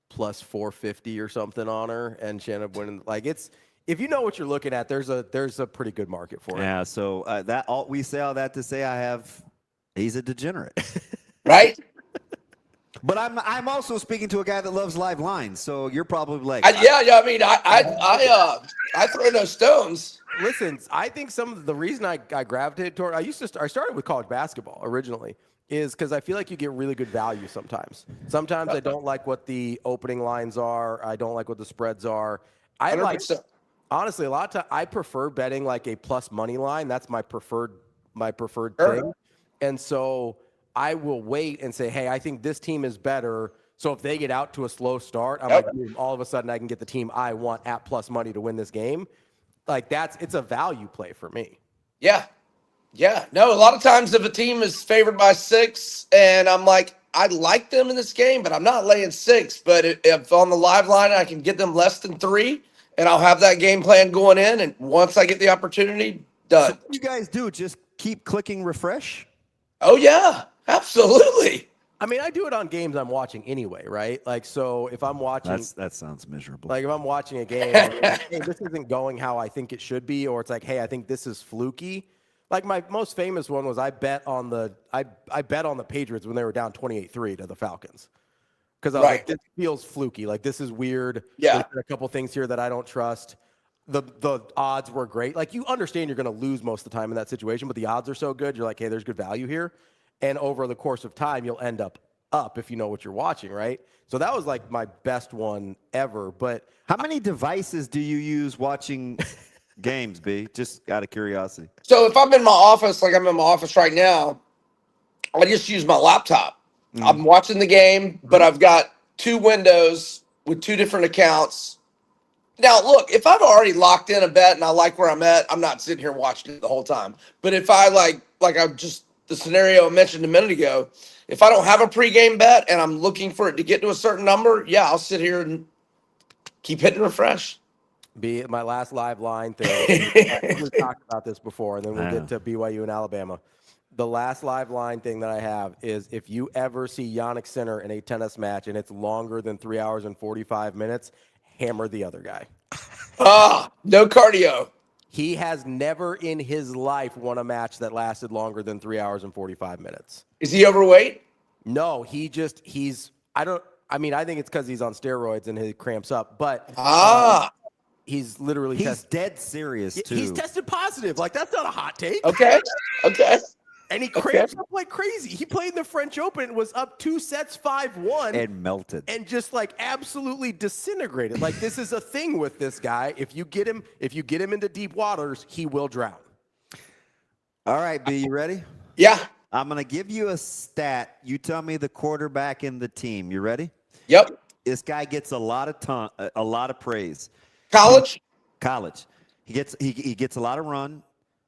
plus 450 or something on her, and she ended up winning. If you know what you're looking at, there's a pretty good market for it. Yeah. So we say all that to say he's a degenerate, right? But I'm also speaking to a guy that loves live lines, so you're probably like, yeah. I mean, I throw no stones. Listen, I think some of the reason I gravitated toward I started with college basketball originally is because I feel like you get really good value sometimes. Sometimes I don't like what the opening lines are. I don't like what the spreads are. Honestly, a lot of times I prefer betting a plus money line. That's my preferred thing. And so I will wait and say, hey, I think this team is better. So if they get out to a slow start, I'm like, all of a sudden I can get the team I want at plus money to win this game. Like it's a value play for me. Yeah. Yeah. No, a lot of times if a team is favored by 6 and I'm like, I like them in this game, but I'm not laying 6. But if on the live line I can get them less than 3 and I'll have that game plan going in. And once I get the opportunity, done. So what do you guys do? Just keep clicking refresh? Oh, yeah. Absolutely. I mean, I do it on games I'm watching anyway, right? Like, so if I'm watching, that sounds miserable. Like if I'm watching a game, I'm like, hey, this isn't going how I think it should be, or it's like, hey, I think this is fluky. Like my most famous one was I bet on the Patriots when they were down 28-3 to the Falcons, because I was like, this feels fluky. Like this is weird. Yeah, there's a couple things here that I don't trust. The odds were great. Like you understand you're going to lose most of the time in that situation, but the odds are so good. You're like, hey, there's good value here. And over the course of time, you'll end up if you know what you're watching, right? So that was like my best one ever. But how many devices do you use watching games, B? Just out of curiosity. So if I'm in my office, like I'm in my office right now, I just use my laptop. I'm watching the game, but I've got 2 windows with 2 different accounts. Now, look, if I've already locked in a bet and I like where I'm at, I'm not sitting here watching it the whole time. But if I like I'm just the scenario I mentioned a minute ago, if I don't have a pregame bet and I'm looking for it to get to a certain number, yeah, I'll sit here and keep hitting refresh. Be my last live line thing. We've talked about this before, and then we'll get to BYU and Alabama. The last live line thing that I have is if you ever see Yannick Sinner in a tennis match and it's longer than 3 hours and 45 minutes, hammer the other guy. No cardio. He has never in his life won a match that lasted longer than 3 hours and 45 minutes. Is he overweight? No, I think it's because he's on steroids and he cramps up, but he's literally dead serious too. He's tested positive. Like that's not a hot take. Okay. And he cramps up like crazy. He played in the French Open, was up 2 sets, 5-1. And melted. And just like absolutely disintegrated. Like this is a thing with this guy. If you get him into deep waters, he will drown. All right, B, you ready? Yeah. I'm going to give you a stat. You tell me the quarterback in the team. You ready? Yep. This guy gets a lot of praise. College. He gets a lot of run.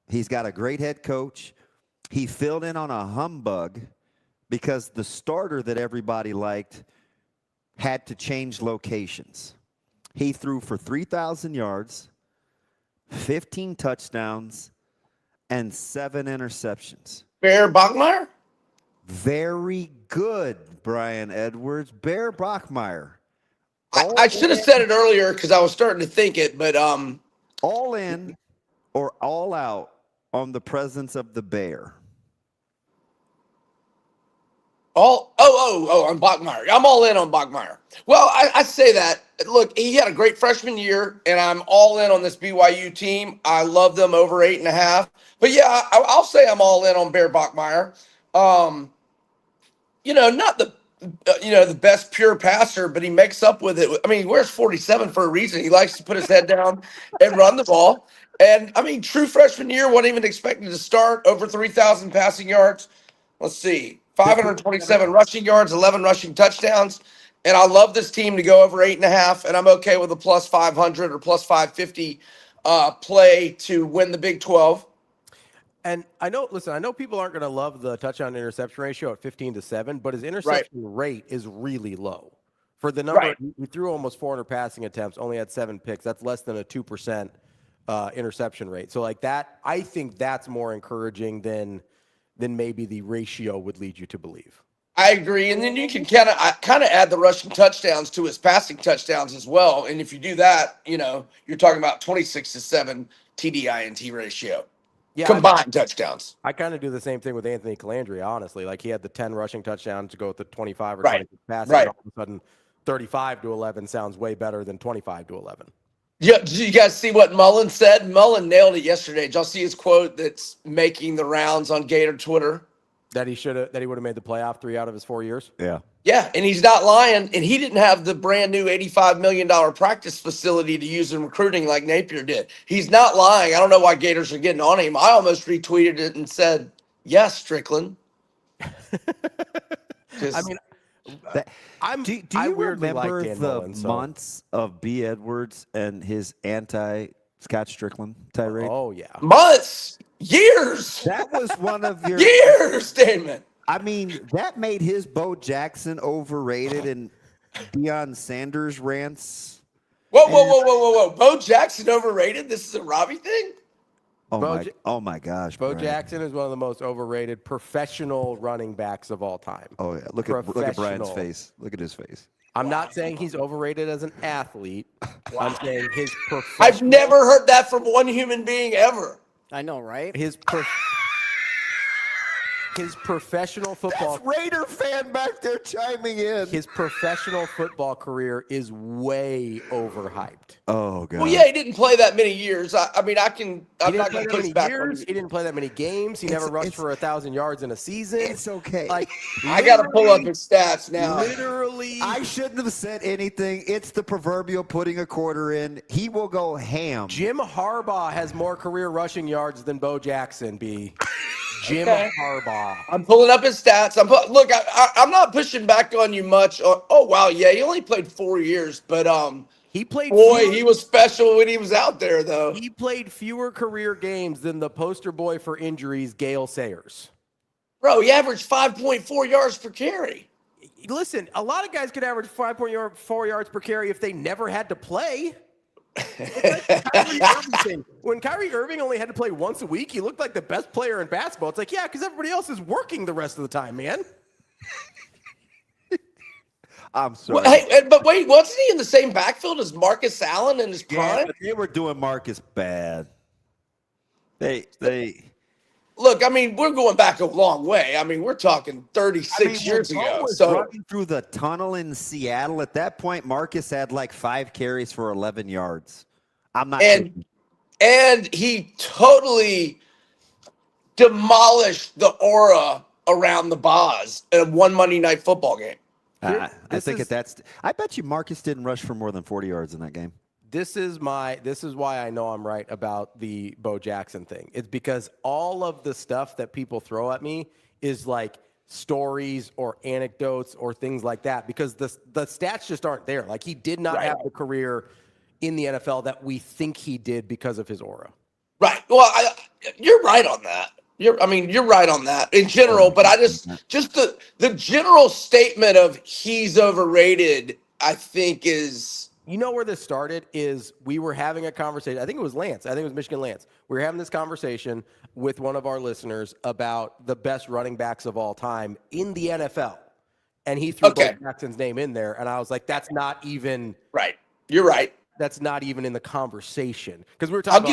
He's got a great head coach. He filled in on a humbug because the starter that everybody liked had to change locations. He threw for 3,000 yards, 15 touchdowns, and 7 interceptions. Bear Bachmeier? Very good, Brian Edwards. Bear Bachmeier. I should have said it earlier because I was starting to think it, but all in or all out on the presence of the Bear. On Bachmeier. I'm all in on Bachmeier. Well, I say that. Look, he had a great freshman year, and I'm all in on this BYU team. I love them over 8.5. But yeah, I'll say I'm all in on Bear Bachmeier. Not the best pure passer, but he makes up with it. I mean, he wears 47 for a reason. He likes to put his head down and run the ball. And I mean, true freshman year, wasn't even expected to start. Over 3,000 passing yards. Let's see. 527 rushing yards, 11 rushing touchdowns. And I love this team to go over 8.5, and I'm okay with a plus 500 or plus 550 play to win the Big 12. And I know people aren't going to love the touchdown interception ratio at 15-7, but his interception rate is really low. For the number, he threw almost 400 passing attempts, only had 7 picks. That's less than a 2% interception rate. So like that, I think that's more encouraging than maybe the ratio would lead you to believe. I agree. And then you can kind of add the rushing touchdowns to his passing touchdowns as well. And if you do that, you're talking about 26-7 TDINT ratio. Yeah, combined touchdowns. I kind of do the same thing with Anthony Calandria, honestly. Like he had the 10 rushing touchdowns to go with the 25 or 26 passing. All of a sudden, 35-11 sounds way better than 25-11. Yeah, did you guys see what Mullen said? Mullen nailed it yesterday. Did y'all see his quote that's making the rounds on Gator Twitter? That he would have made the playoff 3 out of his 4 years? Yeah. Yeah, and he's not lying. And he didn't have the brand new $85 million practice facility to use in recruiting like Napier did. He's not lying. I don't know why Gators are getting on him. I almost retweeted it and said, yes, Strickland. I mean, do you remember the months of B. Edwards and his anti-Scott Strickland tirade? Oh, yeah. Months, years. That was one of your years, Damon. I mean, that made his Bo Jackson overrated and Deion Sanders rants. Whoa. Bo Jackson overrated? This is a Ravi thing? Oh my gosh. Bo Brian. Jackson is one of the most overrated professional running backs of all time. Oh, yeah. Look at Brian's face. Look at his face. I'm not saying he's overrated as an athlete. I'm saying his I've never heard that from one human being ever. I know, right? His professional football. That's Raider fan back there chiming in. His professional football career is way overhyped. Oh god. Well, yeah, he didn't play that many years. I'm not going to push back on He didn't play that many games. He never rushed for 1,000 yards in a season. It's okay. Like I got to pull up his stats now. Literally, I shouldn't have said anything. It's the proverbial putting a quarter in. He will go ham. Jim Harbaugh has more career rushing yards than Bo Jackson. Jim Harbaugh. I'm pulling up his stats. Look, I'm not pushing back on you much. Oh wow, yeah, he only played 4 years, but he played. Boy, he was special when he was out there, though. He played fewer career games than the poster boy for injuries, Gale Sayers. Bro, he averaged 5.4 yards per carry. Listen, a lot of guys could average 5.4 yards per carry if they never had to play. When Kyrie Irving only had to play once a week, he looked like the best player in basketball. It's like, yeah, because everybody else is working the rest of the time, man. I'm sorry. Well, hey, but wait, wasn't he in the same backfield as Marcus Allen in his prime? Yeah, but they were doing Marcus bad. They Look, I mean, we're going back a long way. I mean, we're talking 36 years ago. So running through the tunnel in Seattle, at that point, Marcus had like 5 carries for 11 yards. I'm not kidding. And he totally demolished the aura around the Boz in one Monday Night Football game. I bet you Marcus didn't rush for more than 40 yards in that game. This is why I know I'm right about the Bo Jackson thing. It's because all of the stuff that people throw at me is like stories or anecdotes or things like that, because the stats just aren't there. Like, he did not have the career in the NFL that we think he did because of his aura. Right. Well, you're right on that. You're right on that in general, but I just the general statement of he's overrated, I think is. You know where this started is we were having a conversation. I think it was Lance. I think it was Michigan Lance. We were having this conversation with one of our listeners about the best running backs of all time in the NFL. And he threw Bo Jackson's name in there. And I was like, that's not even. Right. You're right. That's not even in the conversation. Because we were talking I'll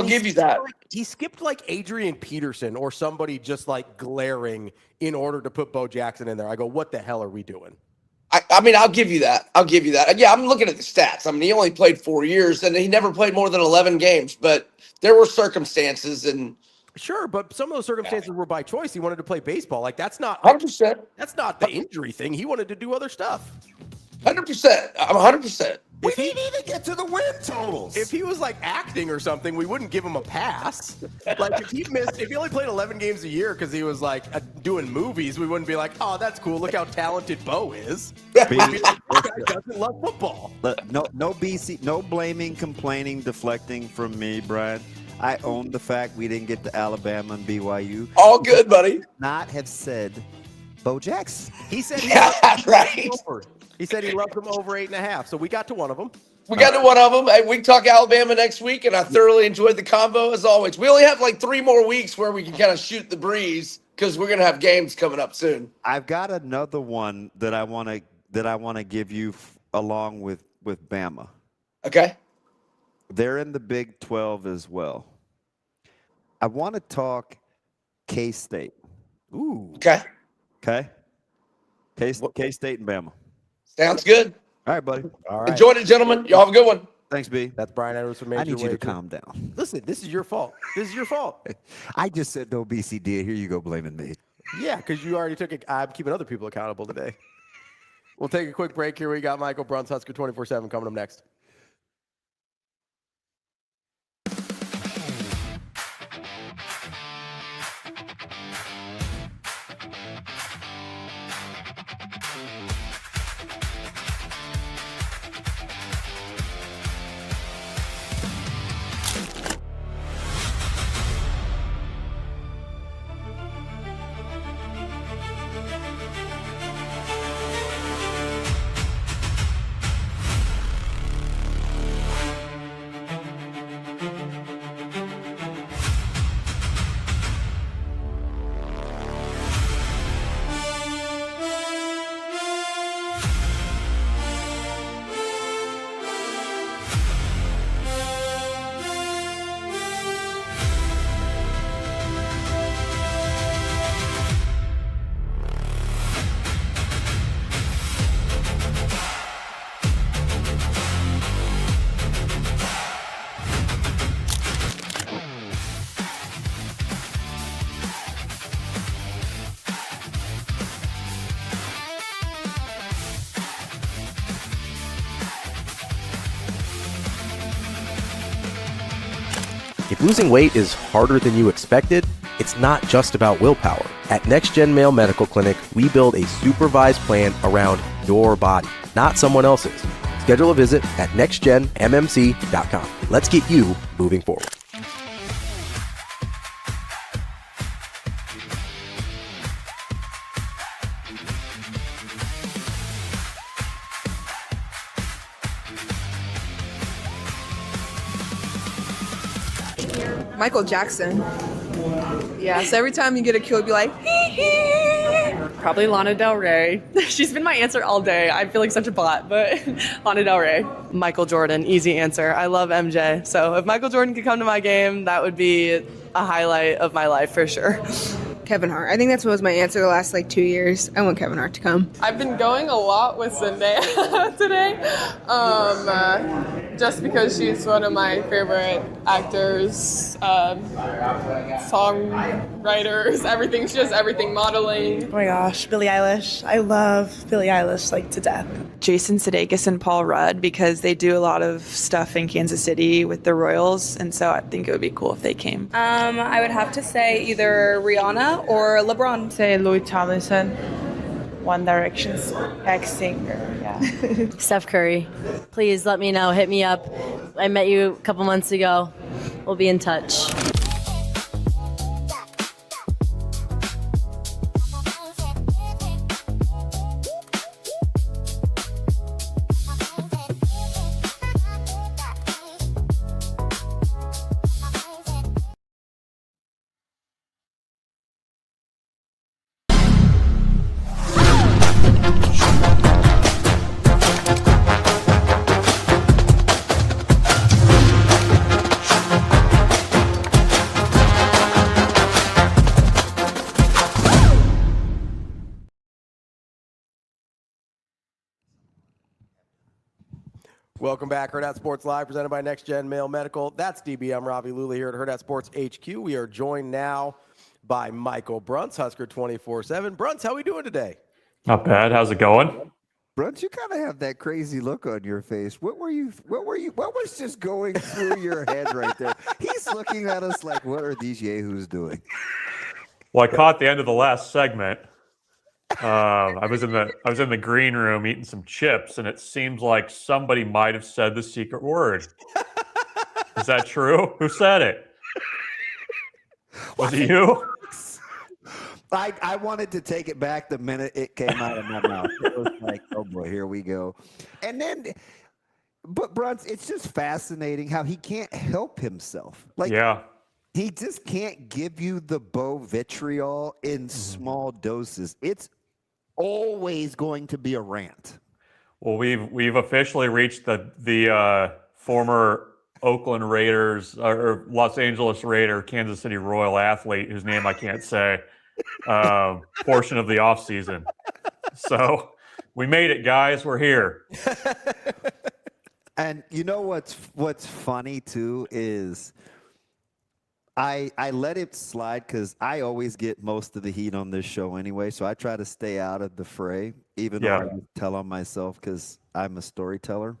give you that. He skipped like Adrian Peterson or somebody just like glaring in order to put Bo Jackson in there. I go, what the hell are we doing? I mean, I'll give you that. Yeah, I'm looking at the stats. I mean, he only played 4 years, and he never played more than 11 games. But there were circumstances, and sure, but some of those circumstances were by choice. He wanted to play baseball. Like, that's not 100%. That's not the injury thing. He wanted to do other stuff. 100%. I'm 100%. We didn't even get to the win totals. If he was like acting or something, we wouldn't give him a pass. Like, if he only played 11 games a year because he was like doing movies, we wouldn't be like, oh, that's cool. Look how talented Bo is. This guy doesn't love football. No BC, no blaming, complaining, deflecting from me, Brian. I own the fact we didn't get to Alabama and BYU. All good, buddy. Not have said Bo Jackson. He said right. He said he loved them over 8.5. So we got to one of them. We got to one of them. We can talk Alabama next week, and I thoroughly enjoyed the combo as always. We only have like 3 more weeks where we can kind of shoot the breeze because we're going to have games coming up soon. I've got another one that I want to give you along with Bama. Okay. They're in the Big 12 as well. I want to talk K-State. Ooh. Okay. K-State and Bama. Sounds good. All right, buddy. All right. Enjoyed it, gentlemen. Y'all have a good one. Thanks, B. That's Brian Edwards from Major I need you to Wager. calm down. Listen, this is your fault. I just said no BCD. Here you go blaming me. Yeah, because you already took it. I'm keeping other people accountable today. We'll take a quick break here. We got Michael Bruntz, Husker 24/7 coming up next. If losing weight is harder than you expected, it's not just about willpower. At Next Gen Male Medical Clinic, we build a supervised plan around your body, not someone else's. Schedule a visit at nextgenmmc.com. Let's get you moving forward. Michael Jackson. Yeah, so every time you get a kill, you'd be like, hee hee. Probably Lana Del Rey. She's been my answer all day. I feel like such a bot, but Lana Del Rey. Michael Jordan, easy answer. I love MJ. So if Michael Jordan could come to my game, that would be a highlight of my life for sure. Kevin Hart. I think that's what was my answer the last 2 years. I want Kevin Hart to come. I've been going a lot with Zendaya today, just because she's one of my favorite actors, songwriters, everything. She does everything, modeling. Oh my gosh, Billie Eilish. I love Billie Eilish like to death. Jason Sudeikis and Paul Rudd, because they do a lot of stuff in Kansas City with the Royals, and so I think it would be cool if they came. I would have to say either Rihanna or LeBron. Say Louis Tomlinson, One Direction's ex-singer, yeah. Steph Curry, please let me know. Hit me up. I met you a couple months ago. We'll be in touch. Welcome back. Hurrdat Sports Live, presented by Next Gen Male Medical. That's DB. I'm Ravi Lulla here at Hurrdat Sports HQ. We are joined now by Michael Bruntz, Husker 24/7. Bruntz, how are we doing today? Not bad. How's it going? Bruntz, you kind of have that crazy look on your face. What was just going through your head right there? He's looking at us like, what are these yahoos doing? Well, I caught the end of the last segment. I was in the green room eating some chips, and it seems like somebody might have said the secret word. Is that true? Who said it? Was it you? I wanted to take it back the minute it came out of my mouth. It was like, oh boy, here we go. And then, but Bruntz, it's just fascinating how he can't help himself. Like, yeah. He just can't give you the bow vitriol in small doses. It's always going to be a rant. Well, we've officially reached the former Oakland Raiders or Los Angeles Raider, Kansas City Royal athlete whose name I can't say portion of the offseason. So we made it, guys. We're here. And you know what's funny too is I let it slide because I always get most of the heat on this show anyway, so I try to stay out of the fray, even though I tell on myself because I'm a storyteller.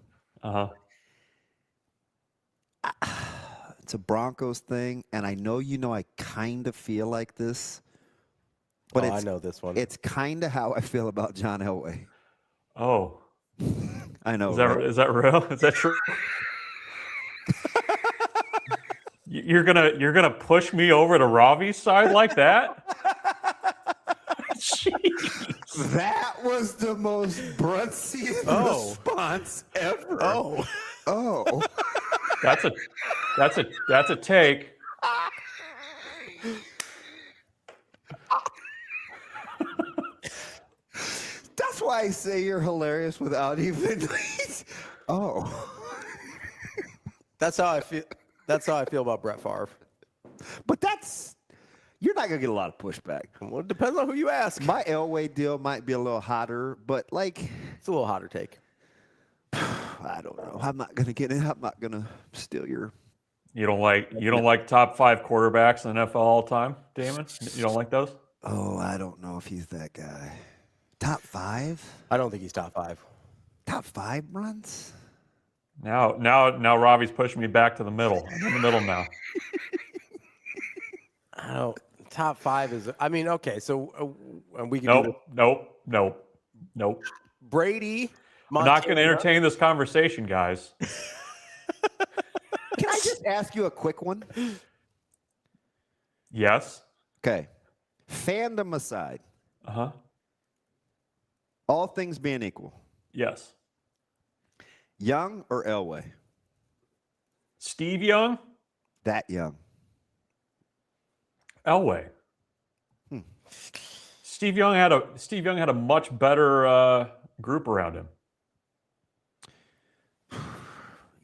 It's a Broncos thing, and I know I kind of feel like this, but I know this one. It's kind of how I feel about John Elway. Oh, I know. Is that real? Is that true? You're gonna push me over to Ravi's side like that? Jeez. That was the most Bruntzian response ever. Oh. That's a take. That's why I say you're hilarious without even. That's how I feel. That's how I feel about Brett Favre. But you're not gonna get a lot of pushback. Well, it depends on who you ask. My Elway deal might be a little hotter, but it's a little hotter take. I don't know. I'm not gonna get it. I'm not gonna steal your. You don't like top 5 quarterbacks in the NFL all time, Damon? You don't like those? Oh, I don't know if he's that guy. Top 5? I don't think he's top 5. Top 5 runs? Now Ravi's pushing me back to the middle. I'm in the middle now. I don't. Top 5 is. I mean, okay. So we can. Nope. Brady. I'm not going to entertain this conversation, guys. Can I just ask you a quick one? Yes. Okay. Fandom aside. Uh-huh. All things being equal. Yes. Young or Elway? Steve Young? That Young. Elway. Steve Young had a much better group around him.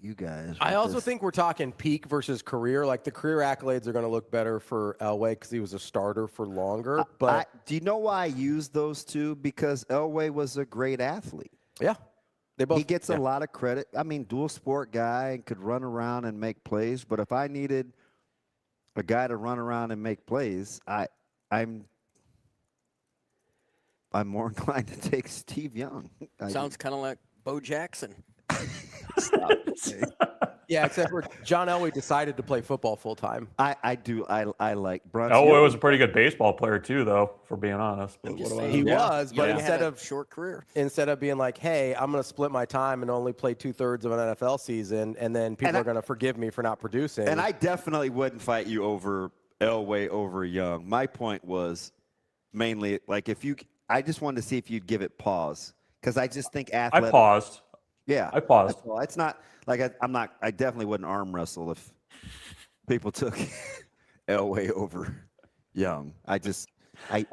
You guys. I also think we're talking peak versus career. Like the career accolades are going to look better for Elway because he was a starter for longer. But do you know why I use those two? Because Elway was a great athlete. Yeah. He gets a lot of credit. I mean, dual sport guy and could run around and make plays. But if I needed a guy to run around and make plays, I'm more inclined to take Steve Young. Sounds kind of like Bo Jackson. Yeah, except for John Elway decided to play football full time. I like Bruntz. Elway was a pretty good baseball player too, though, for being honest. But He was, but instead of short career, instead of being like, "Hey, I'm going to split my time and only play 2/3 of an NFL season, and then people are going to forgive me for not producing." And I definitely wouldn't fight you over Elway over Young. My point was mainly like I just wanted to see if you'd give it pause because I just think athletic. I paused. Yeah, I paused. It's not like I definitely wouldn't arm wrestle if people took Elway over Young. I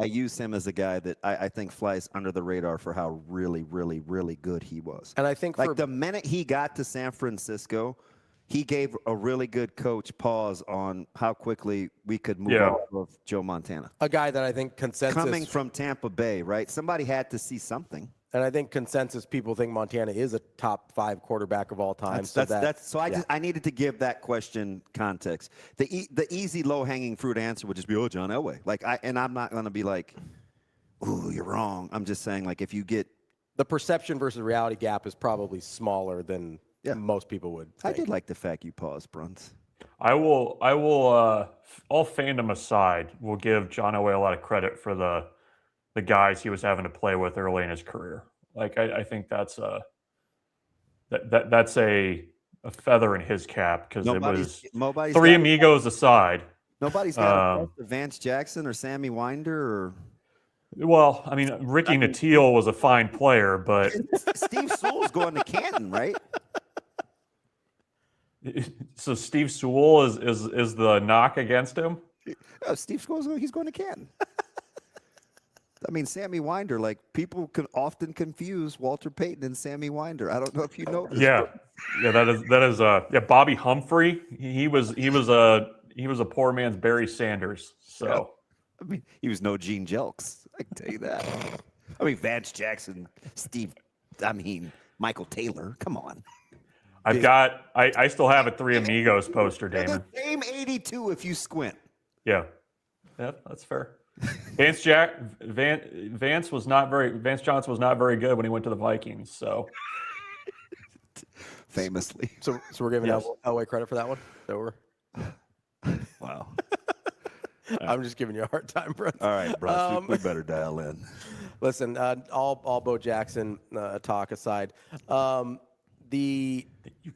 use him as a guy that I think flies under the radar for how really, really, really good he was. And I think like the minute he got to San Francisco, he gave a really good coach pause on how quickly we could move off of Joe Montana. A guy that I think consensus coming from Tampa Bay, right? Somebody had to see something. And I think consensus people think Montana is a top 5 quarterback of all time. I needed to give that question context. The easy low hanging fruit answer would just be, John Elway. I'm not going to be like, ooh, you're wrong. I'm just saying, like, if you get the perception versus reality gap is probably smaller than most people would think. I did like the fact you paused, Bruntz. I will all fandom aside, will give John Elway a lot of credit for the guys he was having to play with early in his career. Like I think that's a feather in his cap because it was three amigos aside. Nobody's got Vance Jackson or Sammy Winder or. Well, I mean, Ricky Nattiel was a fine player, but Steve Sewell's going to Canton, right? So Steve Sewell is the knock against him? Steve Sewell, he's going to Canton. I mean, Sammy Winder, like, people can often confuse Walter Payton and Sammy Winder. I don't know if you know this. Yeah, that is Bobby Humphrey. He was a poor man's Barry Sanders. So yeah. I mean, he was no Gene Jelks. I can tell you that. I mean, Vance Jackson, Michael Taylor. Come on. I still have a Three Amigos poster, Damon. The same 82 if you squint. Yeah, that's fair. Vance Johnson was not very good when he went to the Vikings. So famously. So we're giving Elway credit for that one. So wow. I'm just giving you a hard time, bro. All right, bro. We better dial in. Listen, all Bo Jackson talk aside, you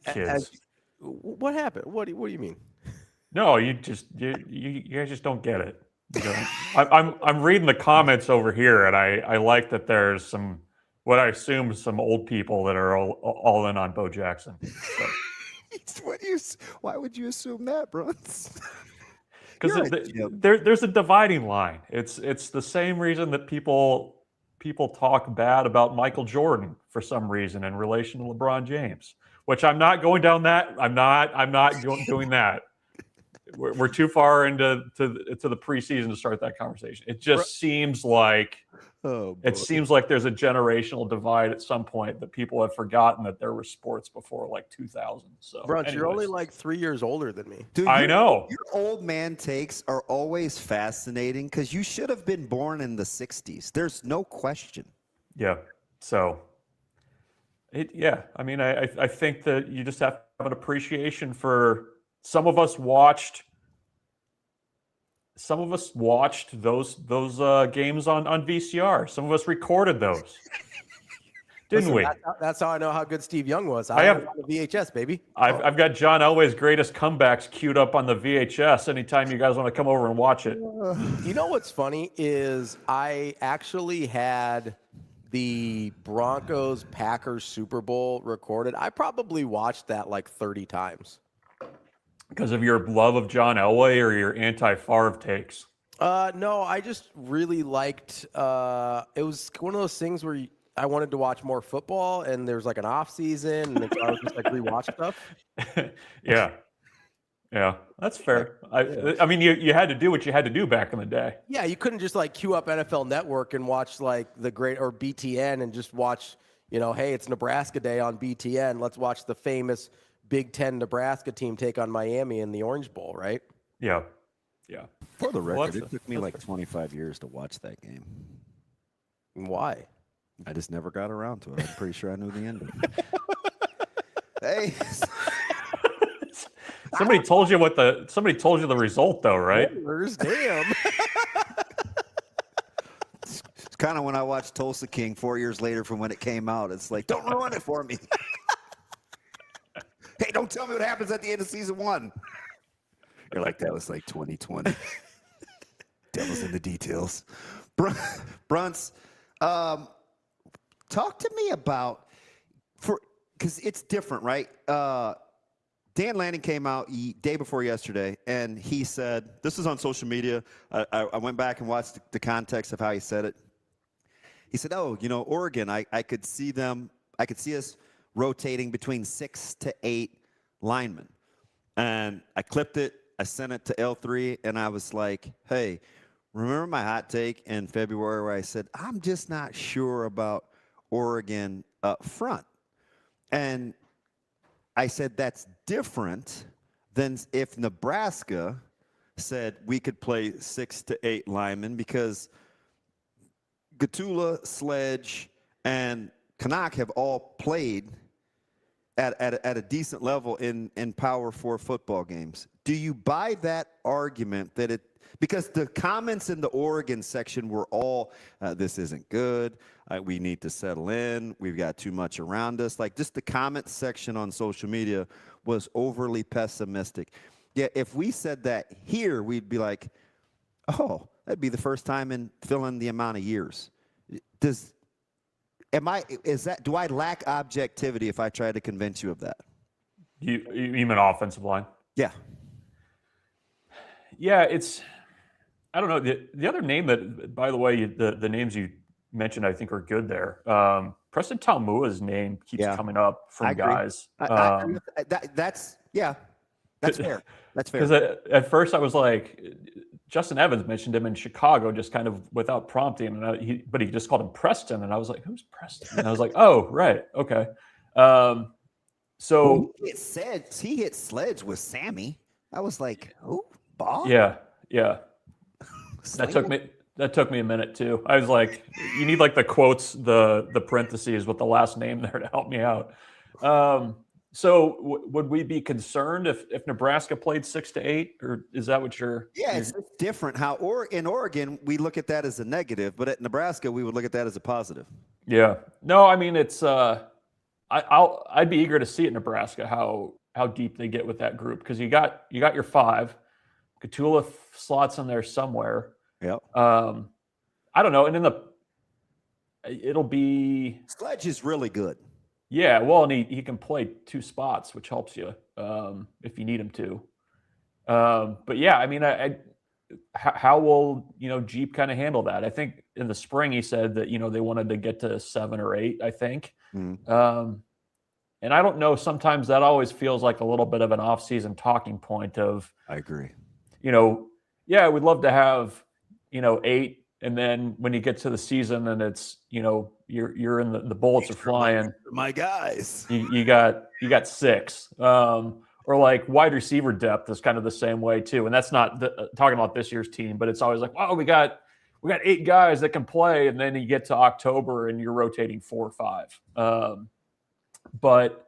kids. What happened? What do you mean? No, you guys just don't get it. I'm reading the comments over here, and I like that there's what I assume some old people that are all in on Bo Jackson. So. Why would you assume that, Bruntz? Because there's a dividing line. It's the same reason that people talk bad about Michael Jordan for some reason in relation to LeBron James, which I'm not going down that. I'm not doing that. We're too far into the preseason to start that conversation. It just seems like there's a generational divide at some point that people have forgotten that there were sports before like 2000. So, Bruntz, you're only like 3 years older than me. Dude, I know. Your old man takes are always fascinating because you should have been born in the 60s. There's no question. Yeah. So Yeah, I mean, I think that you just have to have an appreciation for. Some of us watched those games on VCR. Some of us recorded those, didn't we? That's how I know how good Steve Young was. I have the VHS, baby. I've got John Elway's greatest comebacks queued up on the VHS. Anytime you guys want to come over and watch it. You know what's funny is I actually had the Broncos-Packers Super Bowl recorded. I probably watched that like 30 times. Because of your love of John Elway or your anti-Favre takes? No, I just really liked it was one of those things where I wanted to watch more football, and there's like an off season, and I was just like rewatch stuff. Yeah, that's fair. I mean, you had to do what you had to do back in the day. Yeah, you couldn't just like queue up NFL Network and watch like the great or BTN and just watch, hey, it's Nebraska Day on BTN. Let's watch the famous Big Ten Nebraska team take on Miami in the Orange Bowl, right? Yeah. For the record, it took me like 25 years to watch that game. Why? I just never got around to it. I'm pretty sure I knew the ending. Hey. Somebody told you the result though, right? Damn. It's kind of when I watched Tulsa King 4 years later from when it came out. It's like, don't ruin it for me. Hey, don't tell me what happens at the end of season 1. You're like, that was like 2020. Devil's in the details. Bruntz, talk to me about, because it's different, right? Dan Lanning came out day before yesterday, and he said, this is on social media. I went back and watched the context of how he said it. He said, Oregon, I could see us rotating between 6 to 8 linemen. And I clipped it. I sent it to L3, and I was like, hey, remember my hot take in February where I said, I'm just not sure about Oregon up front. And I said that's different than if Nebraska said we could play 6 to 8 linemen, because Gatula, Sledge, and Canuck have all played at a decent level in Power 4 football games. Do you buy that argument that because the comments in the Oregon section were all, this isn't good, we need to settle in, we've got too much around us. Like, just the comment section on social media was overly pessimistic. Yeah, if we said that here, we'd be like, oh, that'd be the first time in fill in the amount of years. Do I lack objectivity if I try to convince you of that? You mean offensive line? Yeah. Yeah, I don't know. The other name that, by the way, the names you mentioned, I think are good there. Preston Talmua's name keeps coming up from guys. That's fair. That's fair. Because at first I was like, Justin Evans mentioned him in Chicago just kind of without prompting, but he just called him Preston, and I was like, who's Preston? And I was like, oh, right, okay. So he hit Sledge with Sammy. I was like, who? Bob? Yeah. That took me a minute too. I was like, you need like the quotes, the parentheses with the last name there to help me out. So would we be concerned if Nebraska played 6 to 8, or is that what you're? Yeah, it's different. How in Oregon we look at that as a negative, but at Nebraska we would look at that as a positive. Yeah. No, I mean it's. I'd be eager to see at Nebraska how deep they get with that group, because you got your 5. Gatula slots in there somewhere. Yeah. I don't know, and it'll be. Sledge is really good. Yeah, well, and he can play 2 spots, which helps you if you need him to. But yeah, I mean, how will Jeep kind of handle that? I think in the spring he said that they wanted to get to 7 or 8. I think, and I don't know. Sometimes that always feels like a little bit of an off-season talking point. Of I agree. Yeah, we'd love to have 8. And then when you get to the season and it's, you're in the bullets are flying. My guys. You got 6. Or like wide receiver depth is kind of the same way too. And that's not talking about this year's team, but it's always like, wow, we got 8 guys that can play. And then you get to October and you're rotating 4 or 5. But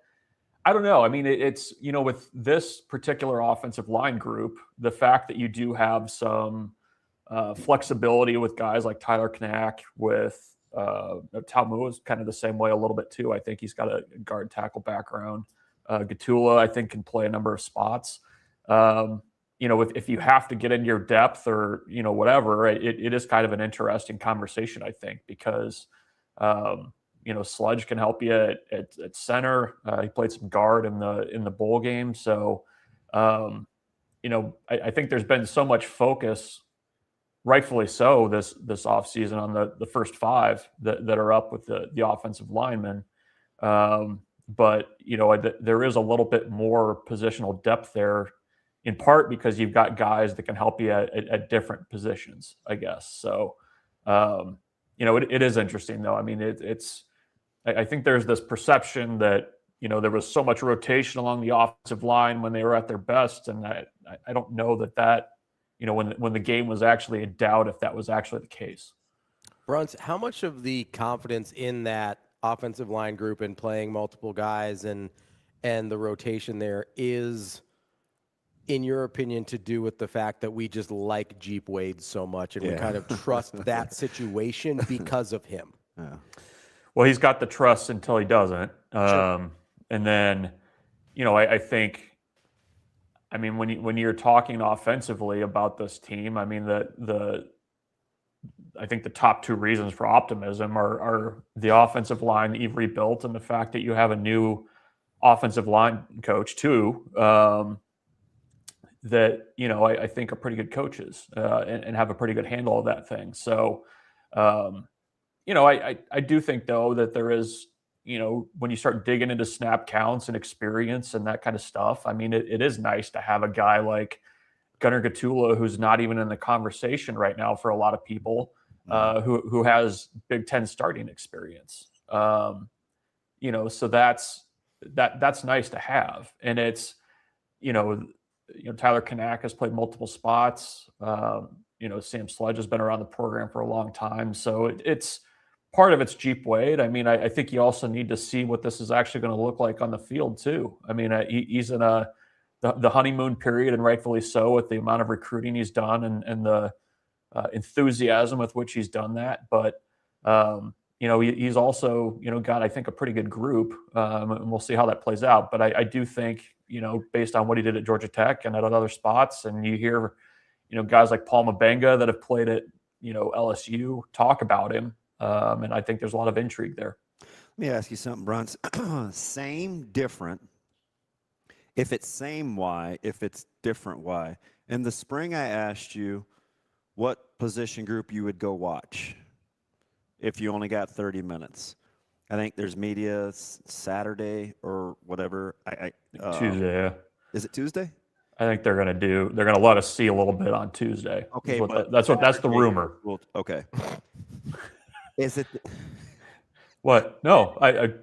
I don't know. I mean, it's, with this particular offensive line group, the fact that you do have some flexibility with guys like Tyler Knack, with Talmu is kind of the same way a little bit too. I think he's got a guard tackle background. Gatula, I think, can play a number of spots. If you have to get into your depth or, whatever, it is kind of an interesting conversation, I think, because, Sludge can help you at center. He played some guard in the bowl game. So, I think there's been so much focus, rightfully so, this offseason on the first five that are up with the offensive linemen. But, there is a little bit more positional depth there, in part because you've got guys that can help you at different positions, I guess. So, it is interesting, though. I mean, I think there's this perception that, there was so much rotation along the offensive line when they were at their best. And I don't know that, when the game was actually in doubt, if that was actually the case. Bruntz, how much of the confidence in that offensive line group and playing multiple guys and the rotation there is, in your opinion, to do with the fact that we just like Jeep Wade so much and we kind of trust that situation because of him? Yeah. Well, he's got the trust until he doesn't. Sure. And then, I think, when you're talking offensively about this team, I mean, I think the top two reasons for optimism are the offensive line that you've rebuilt and the fact that you have a new offensive line coach too, that, I think are pretty good coaches and have a pretty good handle of that thing. So, I do think, though, that there is, when you start digging into snap counts and experience and that kind of stuff, I mean, it is nice to have a guy like Gunnar Gatula, who's not even in the conversation right now for a lot of people, who has Big Ten starting experience. So that's nice to have. And it's, Tyler Knack has played multiple spots. Sam Sludge has been around the program for a long time. So it's part of it's Jeep Wade. I mean, I think you also need to see what this is actually going to look like on the field too. I mean, he's in the honeymoon period, and rightfully so, with the amount of recruiting he's done and the enthusiasm with which he's done that. But, he's also, got, I think, a pretty good group, and we'll see how that plays out. But I do think, based on what he did at Georgia Tech and at other spots, and you hear, guys like Paul Mabenga that have played at, LSU talk about him. And I think there's a lot of intrigue there. Let me ask you something, Bruntz. Same, different. If it's same, why? If it's different, why? In the spring, I asked you what position group you would go watch if you only got 30 minutes. I think there's media Saturday or whatever. Tuesday, yeah. Is it Tuesday? I think they're going to let us see a little bit on Tuesday. Okay, that's the rumor. Well, okay. Is it? What? No, I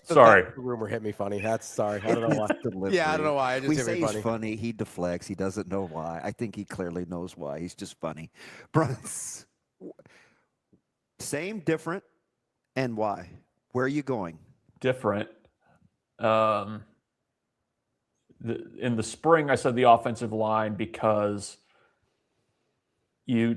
sorry. The rumor hit me funny. That's sorry. I don't know why. Yeah, I don't know why. It just we hit say me funny. He's funny. He deflects. He doesn't know why. I think he clearly knows why. He's just funny. Bruntz, same, different, and why? Where are you going? Different. In the spring, I said the offensive line because you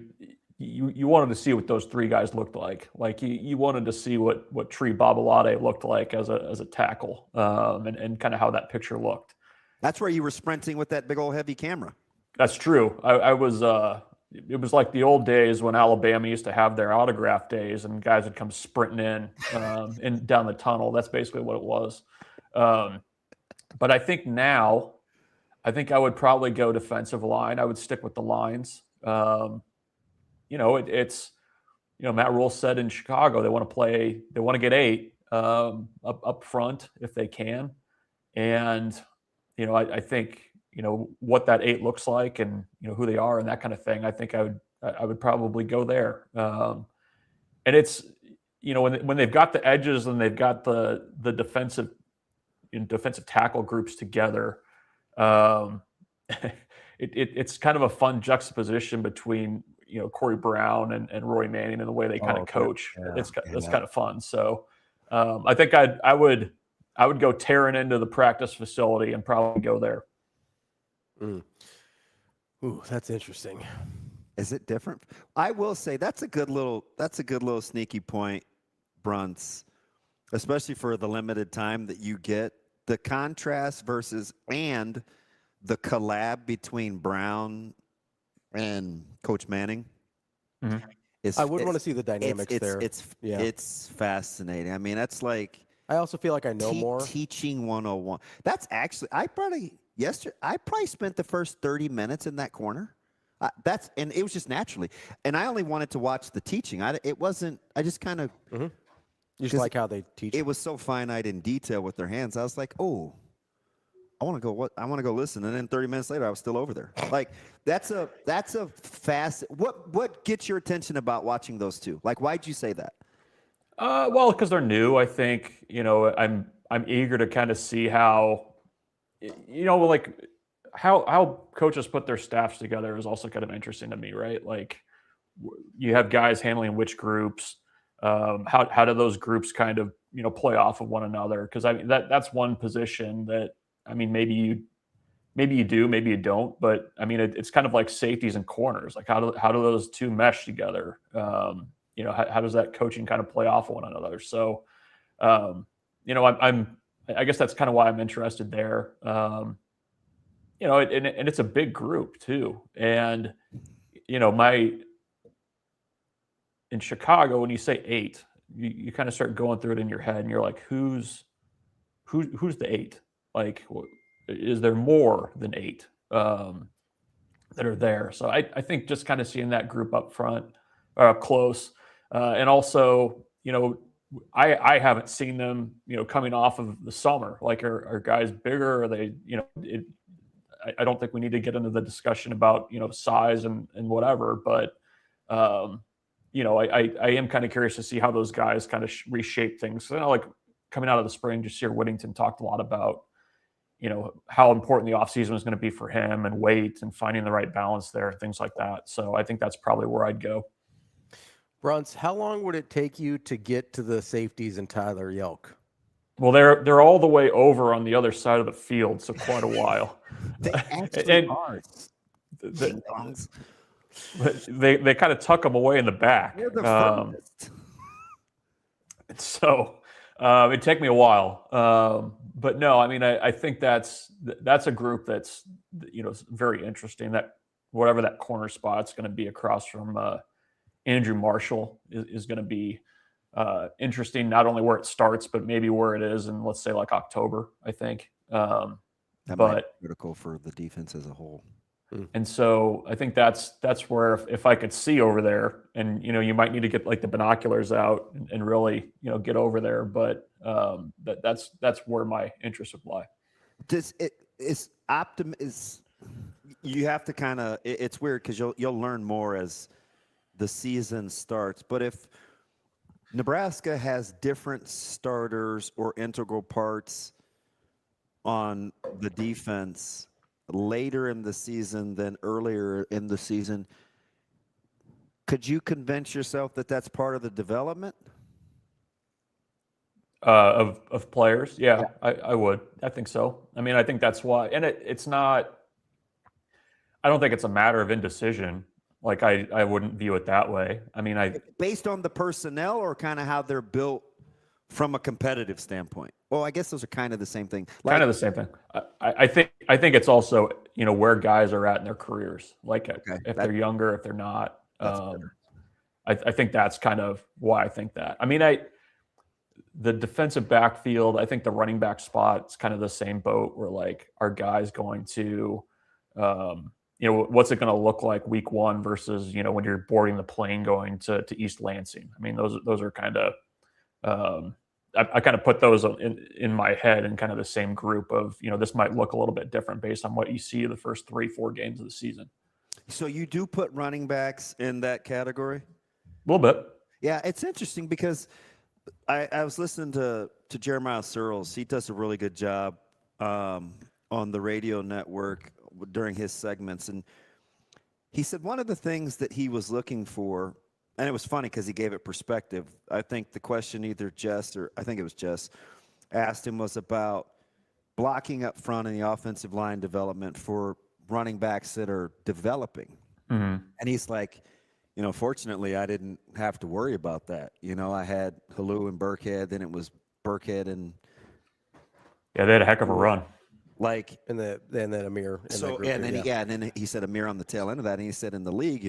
wanted to see what those three guys looked like. Like you wanted to see what Tree Babalade looked like as a tackle, and kind of how that picture looked. That's where you were sprinting with that big old heavy camera. That's true. I was. It was like the old days when Alabama used to have their autograph days, and guys would come sprinting in down the tunnel. That's basically what it was. But I think now, I would probably go defensive line. I would stick with the lines. It's Matt Rule said in Chicago they want to get 8 up front if they can, and I think what that 8 looks like and who they are and that kind of thing. I think I would probably go there. And it's when they've got the edges and they've got the defensive tackle groups together, it's kind of a fun juxtaposition between Corey Brown and Roy Manning and the way they kind of coach. Yeah, it's kind of fun. So I think I would I would go tearing into the practice facility and probably go there. Ooh, that's interesting. Is it different? I will say that's a good little sneaky point, Bruntz, especially for the limited time that you get. The contrast versus and the collab between Brown and Coach Manning. I would want to see the dynamics there. It's fascinating. I mean, that's like I also feel like I know more. Teaching 101. That's actually I probably spent the first 30 minutes in that corner. And it was just naturally. And I only wanted to watch the teaching. I just kind of you just like how they teach. It was so finite in detail with their hands. I was like, oh, I want to go listen. And then 30 minutes later, I was still over there. Like that's a fast. What gets your attention about watching those two? Like, why'd you say that? Well, because they're new. I think I'm eager to kind of see how, like how coaches put their staffs together is also kind of interesting to me, right? Like you have guys handling which groups. How do those groups kind of play off of one another? Because I mean that's one position that. I mean, maybe you do, maybe you don't, but I mean, it's kind of like safeties and corners. Like how do those two mesh together? How does that coaching kind of play off of one another? So, I guess that's kind of why I'm interested there. And it's a big group too. And, in Chicago, when you say 8, you kind of start going through it in your head and you're like, who's the 8? Like, is there more than 8 that are there? So I think just kind of seeing that group up front, up close, and also, I haven't seen them, coming off of the summer. Like, are guys bigger? Are they, I don't think we need to get into the discussion about, size and whatever, but, I am kind of curious to see how those guys kind of reshape things. So, like coming out of the spring, Jasir Whittington talked a lot about, how important the offseason was going to be for him and weight and finding the right balance there, things like that. So I think that's probably where I'd go. Bruntz, how long would it take you to get to the safeties and Tyler Yelk? Well, they're all the way over on the other side of the field, so quite a while. They actually are. They kind of tuck them away in the back. They're the furthest. So it'd take me a while. But no, I mean, I think that's a group that's, very interesting. That whatever that corner spot's going to be across from Andrew Marshall is going to be interesting. Not only where it starts, but maybe where it is in, let's say, like October. I think. That might be critical for the defense as a whole. And so I think that's where if I could see over there, and you might need to get like the binoculars out and really get over there, but that's where my interest would lie. You have to kind of it's weird because you'll learn more as the season starts. But if Nebraska has different starters or integral parts on the defense later in the season than earlier in the season, could you convince yourself that that's part of the development of players? Yeah. I would. I think so. I mean, I think that's why, and it's not. I don't think it's a matter of indecision. Like I wouldn't view it that way. I mean, based on the personnel or kind of how they're built from a competitive standpoint. Well, I guess those are kind of the same thing. Kind of the same thing. I think it's also where guys are at in their careers. Like if they're younger, if they're not. I think that's kind of why I think that. I mean, the defensive backfield. I think the running back spot is kind of the same boat. Where like are guys going to, what's it going to look like week 1 versus when you're boarding the plane going to East Lansing. I mean, those are kind of. I kind of put those in my head in kind of the same group of, this might look a little bit different based on what you see the first 3-4 games of the season. So you do put running backs in that category? A little bit. Yeah, it's interesting because I was listening to Jeremiah Searles. He does a really good job on the radio network during his segments. And he said one of the things that he was looking for, and it was funny because he gave it perspective. I think the question either Jess or I think it was Jess asked him was about blocking up front in the offensive line development for running backs that are developing. Mm-hmm. And he's like, fortunately, I didn't have to worry about that. I had Halu and Burkhead, then it was Burkhead and yeah, they had a heck of a run. Like and then Amir. And then he said Amir on the tail end of that, and he said in the league,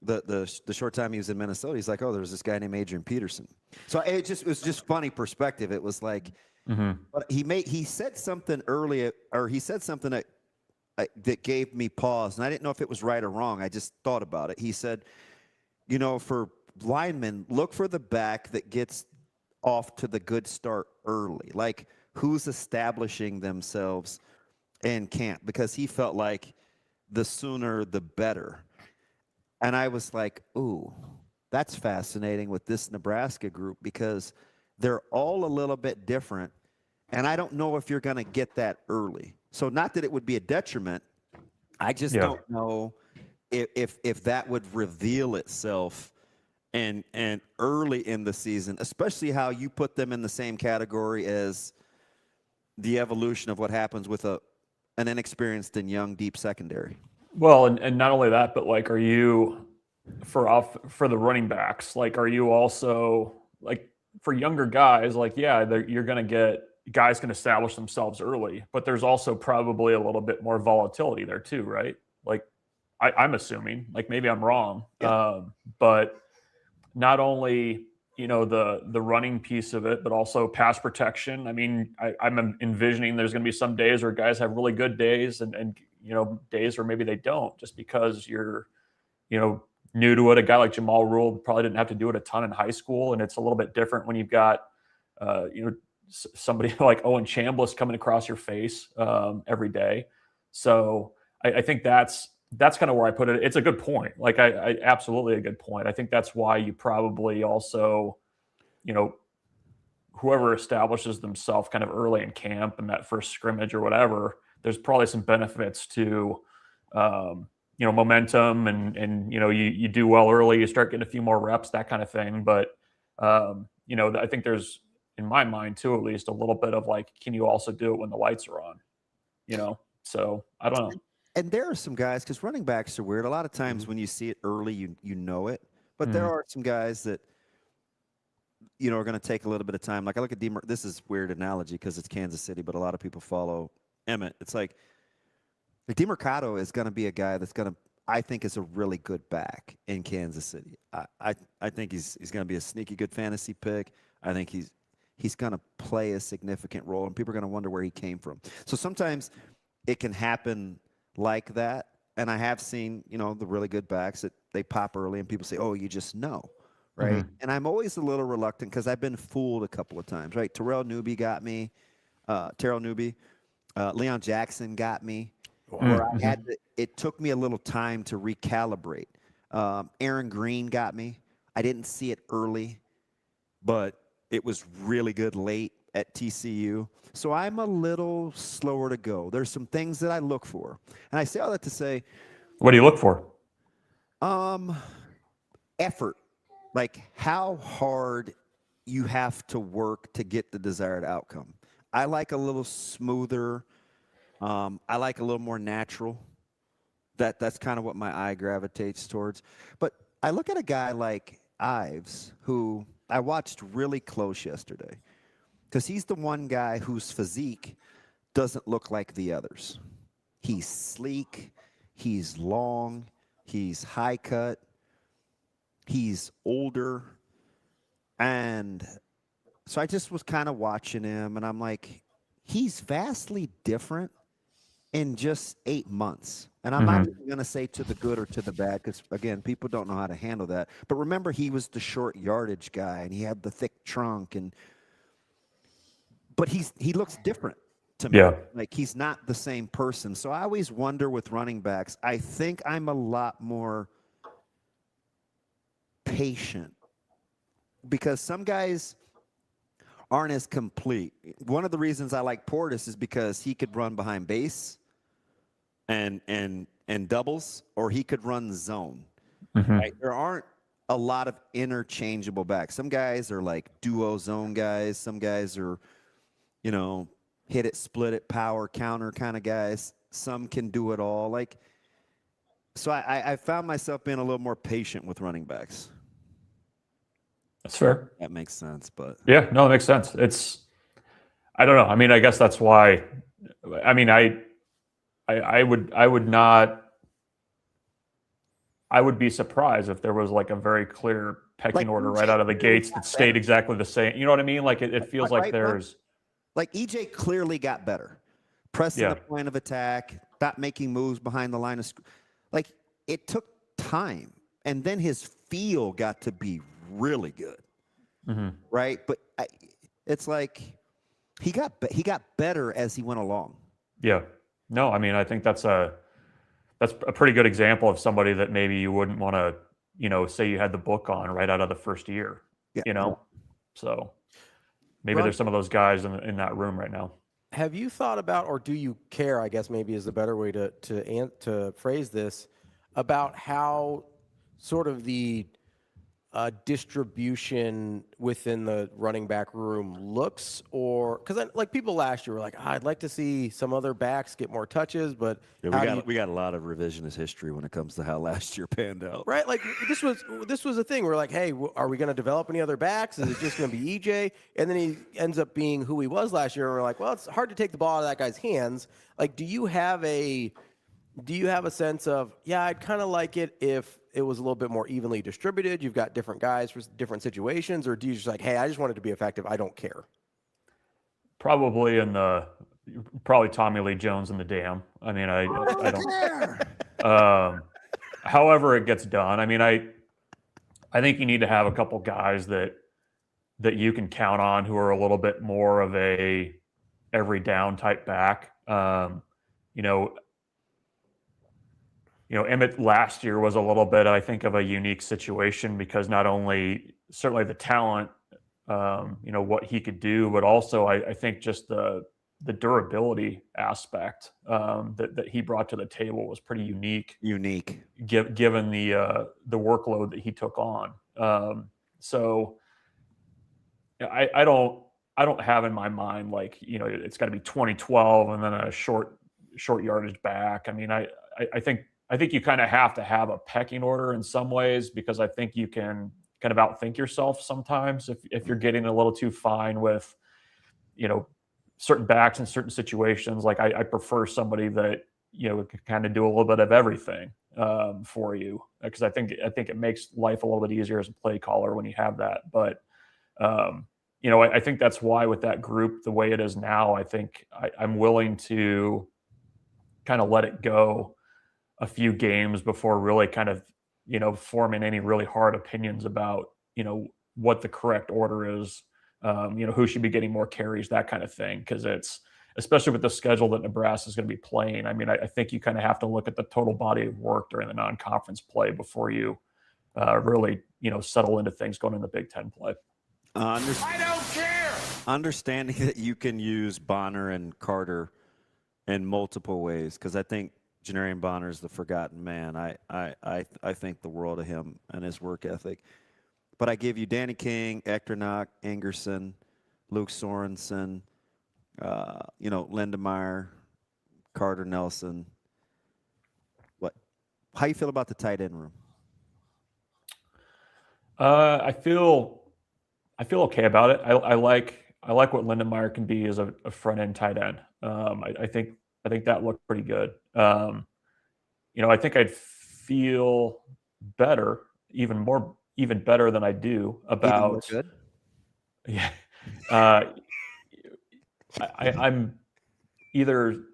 the short time he was in Minnesota, he's like, oh, there was this guy named Adrian Peterson. So it was just funny perspective. It was like, but he said something earlier, or he said something that gave me pause, and I didn't know if it was right or wrong. I just thought about it. He said, for linemen, look for the back that gets off to the good start early. Like, who's establishing themselves in camp, because he felt like the sooner the better. And I was like, ooh, that's fascinating with this Nebraska group, because they're all a little bit different. And I don't know if you're going to get that early. So not that it would be a detriment. I just don't know if that would reveal itself and early in the season, especially how you put them in the same category as the evolution of what happens with an inexperienced and young deep secondary. Well, and not only that, but like, are you for the running backs? Like, are you also like for younger guys? Like, yeah, you're going to get guys can establish themselves early, but there's also probably a little bit more volatility there too, right? Like, I'm assuming, like maybe I'm wrong, but not only the running piece of it, but also pass protection. I mean, I'm envisioning there's going to be some days where guys have really good days and days where maybe they don't, just because you're new to it. A guy like Jamal Rule probably didn't have to do it a ton in high school, and it's a little bit different when you've got somebody like Owen Chambliss coming across your face every day. So I think that's kind of where I put it. It's a good point. Like, I absolutely a good point. I think that's why you probably also, whoever establishes themselves kind of early in camp and that first scrimmage or whatever, there's probably some benefits to, momentum and you do well early, you start getting a few more reps, that kind of thing. But, I think there's, in my mind too, at least a little bit of like, can you also do it when the lights are on? So I don't know. And there are some guys, because running backs are weird. A lot of times when you see it early, you know it. But there are some guys that, are going to take a little bit of time. Like, I look at this is a weird analogy because it's Kansas City, but a lot of people follow Emmett. It's like DeMercado is going to be a guy that's going to, I think, is a really good back in Kansas City. I think he's going to be a sneaky good fantasy pick. I think he's going to play a significant role, and people are going to wonder where he came from. So sometimes it can happen like that. And I have seen, the really good backs that they pop early and people say, oh, you just know, right? Mm-hmm. And I'm always a little reluctant because I've been fooled a couple of times, right? Terrell Newby got me. Leon Jackson got me. Where I had it took me a little time to recalibrate. Aaron Green got me. I didn't see it early, but it was really good late at TCU. So I'm a little slower to go. There's some things that I look for. And I say all that to say, what do you look for? Effort. Like, how hard you have to work to get the desired outcome. I like a little smoother. I like a little more natural. That's kind of what my eye gravitates towards. But I look at a guy like Ives, who I watched really close yesterday, because he's the one guy whose physique doesn't look like the others. He's sleek, he's long, he's high cut, he's older. And so I just was kind of watching him, and I'm like, he's vastly different in just 8 months. And I'm not even going to say to the good or to the bad, because, again, people don't know how to handle that. But remember, he was the short yardage guy, and he had the thick trunk. But he looks different to me. Yeah. Like, he's not the same person. So I always wonder with running backs, I think I'm a lot more patient, because some guys aren't as complete. One of the reasons I like Portis is because he could run behind base and doubles, or he could run zone. Right? There aren't a lot of interchangeable backs. Some guys are like duo zone guys. Some guys are hit it, split it, power, counter kind of guys. Some can do it all. So I found myself being a little more patient with running backs. That's fair. That makes sense, but yeah, no, it makes sense. I don't know. I mean, I guess that's why. I mean, I would be surprised if there was like a very clear pecking order right out of the gates that stayed exactly the same. You know what I mean? Like it feels like there's like EJ clearly got better, pressing the point of attack, not making moves behind the line of like it took time, and then his feel got to be really good, right? But it's like he got better as he went along. Yeah. No, I mean, I think that's a pretty good example of somebody that maybe you wouldn't want to, say you had the book on right out of the first year, So maybe there's some of those guys in that room right now. Have you thought about, or do you care, I guess maybe is the better way to phrase this, about how sort of the distribution within the running back room looks? Or because like people last year were like, I'd like to see some other backs get more touches, but we got a lot of revisionist history when it comes to how last year panned out. Right, like this was a thing. We're like, hey, are we going to develop any other backs? Is it just going to be EJ? And then he ends up being who he was last year. And we're like, well, it's hard to take the ball out of that guy's hands. Like, do you have a sense of, yeah, I'd kind of like it if it was a little bit more evenly distributed, you've got different guys for different situations, or do you just like, hey, I just want it to be effective, I don't care? Probably probably Tommy Lee Jones in the dam. I mean, I don't. However it gets done. I mean, I think you need to have a couple guys that you can count on who are a little bit more of a every down type back. Emmett last year was a little bit, I think, of a unique situation because not only certainly the talent, what he could do, but also I think just the durability aspect that he brought to the table was pretty unique. Given the workload that he took on. So I don't have in my mind like it's got to be 2012 and then a short yardage back. I mean, I think you kind of have to have a pecking order in some ways because I think you can kind of outthink yourself sometimes if you're getting a little too fine with, certain backs in certain situations. Like I prefer somebody that, can kind of do a little bit of everything for you because I think it makes life a little bit easier as a play caller when you have that. But, I think that's why with that group, the way it is now, I think I'm willing to kind of let it go a few games before really kind of, forming any really hard opinions about, what the correct order is, who should be getting more carries, that kind of thing. Because it's, especially with the schedule that Nebraska is going to be playing, I mean, I think you kind of have to look at the total body of work during the non-conference play before you really, settle into things going in the Big Ten play. I don't care. Understanding that you can use Bonner and Carter in multiple ways, because I think Janarian Bonner is the forgotten man. I think the world of him and his work ethic. But I give you Danny King, Echternock, Ingerson, Luke Sorensen, Lindemeyer, Carter Nelson. How you feel about the tight end room? I feel okay about it. I like what Lindemeyer can be as a front end tight end. I think that looked pretty good. I think I'd feel better, even better than I do about. Good. Yeah. I'm either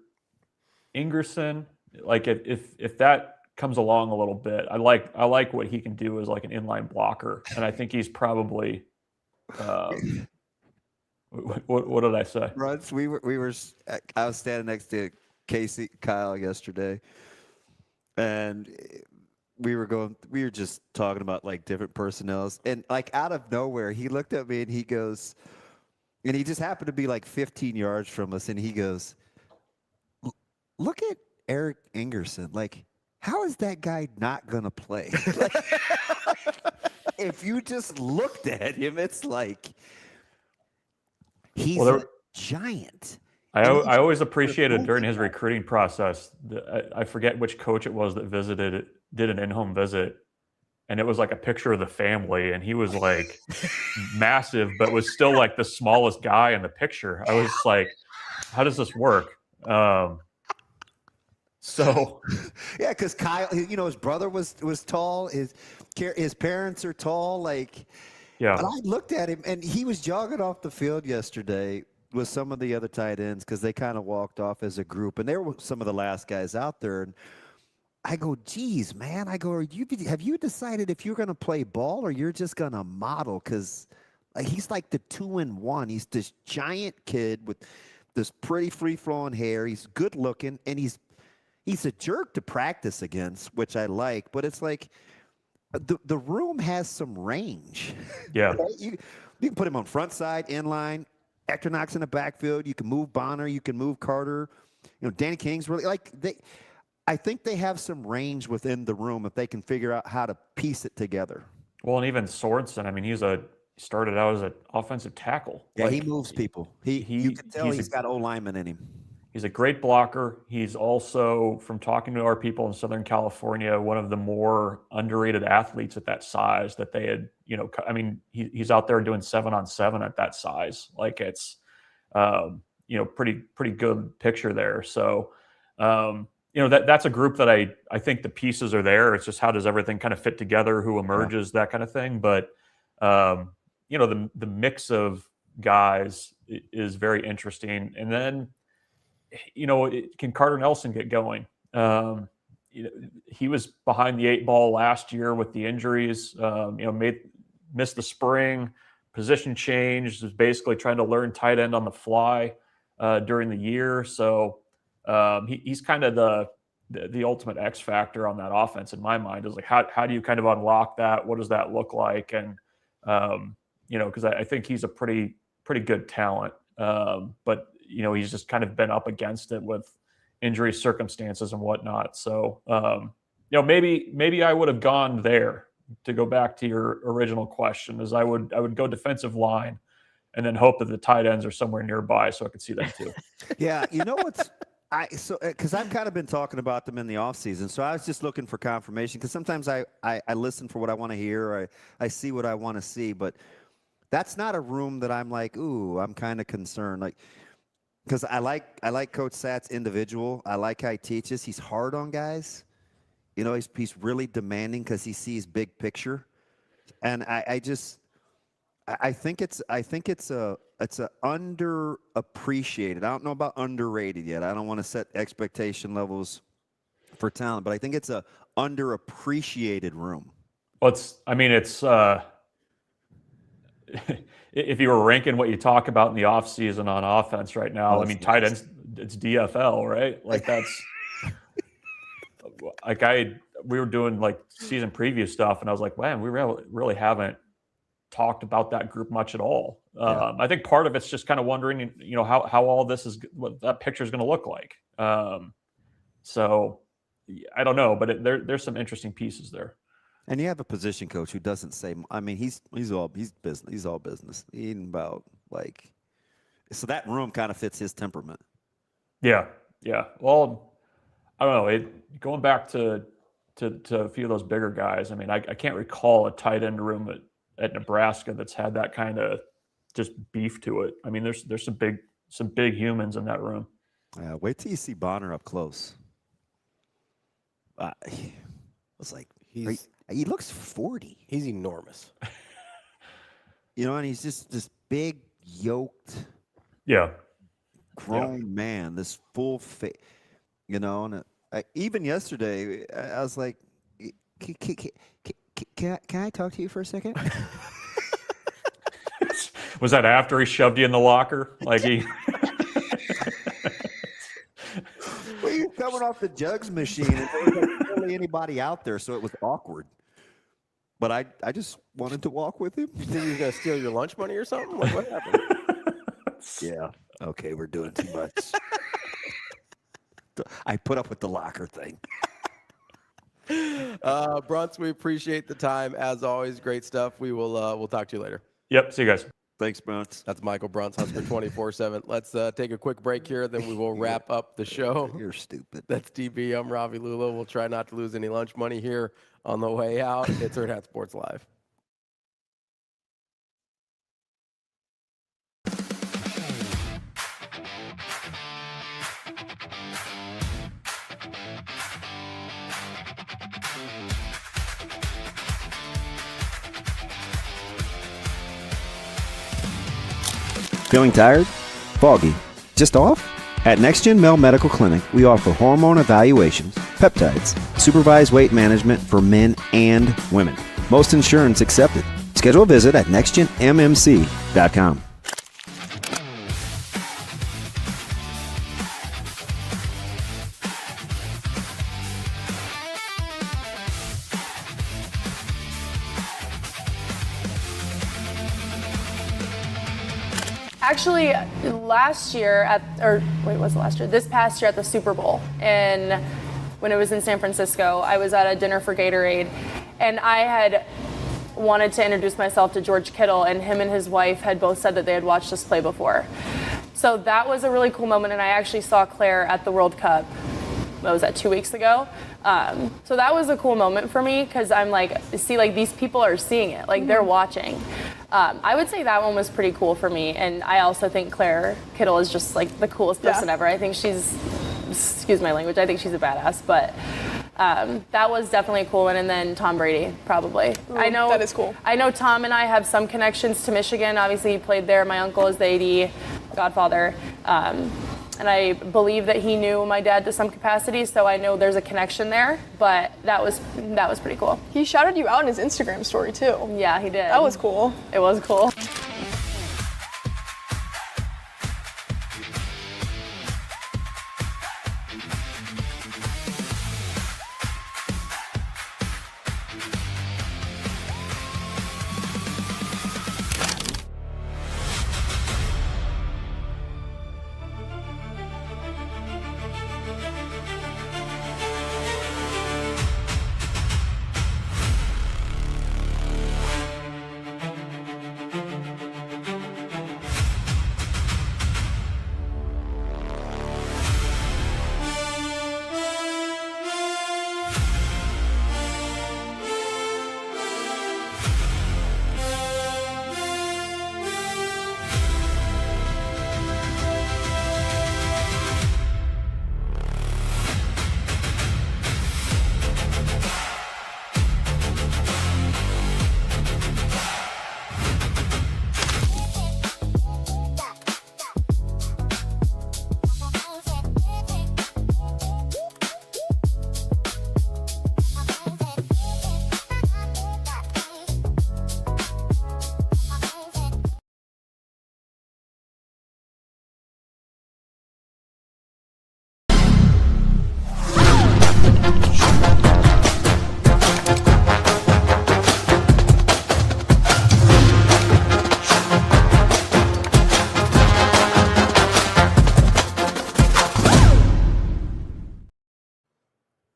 Ingerson, like if that comes along a little bit, I like what he can do as like an inline blocker, and I think he's probably. What did I say? Bruntz, I was standing next to Kyle yesterday, and we were just talking about like different personnels, and like out of nowhere, he looked at me and he goes, and he just happened to be like 15 yards from us, and he goes, "Look at Eric Ingerson. Like, how is that guy not gonna play?" Like, if you just looked at him, it's like he's giant. I always appreciated during his recruiting process. I forget which coach it was that did an in-home visit, and it was like a picture of the family, and he was like massive, but was still like the smallest guy in the picture. I was like, how does this work? So yeah, because Kyle, his brother was tall. His parents are tall. Like, yeah. But I looked at him, and he was jogging off the field yesterday with some of the other tight ends because they kind of walked off as a group, and they were some of the last guys out there. And I go, geez, man. I go, have you decided if you're going to play ball or you're just going to model? Because he's like the 2-in-1. He's this giant kid with this pretty free-flowing hair. He's good looking, and he's a jerk to practice against, which I like. But it's like the room has some range. Yeah. Right? You can put him on front side, inline. Hector Knox in the backfield. You can move Bonner. You can move Carter. Danny King's really I think they have some range within the room if they can figure out how to piece it together. Well, and even Sorensen. I mean, he started out as an offensive tackle. Yeah, he moves people. You can tell he's got O-lineman in him. He's a great blocker. He's also, from talking to our people in Southern California, one of the more underrated athletes at that size that they had, I mean, he's out there doing 7-on-7 at that size. Like it's, pretty good picture there. So, that's a group that I think the pieces are there. It's just how does everything kind of fit together, who emerges, that kind of thing. But, the mix of guys is very interesting. And then, can Carter Nelson get going? He was behind the 8 ball last year with the injuries, missed the spring, position change, was basically trying to learn tight end on the fly during the year. So he's kind of the ultimate X factor on that offense in my mind, is like, how do you kind of unlock that? What does that look like? And, because I think he's a pretty good talent. But he's just kind of been up against it with injury circumstances and whatnot. So, maybe I would have gone there, to go back to your original question, is I would go defensive line and then hope that the tight ends are somewhere nearby so I could see them too. Yeah. Because I've kind of been talking about them in the off season. So I was just looking for confirmation, because sometimes I listen for what I want to hear, or I see what I want to see, but that's not a room that I'm like, ooh, I'm kind of concerned. Like, because I like Coach Satt's individual. I like how he teaches. He's hard on guys. He's really demanding because he sees big picture. And I think it's a underappreciated. I don't know about underrated yet. I don't want to set expectation levels for talent, but I think it's a underappreciated room. Well, if you were ranking what you talk about in the offseason on offense right now, tight ends, it's DFL, right? Like that's we were doing like season preview stuff, and I was like, man, we really haven't talked about that group much at all. I think part of it's just kind of wondering, how all this is, what that picture is going to look like. So I don't know, but there's some interesting pieces there. And you have a position coach who doesn't say. I mean, he's business. He's all business. He ain't about so that room kind of fits his temperament. Yeah. Well, I don't know. Going back to a few of those bigger guys. I mean, I can't recall a tight end room at Nebraska that's had that kind of just beef to it. I mean, there's some big humans in that room. Wait till you see Bonner up close. It's like he looks 40. He's enormous. And he's just this big, yoked, grown man, this full face, and even yesterday, I was like, can I talk to you for a second? Was that after he shoved you in the locker? Like he... Well, he was coming off the jugs machine, and there wasn't really anybody out there, so it was awkward. But I just wanted to walk with him. You think he was going to steal your lunch money or something? Like, what happened? Yeah. Okay, we're doing too much. I put up with the locker thing. Bruntz, we appreciate the time. As always, great stuff. We'll talk to you later. Yep. See you guys. Thanks, Bruntz. That's Michael Bruntz, Husker 24/7. Let's take a quick break here, then we will wrap up the show. You're stupid. That's DB. I'm Ravi Lulla. We'll try not to lose any lunch money here on the way out. It's Hurrdat Sports Live. Feeling tired? Foggy? Just off? At NextGen Male Medical Clinic, we offer hormone evaluations, peptides, supervised weight management for men and women. Most insurance accepted. Schedule a visit at nextgenmmc.com. Actually, this past year at the Super Bowl, and when it was in San Francisco, I was at a dinner for Gatorade, and I had wanted to introduce myself to George Kittle, and him and his wife had both said that they had watched us play before. So that was a really cool moment, and I actually saw Claire at the World Cup. What was that, 2 weeks ago? So that was a cool moment for me, because I'm like, see, like, these people are seeing it, like, they're watching. I would say that one was pretty cool for me, and I also think Claire Kittle is just, like, the coolest person ever. I think she's, excuse my language, I think she's a badass, but that was definitely a cool one. And then Tom Brady, probably. Ooh, I know that is cool. I know Tom and I have some connections to Michigan. Obviously, he played there. My uncle is the AD, godfather. And I believe that he knew my dad to some capacity, so I know there's a connection there. But that was pretty cool. He shouted you out in his Instagram story too. Yeah, he did. That was cool. It was cool.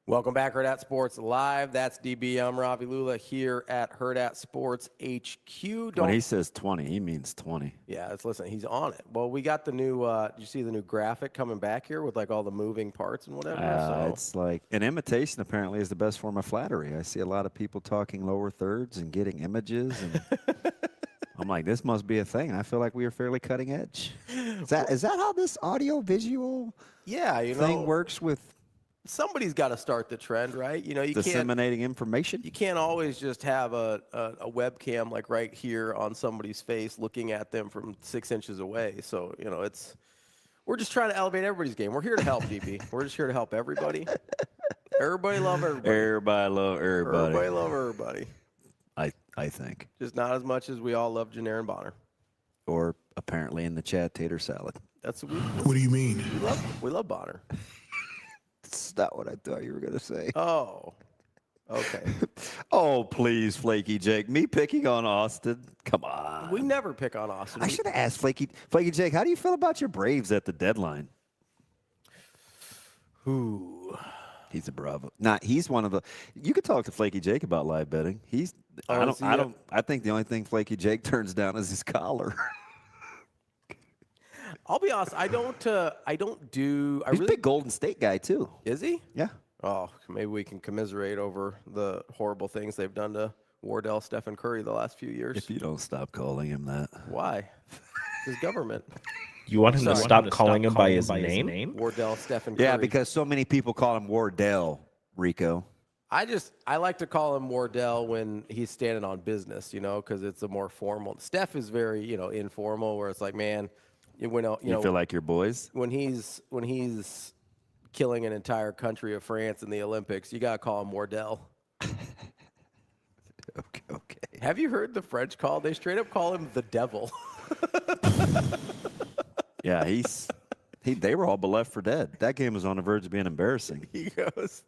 Welcome back, Hurrdat Sports Live. That's DB. I'm Ravi Lulla here at Hurrdat Sports HQ. When he says 20, he means 20. Yeah, listen, he's on it. Well, we got the new, did you see the new graphic coming back here with like all the moving parts and whatever? It's like an imitation apparently is the best form of flattery. I see a lot of people talking lower thirds and getting images. And I'm like, this must be a thing. I feel like we are fairly cutting edge. Is that how this audio visual thing works with? Somebody's got to start the trend, right? You know, you disseminating information. You can't always just have a webcam like right here on somebody's face, looking at them from 6 inches away. So you know, we're just trying to elevate everybody's game. We're here to help, DB. We're just here to help everybody. Everybody love everybody. Everybody love everybody. Everybody love everybody. I think. Just not as much as we all love Janair and Bonner. Or apparently in the chat, tater salad. That's what do you mean? We love Bonner. That's not what I thought you were going to say. Oh, okay. Oh, please, Flaky Jake. Me picking on Austin? Come on. We never pick on Austin. I should have asked Flaky Jake, how do you feel about your Braves at the deadline? Ooh. He's a Bravo. He's one of the. You could talk to Flaky Jake about live betting. I think the only thing Flaky Jake turns down is his collar. I'll be honest. I don't do. He's a big Golden State guy too. Is he? Yeah. Oh, maybe we can commiserate over the horrible things they've done to Wardell, Stephen Curry the last few years. If you don't stop calling him that. Why? His government. You want him to stop calling him by his name? Wardell, Stephen Curry. Yeah, because so many people call him Wardell, Rico. I like to call him Wardell when he's standing on business, because it's a more formal. Steph is very, informal, where it's like, man, you feel like your boys? When he's killing an entire country of France in the Olympics, you got to call him Wardell. Okay. Have you heard the French call? They straight up call him the devil. Yeah, they were all left for dead. That game was on the verge of being embarrassing. He goes,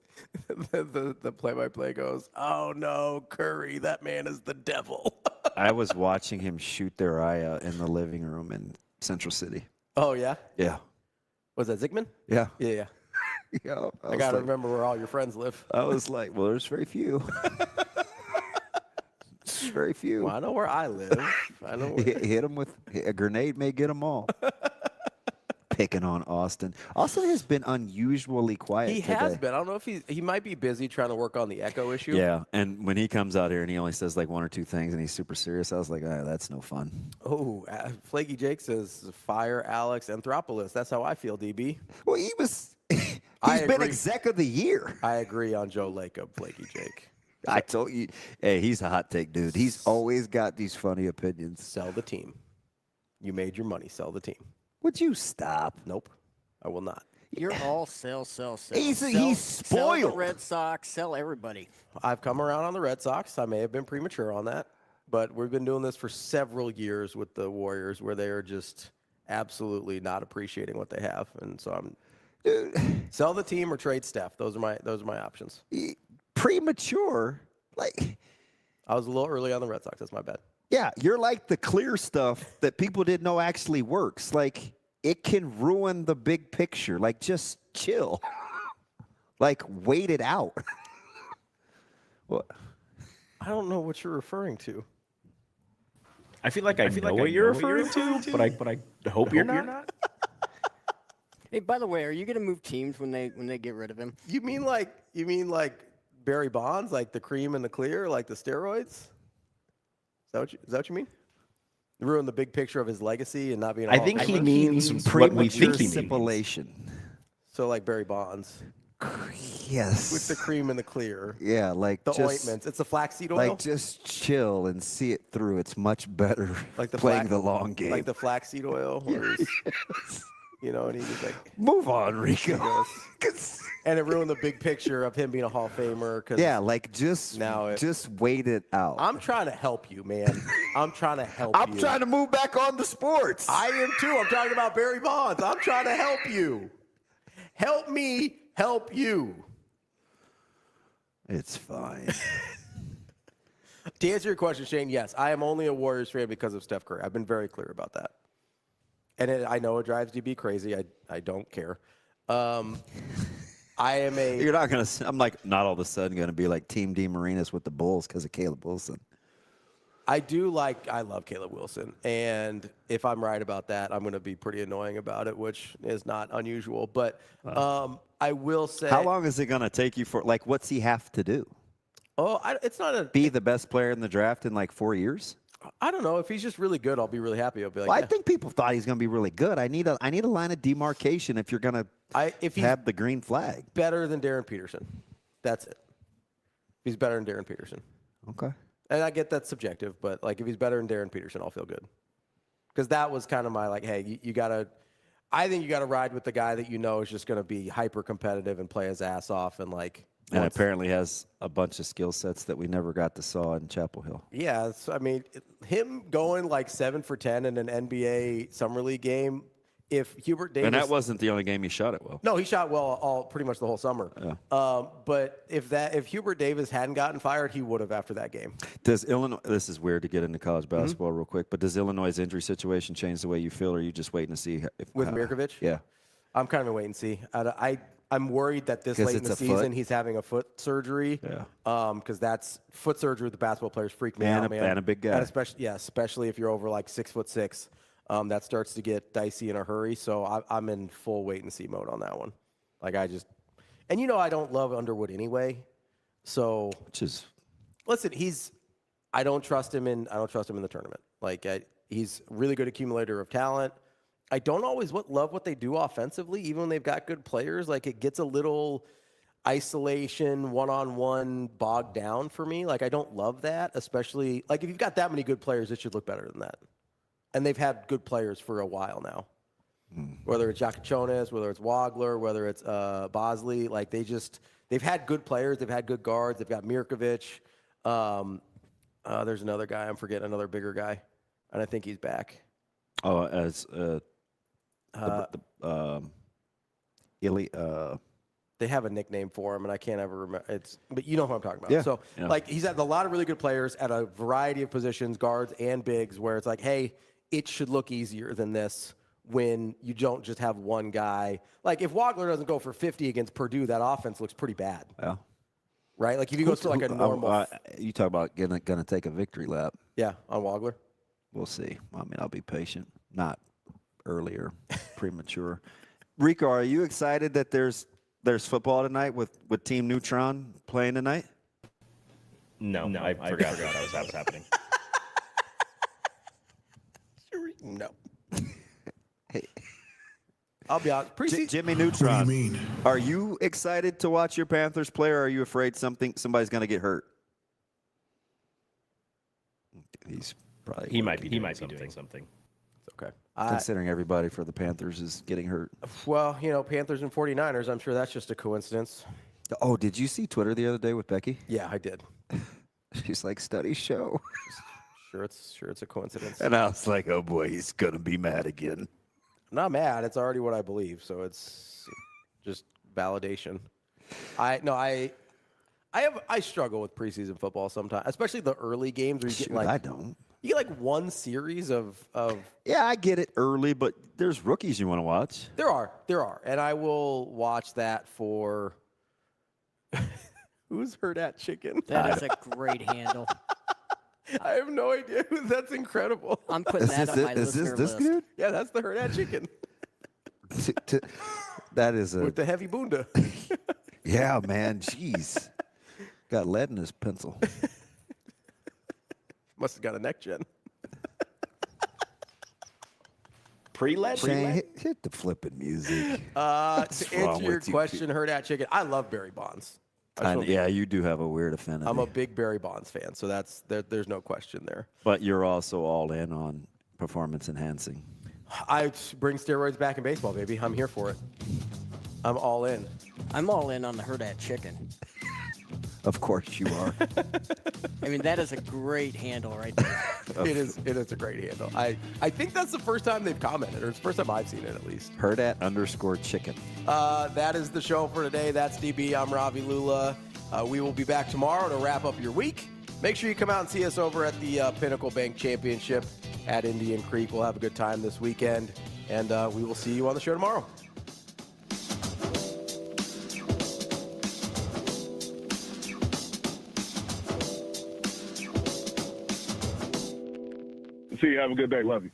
the play-by-play goes, oh no, Curry, that man is the devil. I was watching him shoot their eye out in the living room in Central City. Oh, yeah? Yeah. Was that Zygmunt? Yeah. Yeah. Yeah, I got to remember where all your friends live. I was like, well, there's very few. Very few. Well, I know where I live. I know where. Hit him with a grenade may get them all. Picking on Austin. Austin has been unusually quiet He today. has been. I don't know if he might be busy trying to work on the echo issue. Yeah, and when he comes out here and he only says like one or two things and he's super serious, I was like, that's no fun. Oh, Flaky Jake says fire Alex Anthropoulos. That's how I feel, DB. Well, he's been exec of the year. I agree on Joe Lacob, Flaky Jake. I told you, hey, he's a hot take dude. He's always got these funny opinions. Sell the team. You made your money. Sell the team. Would you stop? Nope, I will not. You're all sell. He's spoiled. Sell the Red Sox. Sell everybody. I've come around on the Red Sox. I may have been premature on that, but we've been doing this for several years with the Warriors, where they are just absolutely not appreciating what they have, and so I'm sell the team or trade Steph. Those are my options. Premature, like I was a little early on the Red Sox. That's my bad. Yeah, you're like the clear stuff that people didn't know actually works. Like it can ruin the big picture. Like just chill. Like wait it out. What? I don't know what you're referring to. I feel like I know what you're referring to, but I hope you're not. Hey, by the way, are you going to move teams when they get rid of him? You mean like Barry Bonds, like the cream and the clear, like the steroids? Is that what you mean? Ruin the big picture of his legacy and not being. I think he means what we think he means. So like Barry Bonds. Yes. With the cream and the clear. Yeah, like the just, ointments. It's the flaxseed oil. Like just chill and see it through. It's much better like playing the long game. Like the flaxseed oil. Yes. And he just like move on, Rico. And it ruined the big picture of him being a Hall of Famer. Yeah, like just wait it out. I'm trying to help you, man. I'm trying to help you. I'm trying to move back on the sports. I am too. I'm talking about Barry Bonds. I'm trying to help you. Help me help you. It's fine. To answer your question, Shane, yes, I am only a Warriors fan because of Steph Curry. I've been very clear about that. And I know it drives DB crazy. I don't care. I am a. You're not gonna. I'm like not all of a sudden gonna be like Team D Marinas with the Bulls because of Caleb Wilson. I love Caleb Wilson, and if I'm right about that, I'm gonna be pretty annoying about it, which is not unusual. But I will say. How long is it gonna take you for? Like, what's he have to do? It's not a. Be the best player in the draft in like 4 years. I don't know. If he's just really good, I'll be really happy. I'll be like, well, I think people thought he's going to be really good. I need a line of demarcation if you're going to have the green flag. Better than Darren Peterson. That's it. He's better than Darren Peterson. Okay. And I get that's subjective, but like if he's better than Darren Peterson, I'll feel good. Because that was kind of my like, hey, I think you got to ride with the guy that you know is just going to be hyper competitive and play his ass off and like. And apparently has a bunch of skill sets that we never got to saw in Chapel Hill. Yeah, him going like 7 for 10 in an NBA Summer League game, if Hubert Davis... And that wasn't the only game he shot it well. No, he shot well pretty much the whole summer. Yeah. But if Hubert Davis hadn't gotten fired, he would have after that game. Does Illinois... This is weird to get into college basketball real quick, but does Illinois' injury situation change the way you feel, or are you just waiting to see... With Mirkovic? Yeah. I'm kind of waiting to see. I'm worried that this late in the season he's having a foot surgery. Yeah. Because that's foot surgery with the basketball players freak me out, man. And a big guy. And especially if you're over like 6'6", that starts to get dicey in a hurry. So I'm in full wait and see mode on that one. Like I don't love Underwood anyway. So listen, I don't trust him in the tournament. Like he's a really good accumulator of talent. I don't always love what they do offensively, even when they've got good players. Like it gets a little isolation, one-on-one bogged down for me. Like I don't love that, especially like if you've got that many good players, it should look better than that. And they've had good players for a while now. Whether it's Jakachonis, whether it's Wagler, whether it's Bosley, like they've had good players, they've had good guards, they've got Mirkovic. There's another guy, I'm forgetting, another bigger guy, and I think he's back. Oh, as they have a nickname for him, and I can't ever remember. But you know who I'm talking about. Yeah. So, like, he's had a lot of really good players at a variety of positions, guards and bigs, where it's like, hey, it should look easier than this when you don't just have one guy. Like, if Wagler doesn't go for 50 against Purdue, that offense looks pretty bad. Yeah. Right? Like, if he goes to like a normal. You talk about going to take a victory lap. Yeah, on Wagler. We'll see. I mean, I'll be patient, not earlier, premature. Rico, are you excited that there's football tonight with Team Neutron playing tonight? No, I forgot that was happening. No. Hey, I'll be honest. Jimmy Neutron. What do you mean? Are you excited to watch your Panthers play, or are you afraid somebody's going to get hurt? He might be doing something. It's okay. Considering everybody for the Panthers is getting hurt. Well, Panthers and 49ers, I'm sure that's just a coincidence. Oh, did you see Twitter the other day with Becky? Yeah, I did. She's like, studies show. Sure, it's a coincidence. And I was like, oh boy, he's gonna be mad again. I'm not mad. It's already what I believe, so it's just validation. I struggle with preseason football sometimes, especially the early games where you get I don't. You get like one series of. Yeah, I get it early, but there's rookies you want to watch. There are, and I will watch that for. Who's Hurrdat Chicken? That is a great handle. I have no idea. That's incredible. I'm putting that on my listener list. Dude? Yeah, that's the Hurrdat Chicken. That is with the heavy bunda. Yeah, man. Jeez. Got lead in his pencil. Must have got a neck gen. Pre-lead? Shane, hit the flipping music. To answer your question, Hurrdat Chicken, I love Barry Bonds. Yeah, you do have a weird affinity. I'm a big Barry Bonds fan, so there's no question there. But you're also all in on performance enhancing. I bring steroids back in baseball, baby. I'm here for it. I'm all in. I'm all in on the Hurrdat Chicken. Of course you are. I mean, that is a great handle right there. It is a great handle. I think that's the first time they've commented, or it's the first time I've seen it at least. Hurrdat_chicken. That is the show for today. That's DB. I'm Ravi Lulla. We will be back tomorrow to wrap up your week. Make sure you come out and see us over at the Pinnacle Bank Championship at Indian Creek. We'll have a good time this weekend, and we will see you on the show tomorrow. See you. Have a good day. Love you.